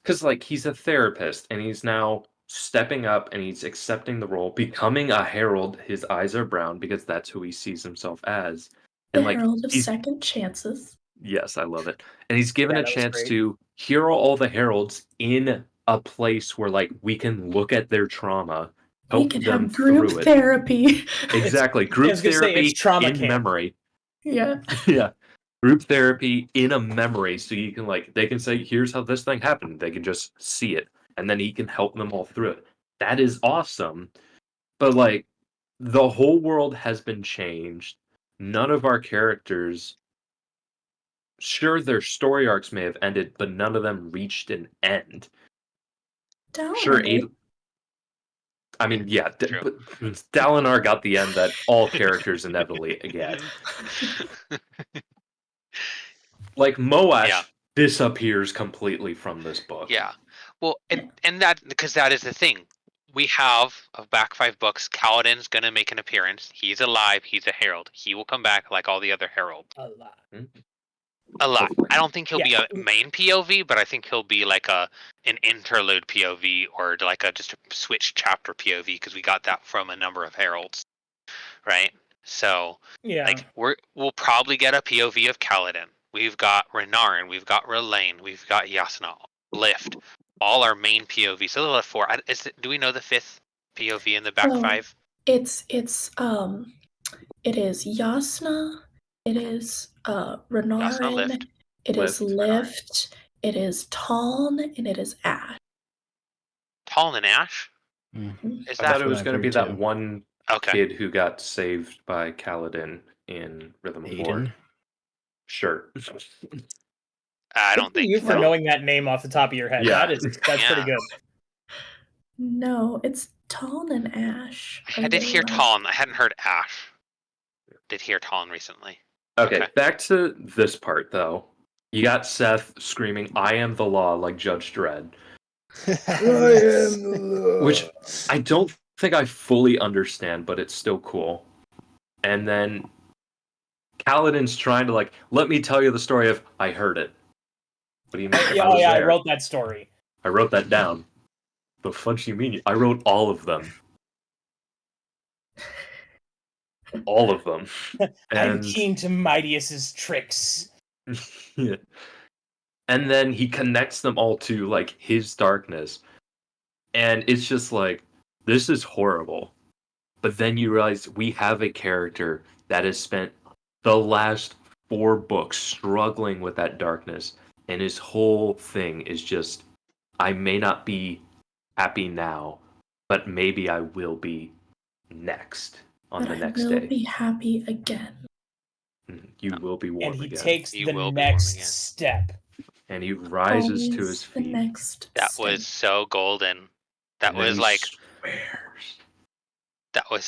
because like he's a therapist and he's now stepping up and he's accepting the role, becoming a herald. His eyes are brown because that's who he sees himself as. And the herald of second chances. Yes, I love it. And he's given a chance to hero all the heralds in a place where like we can look at their trauma, help we can them have group through therapy. Exactly, group therapy in memory. Yeah. Yeah. Group therapy in a memory, so you can like they can say, here's how this thing happened. They can just see it, and then he can help them all through it. That is awesome. But like the whole world has been changed. None of our characters, sure, their story arcs may have ended, but none of them reached an end. Sure, I mean, yeah, but Dalinar got the end that all characters inevitably get. Like Moash disappears completely from this book. Yeah, well, and that because that is the thing. we have of back 5 books, Kaladin's gonna make an appearance. He's alive. He's a herald. He will come back like all the other heralds. Alive. I don't think he'll be a main POV, but I think he'll be like an interlude POV or like just a switch chapter POV because we got that from a number of heralds, right? So like we'll probably get a POV of Kaladin. We've got Renarin, we've got Relaine, we've got Yasna, Lift, all our main POVs. So there's 4. Do we know the 5th POV in the back 5? It is Yasna, it is Renarin, Lift. it is Lift, it is Taln, and it is Ash. Taln and Ash? I thought it was going to be that one kid who got saved by Kaladin in Rhythm of War. Sure. I don't think you for knowing that name off the top of your head. Yeah. That's pretty good. No, it's Taln and Ash. I did hear Taln. I hadn't heard Ash. Did hear Taln recently. Okay, back to this part though. You got Seth screaming, "I am the law," like Judge Dredd. I am the law. Which I don't think I fully understand, but it's still cool. And then Kaladin's trying to like, let me tell you the story of I heard it. What do you mean? I wrote that story. I wrote that down. The fuck you mean? I wrote all of them. All of them. I'm keen to Midias's tricks. Yeah. And then he connects them all to like his darkness. And it's just like, this is horrible. But then you realize we have a character that has spent the last 4 books struggling with that darkness. And his whole thing is just, I may not be happy now, but maybe I will be next on the next day. I will be happy again. You will be warm again. And he takes the next step. And he rises to his feet. That was so golden. That was like, that was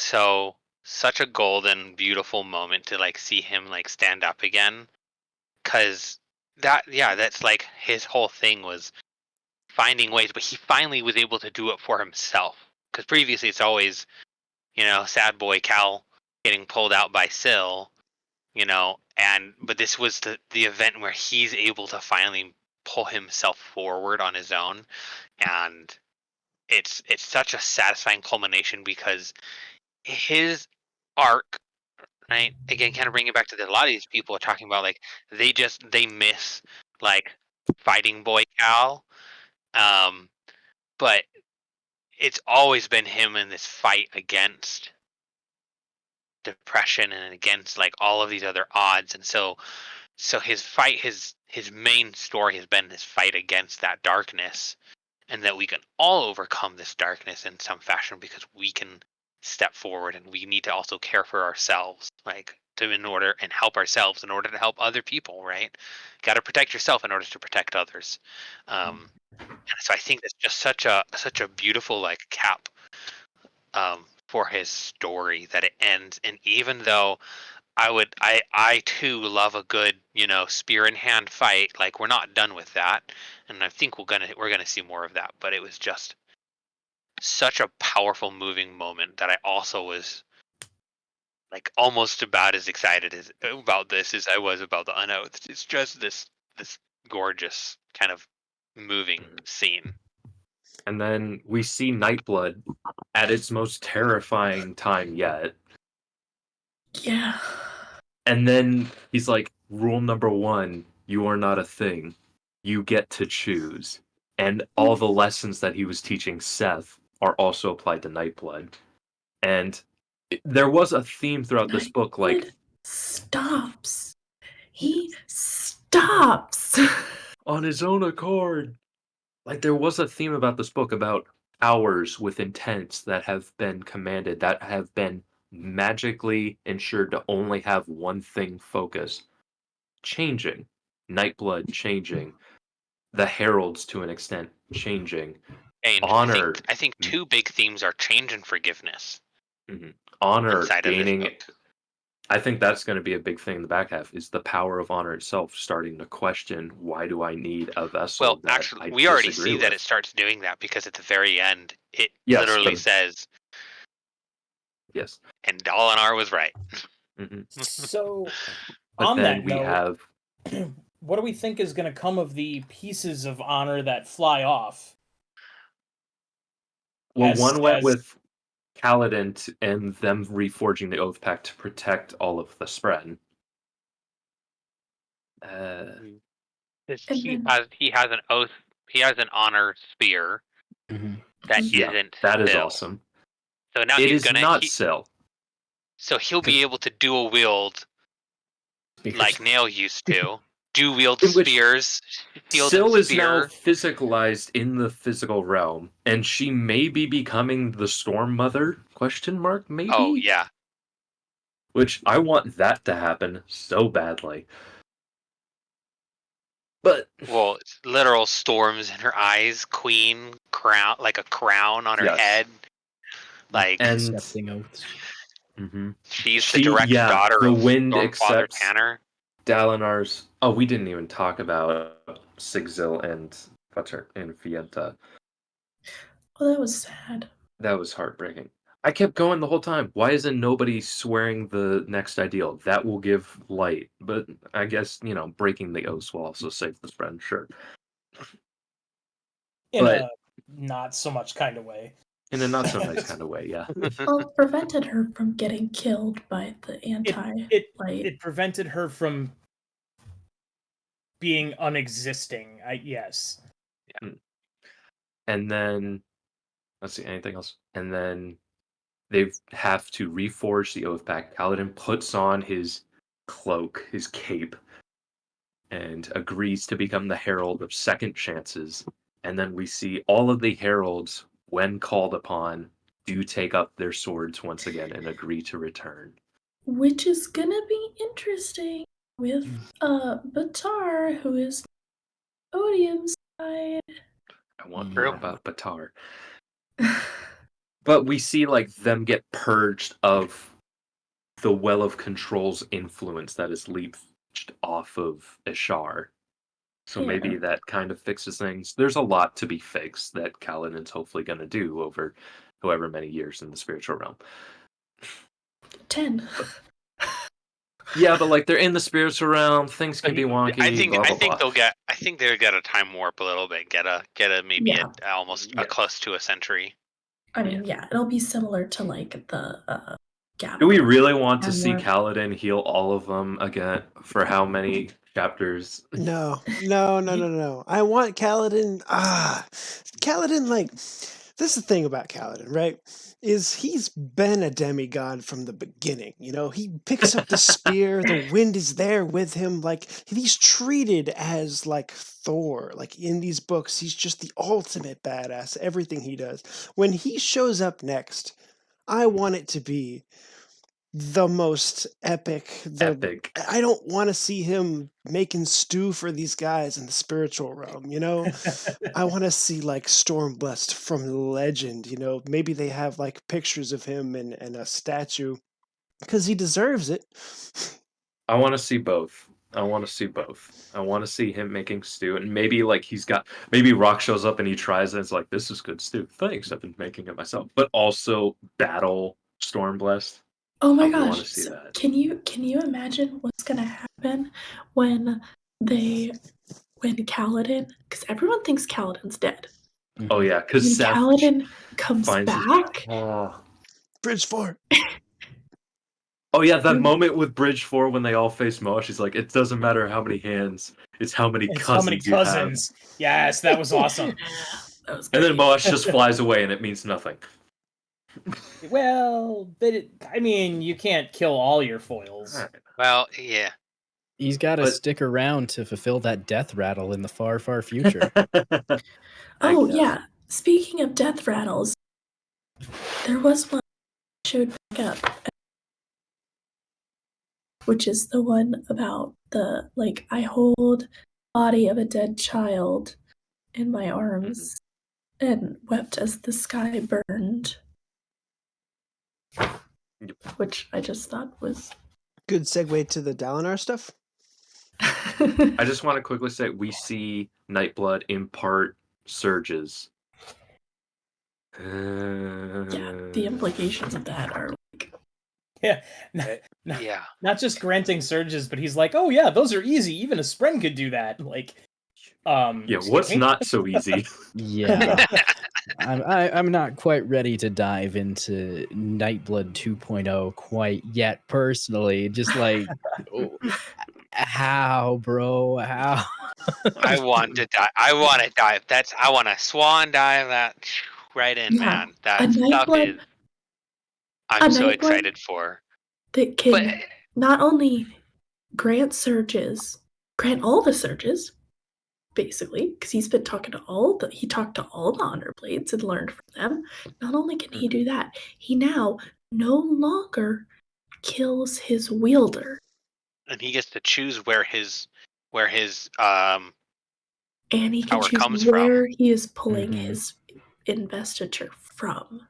such a golden, beautiful moment to like see him like stand up again. Cause that's like his whole thing was finding ways, but he finally was able to do it for himself. Cause previously it's always, sad boy Cal getting pulled out by Syl, but this was the event where he's able to finally pull himself forward on his own. And it's such a satisfying culmination because his arc, right? Again, kind of bring it back to a lot of these people are talking about like they miss like fighting boy Cal, but it's always been him in this fight against depression and against like all of these other odds, and so his fight, his main story has been this fight against that darkness, and that we can all overcome this darkness in some fashion because we can step forward, and we need to also care for ourselves, like and help ourselves in order to help other people, right? Got to protect yourself in order to protect others. And so I think it's just such a beautiful like cap for his story that it ends. And even though I too love a good, spear in hand fight, like we're not done with that, and I think we're gonna see more of that. But it was just such a powerful, moving moment that I also was like almost about as excited about this as I was about the Unoathed. It's just this gorgeous kind of moving scene. And then we see Nightblood at its most terrifying time yet. Yeah. And then he's like, rule number 1, you are not a thing. You get to choose. And all the lessons that he was teaching Seth are also applied to Nightblood. And there was a theme throughout this book, like... stops. He stops. On his own accord. Like, there was a theme about this book about powers with intents that have been commanded, that have been magically ensured to only have one thing focus. Changing. Nightblood changing. The heralds, to an extent, changing. And honor. I think 2 big themes are change and forgiveness. Mm-hmm. Honor, gaining. I think that's going to be a big thing in the back half, is the power of honor itself starting to question, why do I need a vessel? Well, actually, we already see that it starts doing that, because at the very end, It Yes, literally but- says, Yes. and Dalinar was right. Mhm. So, But on then that we note, have what do we think is going to come of the pieces of honor that fly off? one went as- with Kaladin and them reforging the Oath Pact to protect all of the spread. He has an oath. He has an honor spear that Yeah, isn't. that is Syl. awesome. So now It he's is gonna. not Syl. So he'll be able to dual wield like Nail used to. Dual wield In which spears. Syl is now spear. physicalized in the physical realm, and she may be becoming the Storm Mother? Question mark? Maybe. Oh yeah. Which I want that to happen so badly. But Well, it's literal storms in her eyes, queen crown, like a crown on her Yes. head. Like and Accepting oaths. she's the direct daughter the of wind Stormfather accepts Tanner. Dalinar's. Oh, we didn't even talk about Sigzil and Fienta. Oh, that was sad. That was heartbreaking. I kept going the whole time. Why isn't nobody swearing the next ideal? That will give light. But I guess, breaking the oaths will also save the spread, sure. In But- a not so much kind of way. In a not so nice kind of way, yeah. Well, it prevented her from getting killed by the anti-light. It prevented her from being unexisting. Yes. And then, let's see, anything else? And then they have to reforge the Oath Pact. Kaladin puts on his cloak, his cape, and agrees to become the Herald of Second Chances. And then we see all of the heralds, when called upon, do take up their swords once again and agree to return. Which is gonna be interesting with Batar, who is Odium's side. I want True. more about Batar. But we see them get purged of the Well of Control's influence that is leached off of Ishar. So maybe Yeah. that kind of fixes things. There's a lot to be fixed that Kaladin's hopefully going to do over however many years in the spiritual realm. 10. Yeah, but they're in the spiritual realm, things can be wonky. I think blah, blah, they'll blah. get. I think they'll get a time warp a little bit. Get a maybe Yeah. almost Yeah. close to a century. I mean, yeah, it'll be similar to the Gap. Do we really want to And see more- Kaladin heal all of them again for how many chapters? No. I want Kaladin. Kaladin, this is the thing about Kaladin, right? Is he's been a demigod from the beginning. He picks up the spear, the wind is there with him. He's treated as Thor. In these books, he's just the ultimate badass, everything he does. When he shows up next, I want it to be the most epic. Epic. I don't want to see him making stew for these guys in the spiritual realm, I want to see Stormblessed from Legend, maybe they have pictures of him and a statue because he deserves it. I want to see both. I want to see him making stew, and maybe maybe Rock shows up and he tries it. And it's like, this is good stew. Thanks, I've been making it myself. But also battle Stormblessed. Oh my I wanna gosh! see So that. can you imagine what's gonna happen when Kaladin? Because everyone thinks Kaladin's dead. Oh yeah, When because Seth Kaladin comes finds his- back, Bridge 4. Oh yeah, that moment with Bridge 4 when they all face Moa, she's like, it doesn't matter how many hands, it's how many It's cousins how many you have. cousins. Yes, that was awesome. that was And then great. Moash just flies away and it means nothing. Well, but you can't kill all your foils. Alright. Well, yeah. He's got to But- stick around to fulfill that death rattle in the far, far future. Oh guess. yeah. Speaking of death rattles, there was one that showed back up, which is the one about the I hold body of a dead child in my arms and wept as the sky burned. Which I just thought was Good segue to the Dalinar stuff. I just want to quickly say we see Nightblood impart surges. Yeah, the implications of that are like, Yeah. Yeah. Not just granting surges, but he's like, oh yeah, those are easy. Even a Spren could do that. Like, Yeah, excuse what's me? not so easy? Yeah. I'm not quite ready to dive into Nightblood 2.0 quite yet personally. Just like how, bro? How? I want to dive. I want to dive. I want to swan dive that right in, Yeah, man. a That stuff Nightblood, is. a I'm so Nightblood excited for. that But can not only grant surges, grant all the surges, basically, because he talked to all the honor blades and learned from them. Not only can he do that, he now no longer kills his wielder, and he gets to choose where his and he can power choose comes where from. he is pulling Mhm. his investiture from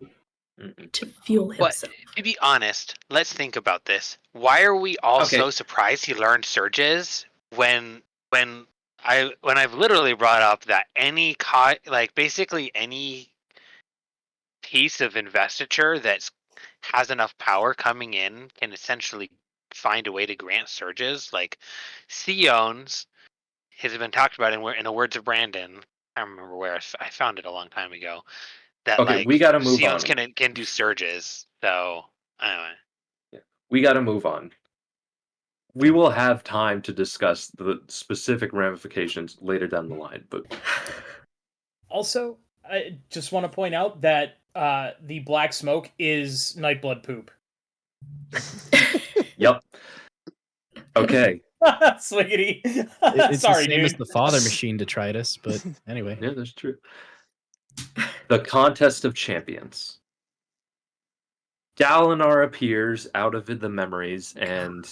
Mhm. to fuel But himself. to be honest, let's think about this. Why are we all Okay. so surprised he learned surges when I've literally brought up that basically any piece of investiture that's has enough power coming in can essentially find a way to grant surges. Like Sion's has been talked about in the words of Brandon. I don't remember where I found it a long time ago. That Okay, like we gotta move Sion's on. can do surges. So anyway. We gotta move on. We will have time to discuss the specific ramifications later down the line, but Also, I just want to point out that the black smoke is Nightblood poop. yep. Okay. Swiggity. It's Sorry, the same as dude. the father machine detritus, but anyway. Yeah, that's true. The contest of champions. Dalinar appears out of the memories and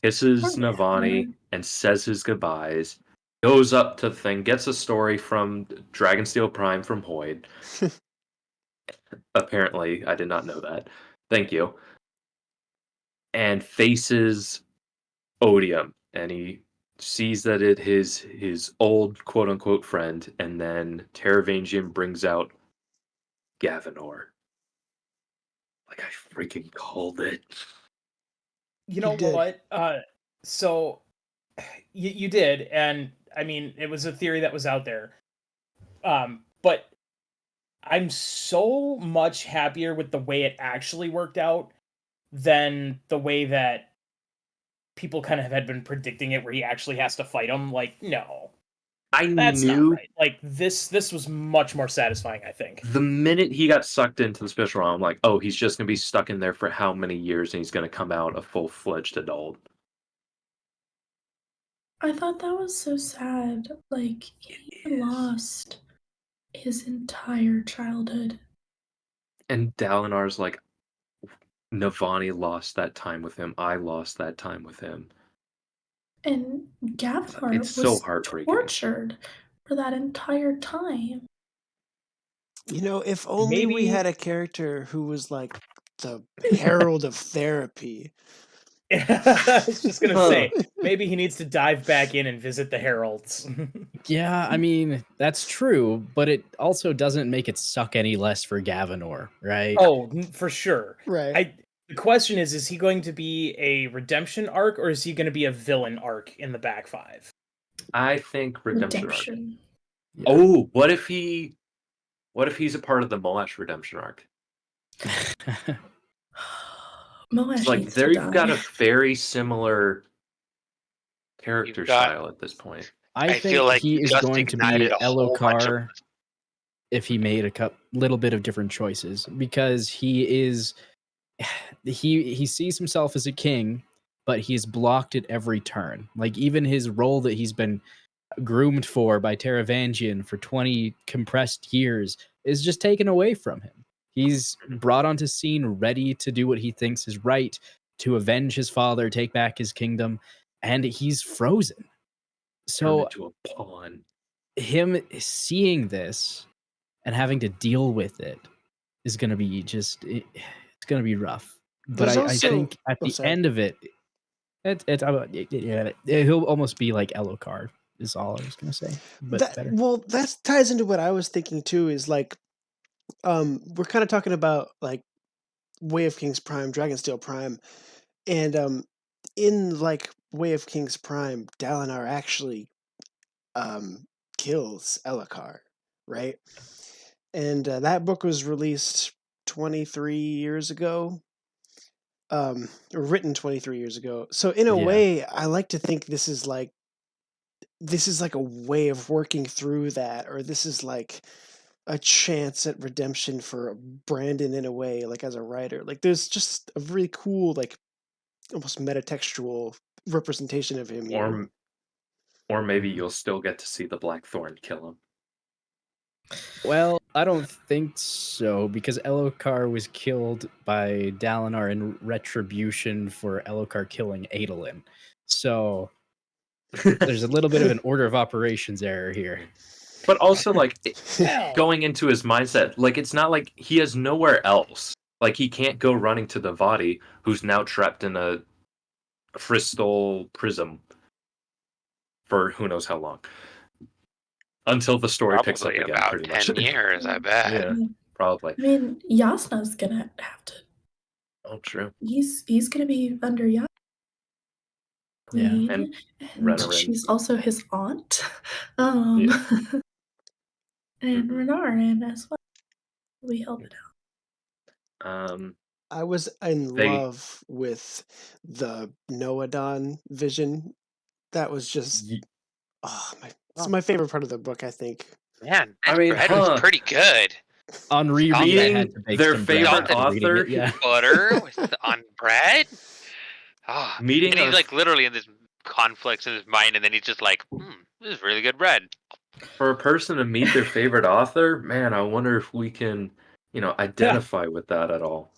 kisses Poor Navani Dalinar. and says his goodbyes. Goes up to the thing, gets a story from Dragonsteel Prime from Hoyd. Apparently, I did not know that. Thank you. And faces Odium, and he sees that it is his old quote unquote friend, and then Teravangian brings out Gavinor. Like I freaking called it. You know did. what? So you did, and I mean, it was a theory that was out there. But I'm so much happier with the way it actually worked out than the way that people kind of had been predicting it, where he actually has to fight him. Like, no, I that's not knew right. Like this was much more satisfying, I think. the minute he got sucked into the special realm, I'm like, oh, he's just gonna be stuck in there for how many years, and he's gonna come out a full-fledged adult. I thought that was so sad. Like, he It is. lost his entire childhood. And Dalinar's like, Navani lost that time with him. I lost that time with him. And Gavilar It's so was heartbreaking. tortured for that entire time. You know, if only we Maybe- had a character who was like the herald of therapy. I was just gonna say, maybe he needs to dive back in and visit the heralds. Yeah, I mean, that's true, but it also doesn't make it suck any less for Gavinor, right? Oh, for sure. Right. The question is he going to be a redemption arc, or is he going to be a villain arc in the back five? I think redemption arc. Redemption. Yeah. Oh, what if he's a part of the Moash redemption arc? Moash It's like needs to they've die. got a very similar character You've got- style at this point. I think feel like he you is just going to be ignited a whole bunch of- Elokar if he made a little bit of different choices, because he sees himself as a king, but he's blocked at every turn. Like even his role that he's been groomed for by Teravangian for 20 compressed years is just taken away from him. He's brought onto scene ready to do what he thinks is right, to avenge his father, take back his kingdom, and he's frozen. Turn So into a pawn. him seeing this and having to deal with it is going to be it's going to be rough. But There's I also- think at oh, the sorry. end of it, he'll almost be like Elokar is all I was going to say. But better. Well, that ties into what I was thinking too, is like we're kind of talking about like Way of Kings Prime, Dragonsteel Prime, and in like Way of Kings Prime, Dalinar actually kills Elhokar, right? And that book was released 23 years ago, or written 23 years ago. So in a Yeah. way, I like to think this is like a way of working through that, or this is like a chance at redemption for Brandon in a way, like as a writer. Like there's just a really cool, like almost metatextual representation of him here. Or maybe you'll still get to see the Blackthorn kill him. Well, I don't think so, because Elhokar was killed by Dalinar in retribution for Elhokar killing Adolin. So there's a little bit of an order of operations error here. But also, like, Well, going into his mindset, like, it's not like he has nowhere else. Like, he can't go running to the Vadi, who's now trapped in a crystal prism for who knows how long. Until the story picks up Probably again, about pretty 10 much. years, I bet. Yeah, probably. I mean, Yasna's gonna have to. Oh, true. He's gonna be under Yasna. Yeah. Queen, And and Renarin. she's also his aunt. And Mhm. Renarin as well. We help it out. I was in They- love with the Noadon vision. That was just it's my favorite part of the book, I think. Man, I mean, bread was pretty good. On reread, I Meeting had to bake their some bread favorite after reading author- it, yeah. Butter on bread. Oh, Meeting and he's a- like literally in this conflicts in his mind, and then he's just like, this is really good bread. For a person to meet their favorite author, man, I wonder if we can, identify with that at all.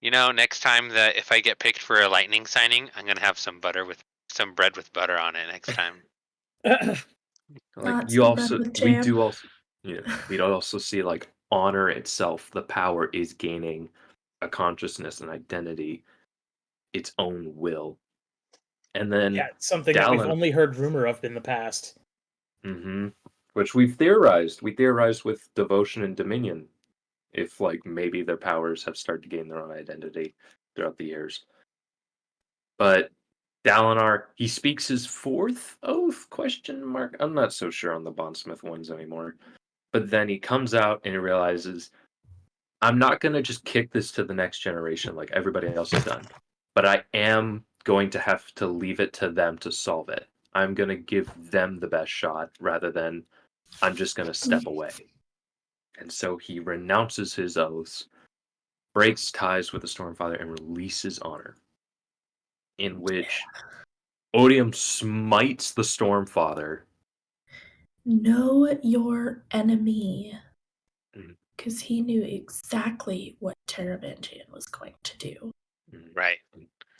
You know, next time that if I get picked for a lightning signing, I'm gonna have some bread with butter on it next time. Like Not you some bread also, with we jam. do also, we'd also see like honor itself. The power is gaining a consciousness and identity, its own will, and then yeah, something that we've Dallin- only heard rumor of in the past. which we've theorized. We theorized with devotion and dominion, if like maybe their powers have started to gain their own identity throughout the years. But Dalinar, he speaks his fourth oath? ? I'm not so sure on the Bondsmith ones anymore. But then he comes out and he realizes, I'm not going to just kick this to the next generation like everybody else has done. But I am going to have to leave it to them to solve it. I'm going to give them the best shot rather than I'm just going to step away. And so he renounces his oaths, breaks ties with the Stormfather, and releases honor. In which Odium smites the Stormfather. Know your enemy. Mhm. Because he knew exactly what Teravangian was going to do. Right.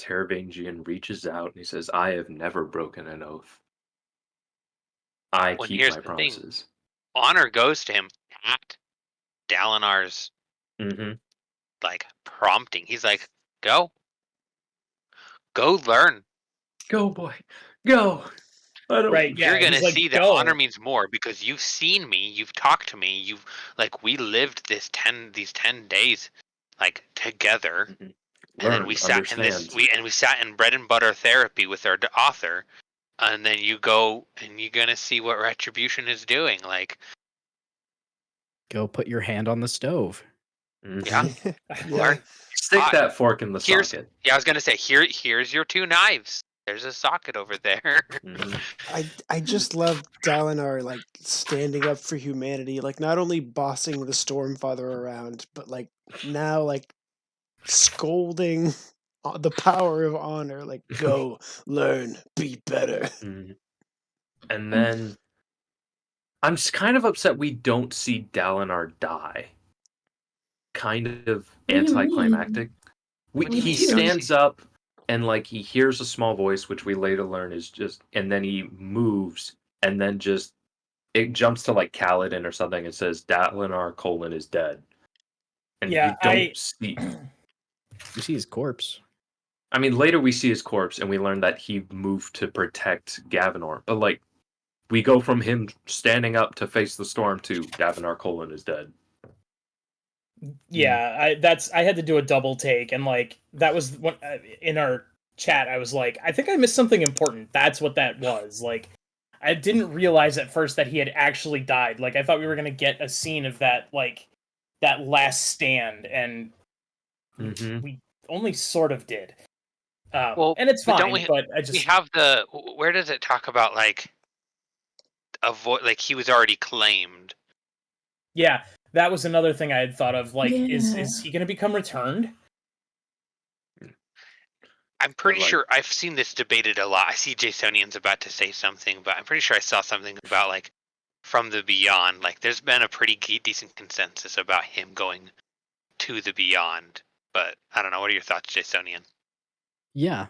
Teravangian reaches out and he says, I have never broken an oath. I Well, keep here's my the thing. promises. Honor goes to him at Dalinar's like prompting. He's like, go learn. Go, boy. Go. I don't Right, yeah, You're gonna he's like, see that "Go." honor means more because you've seen me, you've talked to me, we lived these 10 days like together. Mhm. And then Learn, we sat in this understand. we sat in bread and butter therapy with our author, and then you go and you're gonna see what retribution is doing. Like, Go put your hand on the stove. yeah, learn. Stick that fork in the Here's socket. yeah, I was gonna say here's your 2 knives. There's a socket over there. I just love Dalinar like standing up for humanity, like not only bossing the Stormfather around, but like now like scolding the power of honor. Like go learn, be better. And then I'm just kind of upset we don't see Dalinar die. Kind of What do you mean? anticlimactic. He stands up and like he hears a small voice, which we later learn is just, and then he moves and then just it jumps to like Kaladin or something and says Dalinar : is dead. And Yeah, you don't see. You see his corpse. I mean, later we see his corpse and we learn that he moved to protect Gavinor. But like, we go from him standing up to face the storm to Davenar Colon is dead. Yeah, I had to do a double take, and like that was what in our chat I was like, I think I missed something important. That's what that was. Like, I didn't realize at first that he had actually died. Like, I thought we were gonna get a scene of that, like that last stand, and we only sort of did. And it's fine, but I just we have the where does it talk about like avoid like he was already claimed? Yeah, that was another thing I had thought of. Like, Yeah. is he gonna become returned? I'm pretty sure I've seen this debated a lot. I see Jasonian's about to say something, but I'm pretty sure I saw something about like from the beyond. Like, there's been a pretty decent consensus about him going to the beyond. But I don't know. What are your thoughts, Jasonian? Yeah,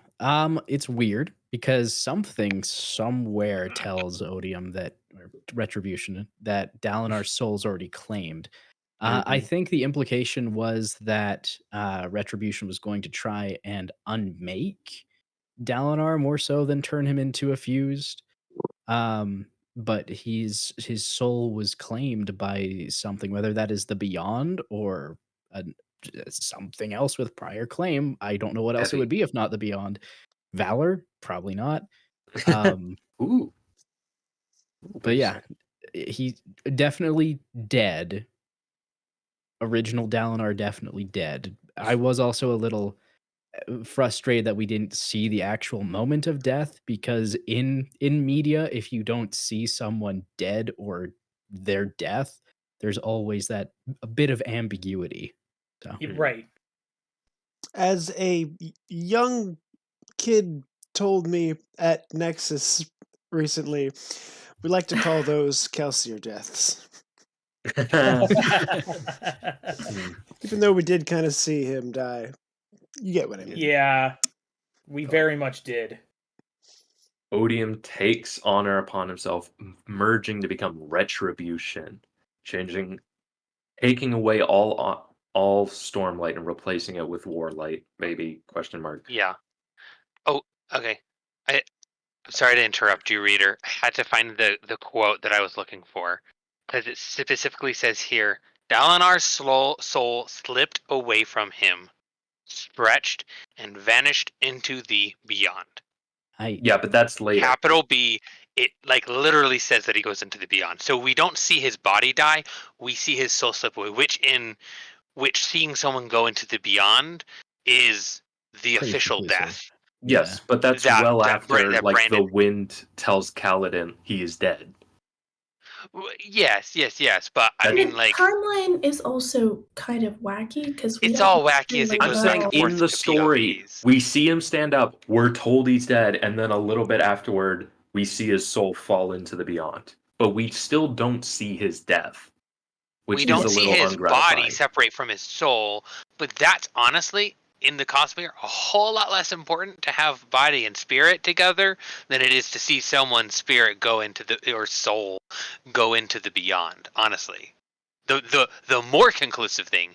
it's weird because something somewhere tells Odium that or Retribution that Dalinar's soul's already claimed. I think the implication was that Retribution was going to try and unmake Dalinar more so than turn him into a fused. But his soul was claimed by something, whether that is the Beyond or something else with prior claim. I don't know what else it would be if not the Beyond. Valor? Probably not. Ooh. But yeah, he's definitely dead. Original Dalinar definitely dead. I was also a little frustrated that we didn't see the actual moment of death because in media, if you don't see someone dead or their death, there's always that a bit of ambiguity. So Right. As a young kid told me at Nexus recently, we like to call those Kelsier deaths. Even though we did kind of see him die. You get what I mean. Yeah, we very much did. Odium takes honor upon himself, merging to become Retribution, taking away all Stormlight and replacing it with Warlight. Maybe ? Yeah. Oh, okay. I'm sorry to interrupt you, reader. I had to find the quote that I was looking for because it specifically says here, Dalinar's soul slipped away from him, stretched, and vanished into the beyond. Yeah, but that's later. Capital B, it like literally says that he goes into the beyond. So we don't see his body die, we see his soul slip away, which seeing someone go into the beyond is the Pretty official conclusive. death. Yes, but that's That after that like Brandon- the wind tells Kaladin he is dead. Yes, but I mean, like, timeline is also kind of wacky because it's all wacky as it I'm goes saying back and forth in the to story, POVs. we see him stand up, we're told he's dead, and then a little bit afterward, we see his soul fall into the beyond. But we still don't see his death, which We is don't a see little his ungratifying. body separate from his soul, but that's honestly, in the Cosmere, a whole lot less important to have body and spirit together than it is to see someone's spirit go into or soul go into the beyond, honestly. The more conclusive thing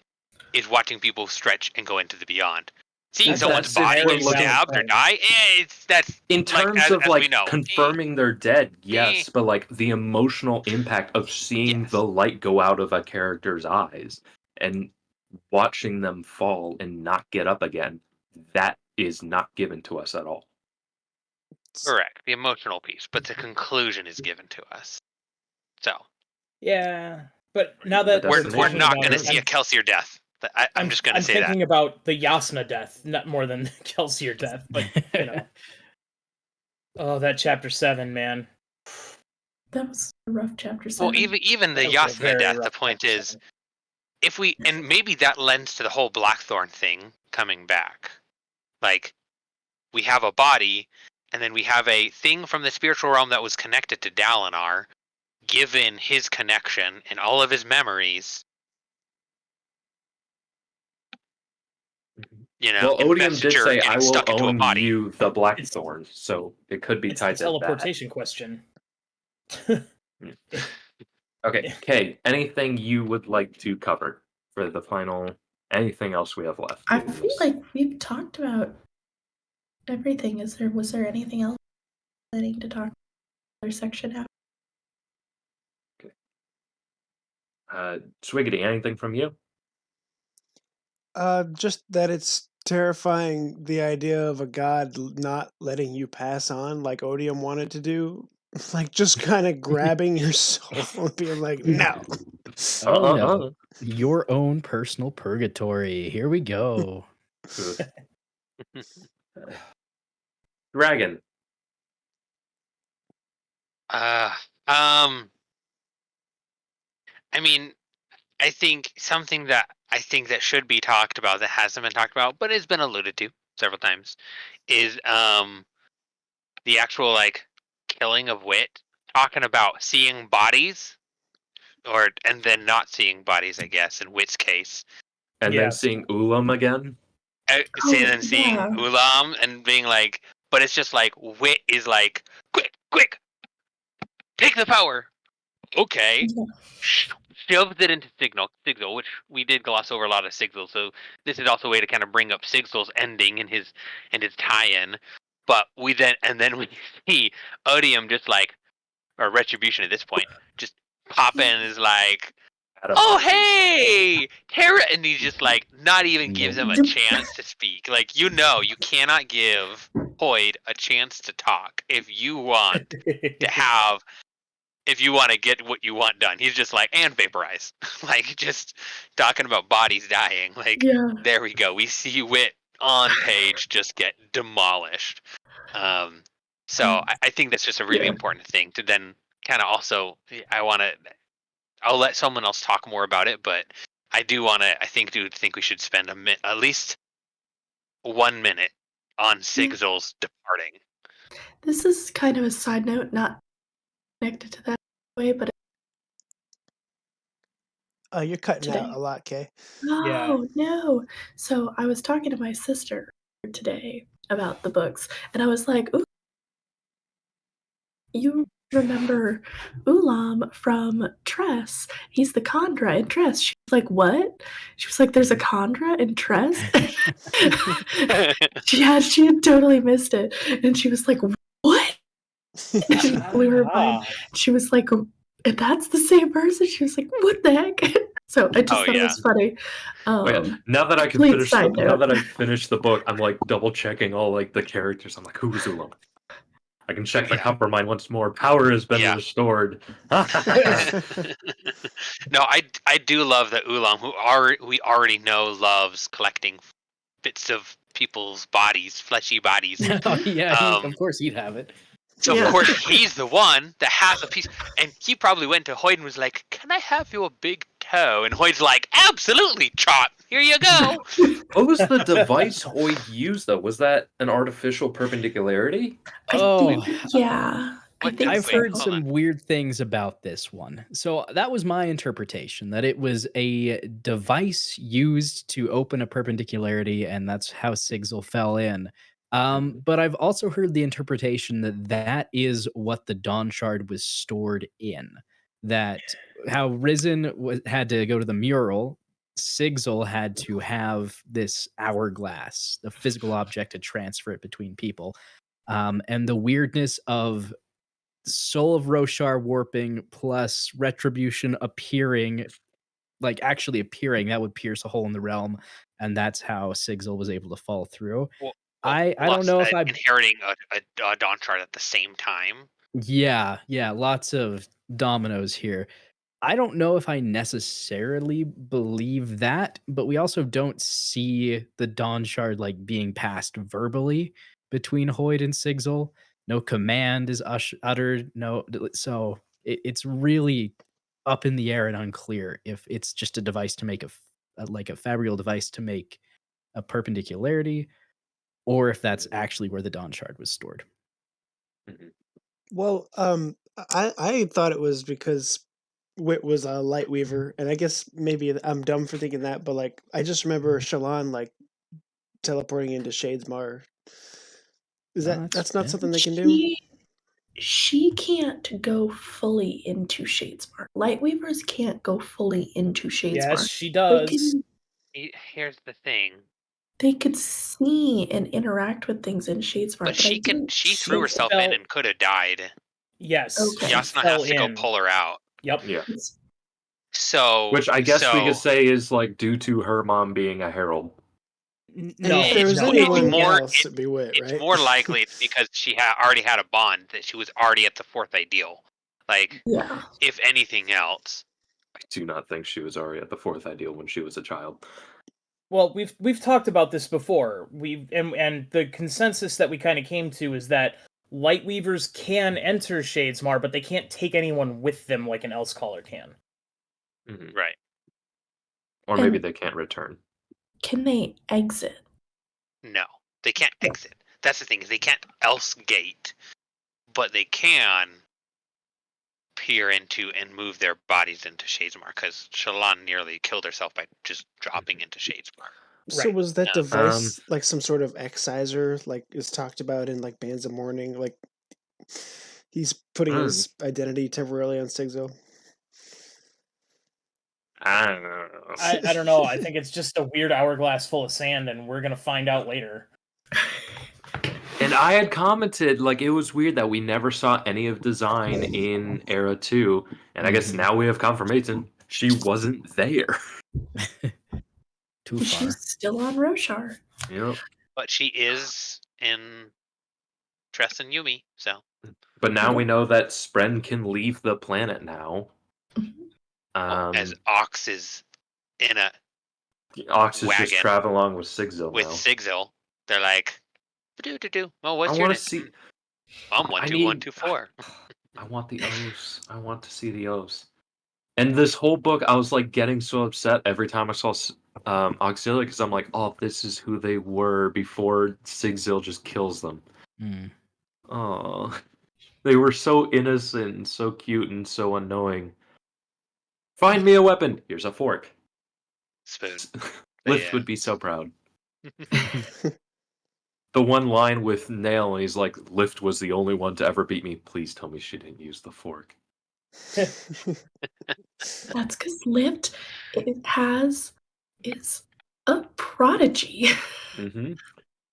is watching people stretch and go into the beyond. Seeing someone's body get stabbed or die, that's in terms like, of as like we know, confirming they're dead, yes, but like the emotional impact of seeing the light go out of a character's eyes and watching them fall and not get up again, that is not given to us at all. Correct, the emotional piece, but the conclusion is given to us. So yeah, but now that we're not going to see a Kelsier death. I'm just going to say that. I'm thinking about the Jasna death, not more than the Kelsier death, but you know. Oh, that chapter 7, man. That was a rough chapter 7. Well, even the Jasna death, the point is, if we, and maybe that lends to the whole Blackthorn thing coming back. Like, we have a body, and then we have a thing from the spiritual realm that was connected to Dalinar, given his connection and all of his memories. You know, well, Odium did say, "I will own you, the Blackthorn," so it could be tied to that. It's a teleportation question. Okay, Kay, anything you would like to cover for the final? Anything else we have left? I feel like we've talked about everything. Was there anything else I need to talk about? Section out? Swiggity, anything from you? Just that it's terrifying the idea of a god not letting you pass on like Odium wanted to do. Like just kind of grabbing your soul and being like, no. Oh no. Your own personal purgatory. Here we go. Dragon. I mean, I think something that should be talked about that hasn't been talked about, but has been alluded to several times, is the actual like killing of Wit. Talking about seeing bodies, and then not seeing bodies, I guess, in Wit's case. And then seeing Ulam again. Seeing Ulam and being like, but it's just like Wit is like, quick, take the power. Okay. Shoves it into Sigil, which we did gloss over a lot of Sigil, so this is also a way to kind of bring up Sigil's ending and his tie-in. But we then see Odium just like, or Retribution at this point, just pop in and is like, oh hey, Terra, and he just like not even gives him a chance to speak. Like, you cannot give Hoyd a chance to talk if you want to get what you want done. He's just like, and vaporize. Like, just talking about bodies dying. Like, There we go. We see Wit on page just get demolished. So I think that's just a really important thing to then kind of also, I'll let someone else talk more about it, but I think we should spend at least 1 minute on Sigil's departing. This is kind of a side note, not connected to that way, but you're cutting out a lot, Kay. No. So I was talking to my sister today about the books, and I was like, ooh, you remember Ulam from Tress? He's the Khandra in Tress. She was like, what? She was like, there's a Khandra in Tress? She had totally missed it. And she was like, what? And she blew her mind. She was like, that's the same person? She was like, what the heck? So I just thought it was funny. Now that I can finish the book, I'm like double checking all like the characters. I'm like, who is Ulam? I can check the Coppermine once more. Power has been restored. No, I do love that Ulam, who we already know loves collecting bits of people's bodies, fleshy bodies. Of course he'd have it. So of course he's the one that has a piece, and he probably went to Hoyd and was like, "Can I have your big toe?" And Hoyd's like, "Absolutely, Trot. Here you go." What was the device Hoyd used though? Was that an artificial perpendicularity? Yeah. I've heard some weird things about this one. So that was my interpretation, that it was a device used to open a perpendicularity, and that's how Sigil fell in. But I've also heard the interpretation that is what the Dawn Shard was stored in. That how Risen had to go to the mural, Sigil had to have this hourglass, the physical object, to transfer it between people. And the weirdness of Soul of Roshar warping plus Retribution appearing, like actually appearing, that would pierce a hole in the realm, and that's how Sigil was able to fall through. I don't know if I'm inheriting a Dawn Shard at the same time. Yeah, lots of dominoes here. I don't know if I necessarily believe that, but we also don't see the Dawn Shard like being passed verbally between Hoyd and Sigil. No command is uttered. No, so it's really up in the air and unclear if it's just a device to make a fabrial device to make a perpendicularity, or if that's actually where the Dawn Shard was stored. Well, I thought it was because Wit was a light weaver, and I guess maybe I'm dumb for thinking that, but like I just remember Shallan like teleporting into Shadesmar. Is that's not something they can do? She can't go fully into Shadesmar. Lightweavers can't go fully into Shadesmar. Yes, she does. Here's the thing. They could see and interact with things in Shadesmar. But she threw herself in and could have died. Yes. Okay. Jasna has to go pull her out. Yep. Yeah. So, Which I guess we could say is like due to her mom being a herald. No, if there was no, anyone it's more- else, it'd be Wit, it's right? more likely it's because she already had a bond, that she was already at the fourth ideal. Like, Yeah. if anything else. I do not think she was already at the fourth ideal when she was a child. Well, we've talked about this before. And the consensus that we kind of came to is that Lightweavers can enter Shadesmar, but they can't take anyone with them like an Elsecaller can. Mhm. Right. Or maybe And- they can't return. Can they exit? No, they can't exit. That's the thing, is they can't else gate, but they can peer into and move their bodies into Shadesmar, because Shallan nearly killed herself by just dropping into Shadesmar. So Right. was that Yeah. device like some sort of exciser, like is talked about in like Bands of Mourning? Like he's putting his identity temporarily on Sigzil. I don't know. I don't know. I think it's just a weird hourglass full of sand, and we're gonna find out later. And I had commented, like, it was weird that we never saw any of design in Era 2. And I guess Mhm. now we have confirmation she wasn't there. Too far. She's still on Roshar. Yep. But she is in Tress and Yumi, so. But now we know that Spren can leave the planet now. As Ox is in a Ox is just wagon traveling along with Sigzil with now. Sigzil, they're like, do. Well, what's I your want name? to see. I'm I 12124. I want the O's. I want to see the O's. And this whole book, I was like getting so upset every time I saw Auxilia, because I'm like, oh, this is who they were before Sigzil just kills them. Mm. Oh, they were so innocent and so cute and so unknowing. Find me a weapon. Here's a fork. Spoon. Lift Yeah. would be so proud. The one line with Nail, and he's like, Lift was the only one to ever beat me. Please tell me she didn't use the fork. That's because Lift is a prodigy. Mm-hmm.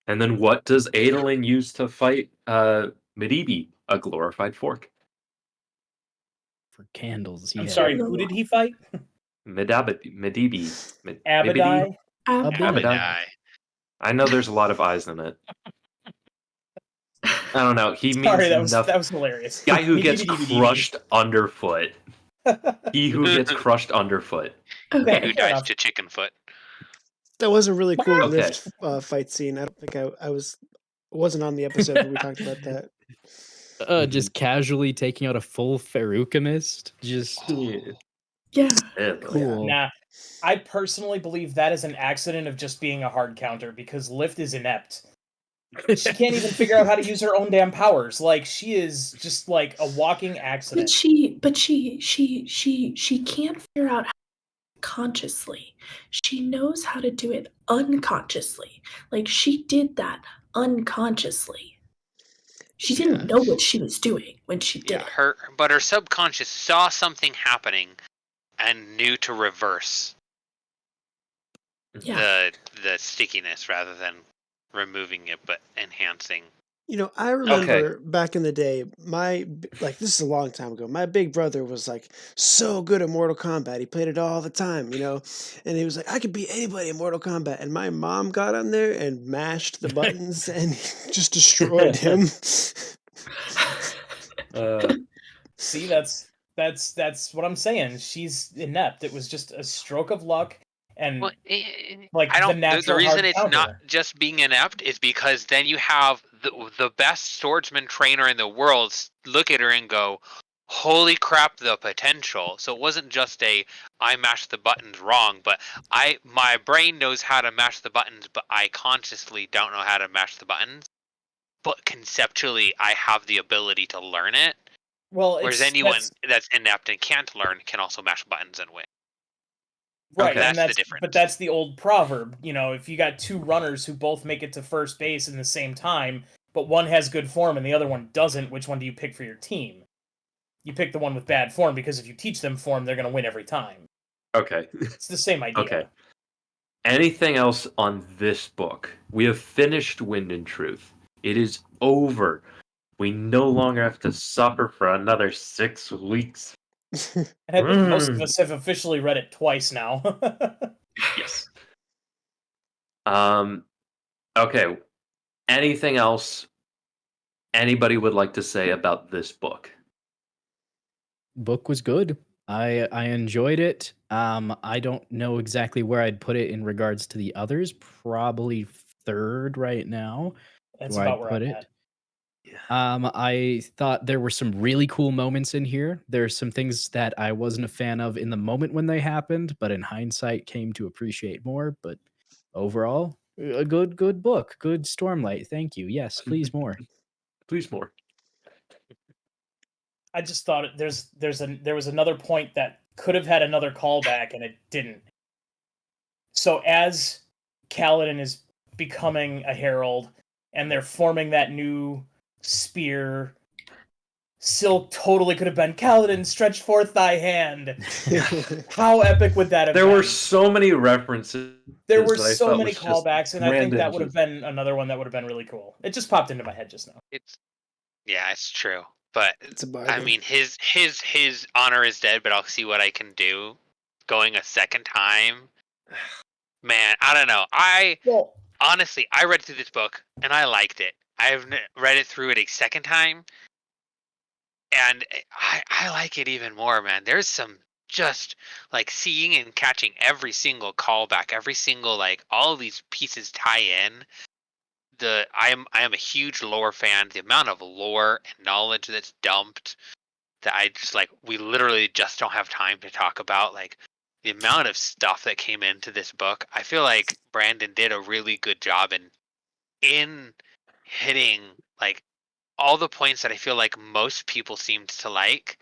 And then what does Adolin use to fight Medivh? A glorified fork. For candles, I'm yeah. sorry, who did he fight? Medivh. Abadai? Abadai. I know there's a lot of eyes in it. I don't know. He means Sorry, that nothing. was hilarious. Guy who gets Medivh. crushed underfoot. He who gets crushed underfoot. Okay. Who Fair dies enough. to chicken foot. That was a really cool Okay. Lift fight scene. I don't think I wasn't on the episode when we talked about that. Just casually taking out a full Feruchemist. Just Yeah. cool. Nah, I personally believe that is an accident of just being a hard counter, because Lift is inept. She can't even figure out how to use her own damn powers. Like, she is just like a walking accident. But she can't figure out how consciously. She knows how to do it unconsciously. Like she did that unconsciously. She didn't know what she was doing when she did it. Her subconscious saw something happening and knew to reverse Yeah. the stickiness rather than removing it but enhancing. You know, I remember back in the day, this is a long time ago. My big brother was like so good at Mortal Kombat. He played it all the time, you know, and he was like, I could beat anybody in Mortal Kombat. And my mom got on there and mashed the buttons and just destroyed him. See, that's what I'm saying. She's inept. It was just a stroke of luck, and Well, like I don't. the natural The reason hard it's counter. not just being inept is because then you have the best swordsman trainer in the world look at her and go, "Holy crap, the potential!" So it wasn't just I mashed the buttons wrong, but my brain knows how to mash the buttons, but I consciously don't know how to mash the buttons. But conceptually, I have the ability to learn it. Well, Whereas anyone that's inept and can't learn can also mash buttons and win. right, Okay. and That's the difference. But that's the old proverb. You know, if you got two runners who both make it to first base in the same time, but one has good form and the other one doesn't, which one do you pick for your team? You pick the one with bad form, because if you teach them form, they're going to win every time. Okay. It's the same idea. Okay. Anything else on this book? We have finished Wind and Truth. It is over. We no longer have to suffer for another 6 weeks. And I think most of us have officially read it twice now. Yes. Okay. Anything else anybody would like to say about this book? Book was good. I enjoyed it. I don't know exactly where I'd put it in regards to the others. Probably third right now. That's Where about I'd where put I'm it. at. I thought there were some really cool moments in here. There's some things that I wasn't a fan of in the moment when they happened, but in hindsight came to appreciate more. But overall, a good book. Good Stormlight. Thank you. Yes, please more. Please more. I just thought there was another point that could have had another callback and it didn't. So as Kaladin is becoming a herald and they're forming that new spear, Silk totally could have been Kaladin, stretch forth thy hand. How epic would that have been? There were so many references. There were that I so felt many was just callbacks, and I think Brandon that would have just- been another one that would have been really cool. It just popped into my head just now. Yeah, it's true. But It's a I bargain. mean, his honor is dead, but I'll see what I can do. Going a second time, man, I don't know. Well, Honestly, I read through this book and I liked it. I've read it through it a second time, and I like it even more, man. There's some just like seeing and catching every single callback, every single like all of these pieces tie in. I am a huge lore fan. The amount of lore and knowledge that's dumped that I just like we literally just don't have time to talk about. Like the amount of stuff that came into this book. I feel like Brandon did a really good job in hitting like all the points that I feel like most people seemed to like.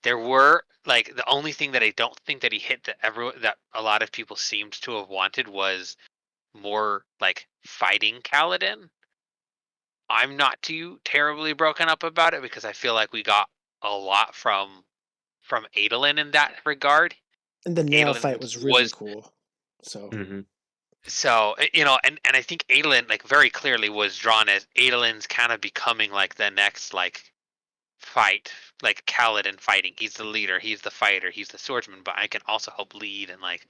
There were like the only thing that I don't think that he hit that a lot of people seemed to have wanted was more like fighting Kaladin. I'm not too terribly broken up about it because I feel like we got a lot from Adolin in that regard. And the nail Adolin fight was really cool. So Mhm. So and I think Adolin like very clearly was drawn as Adolin's kind of becoming like the next like fight, like Kaladin fighting. He's the leader, he's the fighter, he's the swordsman, but I can also help lead and like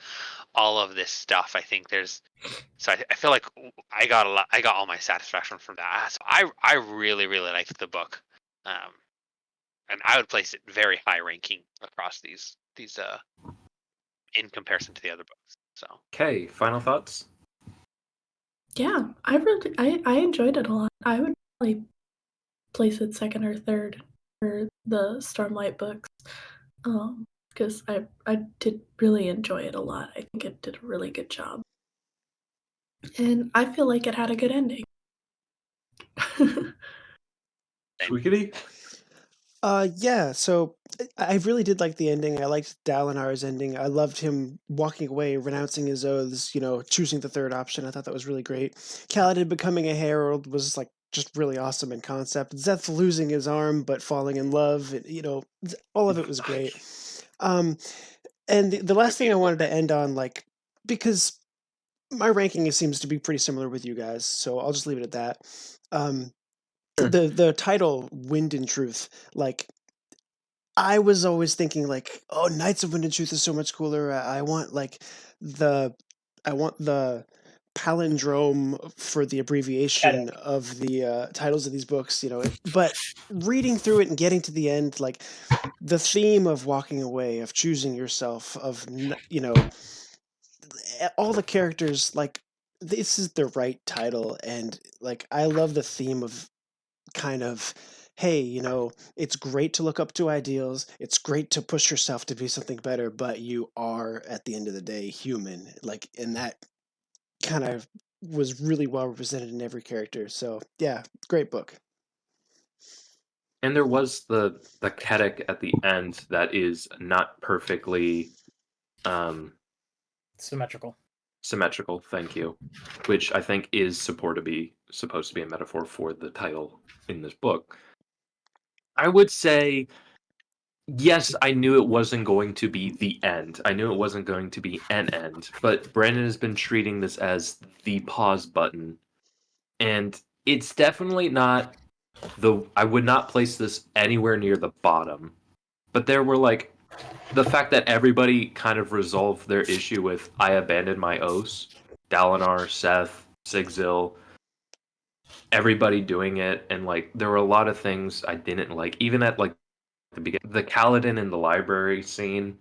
all of this stuff. I think I feel like I got all my satisfaction from that. So I really liked the book, and I would place it very high ranking across these in comparison to the other books. So Okay, final thoughts? Yeah, I enjoyed it a lot. I would probably place it second or third for the Stormlight books. Because I did really enjoy it a lot. I think it did a really good job. And I feel like it had a good ending. Swiggity? yeah, so I really did like the ending. I liked Dalinar's ending. I loved him walking away, renouncing his oaths, choosing the third option. I thought that was really great. Kaladin becoming a herald was like just really awesome in concept. Zeth losing his arm but falling in love, all of it was great. And the last thing I wanted to end on, like, because my ranking seems to be pretty similar with you guys, so I'll just leave it at that. The title Wind and Truth, like, I was always thinking like, oh, Knights of Wind and Truth is so much cooler. I want the palindrome for the abbreviation of the titles of these books, but reading through it and getting to the end, like the theme of walking away, of choosing yourself, of all the characters, like this is the right title, and like I love the theme of kind of, hey, it's great to look up to ideals, it's great to push yourself to be something better, but you are at the end of the day human, like, and that kind of was really well represented in every character. So yeah, great book. And there was the Ketic at the end that is not perfectly symmetrical. Thank you, which I think is supposed to be a metaphor for the title in this book. I would say, yes, I knew it wasn't going to be the end. I knew it wasn't going to be an end, but Brandon has been treating this as the pause button, and it's definitely not I would not place this anywhere near the bottom, but there were like the fact that everybody kind of resolved their issue with I abandoned my oaths, Dalinar, Seth, Sigzil, everybody doing it, and like there were a lot of things I didn't like, even at like the beginning, the Kaladin in the library scene.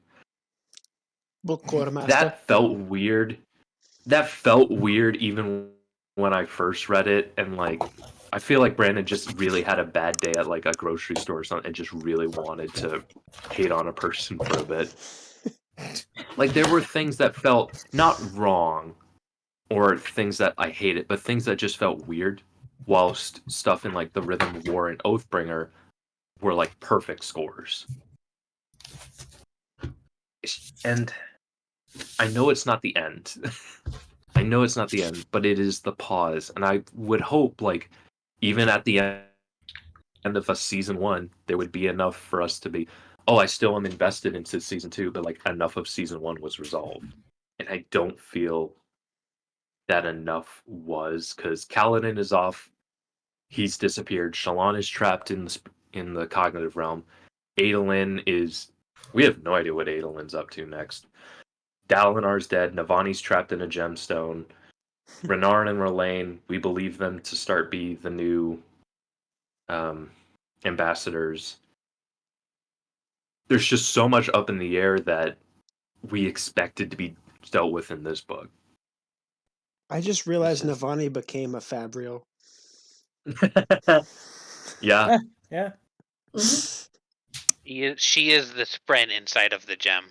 Book quartermaster. That felt weird. That felt weird even when I first read it, and like I feel like Brandon just really had a bad day at like a grocery store or something and just really wanted to hate on a person for a bit. Like there were things that felt not wrong or things that I hated, but things that just felt weird, whilst stuff in like the Rhythm of War and Oathbringer were like perfect scores. And I know it's not the end. I know it's not the end, but it is the pause. And I would hope, like, even at the end of a season 1, there would be enough for us to be, oh, I still am invested into season 2, but like enough of season 1 was resolved. And I don't feel that enough was, because Kaladin is off. He's disappeared. Shallan is trapped in the cognitive realm. Adolin is... We have no idea what Adolin's up to next. Dalinar's dead. Navani's trapped in a gemstone. Renarin and R'Laine, we believe them to start be the new ambassadors. There's just so much up in the air that we expected to be dealt with in this book. I just realized Navani became a Fabrial. Yeah. Yeah. She is the spren inside of the gem.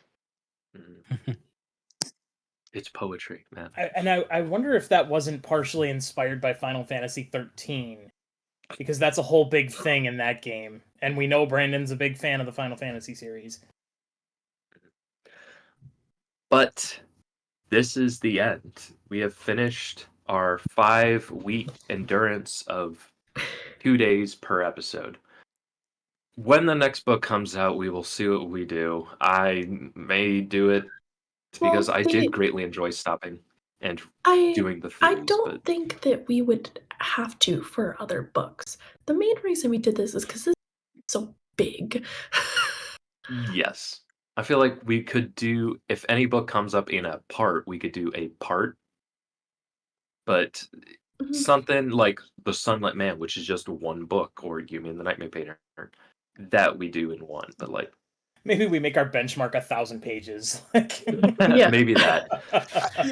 It's poetry, man. I wonder if that wasn't partially inspired by Final Fantasy 13, because that's a whole big thing in that game, and we know Brandon's a big fan of the Final Fantasy series. But this is the end. We have finished our 5-week endurance of 2 days per episode. When the next book comes out, we will see what we do. I may do it because I did greatly enjoy stopping and doing the theories. I don't think that we would have to for other books. The main reason we did this is because this is so big. Yes. I feel like we could do, if any book comes up in a part, we could do a part. But something like The Sunlit Man, which is just one book, or Yumi and the Nightmare Painter, that we do in one. But like, maybe we make our benchmark 1,000 pages. Maybe that.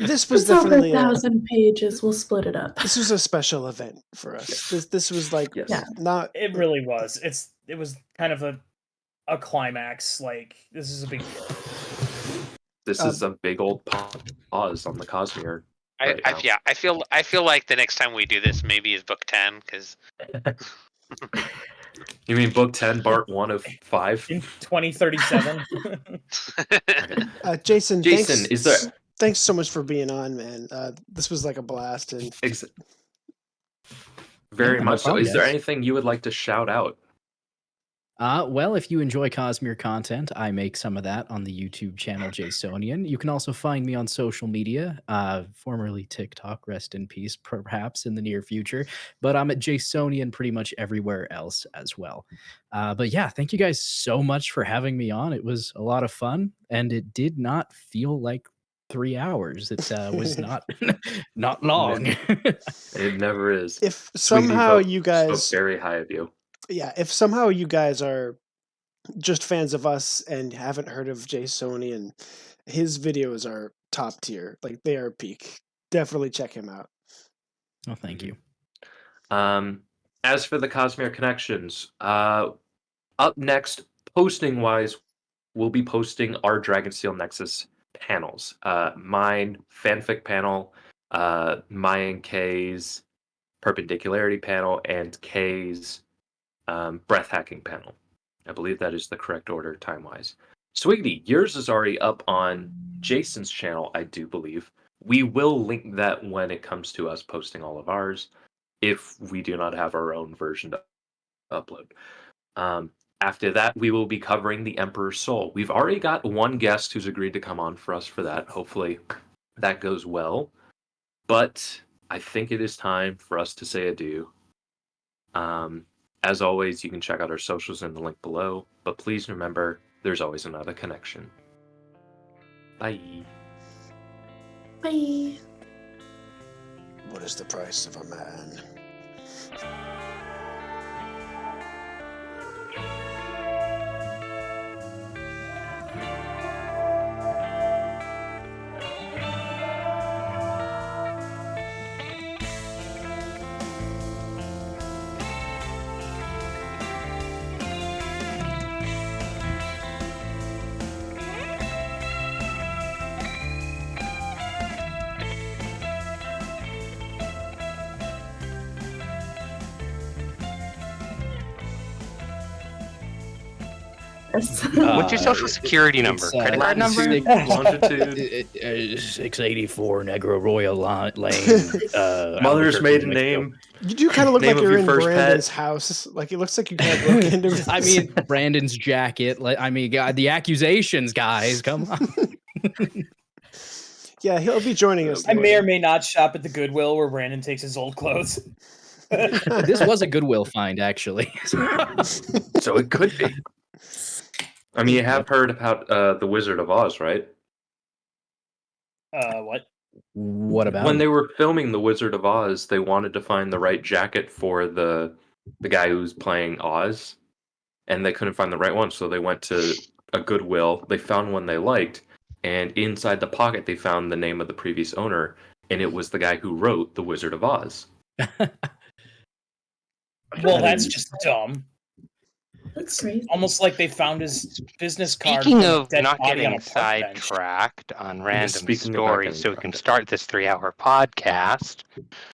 This was it's over definitely 1,000 pages. We'll split it up. This was a special event for us. This was like not. It really was. It was kind of a climax. Like, this is a big deal. This is a big old pause on the Cosmere. I feel like the next time we do this maybe is book 10, because. You mean book 10, part 1 of 5? In 2037. Jason, thanks, thanks so much for being on, man. This was like a blast, and very much so. Is there anything you would like to shout out? Well, if you enjoy Cosmere content, I make some of that on the YouTube channel Jasonioan. You can also find me on social media, formerly TikTok, rest in peace, perhaps in the near future. But I'm at Jasonioan pretty much everywhere else as well. But yeah, thank you guys so much for having me on. It was a lot of fun, and it did not feel like 3 hours. It was not long. It never is. If somehow you guys spoke very high of you. Yeah, if somehow you guys are just fans of us and haven't heard of Jasonioan, his videos are top tier. Like, they are peak. Definitely check him out. Oh, thank you. As for the Cosmere Connections, up next, posting wise, we'll be posting our Dragonsteel Nexus panels. Mine fanfic panel, mine K's perpendicularity panel, and K's breath hacking panel. I believe that is the correct order time-wise. Swiggity, yours is already up on Jason's channel, I do believe. We will link that when it comes to us posting all of ours, if we do not have our own version to upload. After that, we will be covering the Emperor's Soul. We've already got one guest who's agreed to come on for us for that. Hopefully that goes well. But I think it is time for us to say adieu. As always, you can check out our socials in the link below, but please remember, there's always another connection. Bye. Bye. What is the price of a man? What's your social security number? it's, Credit card number? Longitude. 684 Negro Royal Lane. Mother's Albuquerque, maiden New Mexico. name. You do kind of look Name like of you're your in first pet. Brandon's house. Like it looks like you kind of broke into his. I mean, Brandon's jacket. I mean, God, the accusations, guys. Come on. Yeah, he'll be joining us. I may or later. may not shop at the Goodwill where Brandon takes his old clothes. This was a Goodwill find, actually. So it could be. I mean, you have heard about the Wizard of Oz, right? What? What about When him? they were filming The Wizard of Oz, they wanted to find the right jacket for the guy who's playing Oz, and they couldn't find the right one, so they went to a Goodwill. They found one they liked, and inside the pocket they found the name of the previous owner, and it was the guy who wrote The Wizard of Oz. Well, that's just dumb. That's crazy. Almost like they found his business card. Speaking from a of dead not body on getting a park bench. sidetracked on random speaking of not stories, getting so we can sidetracked. start this 3-hour podcast,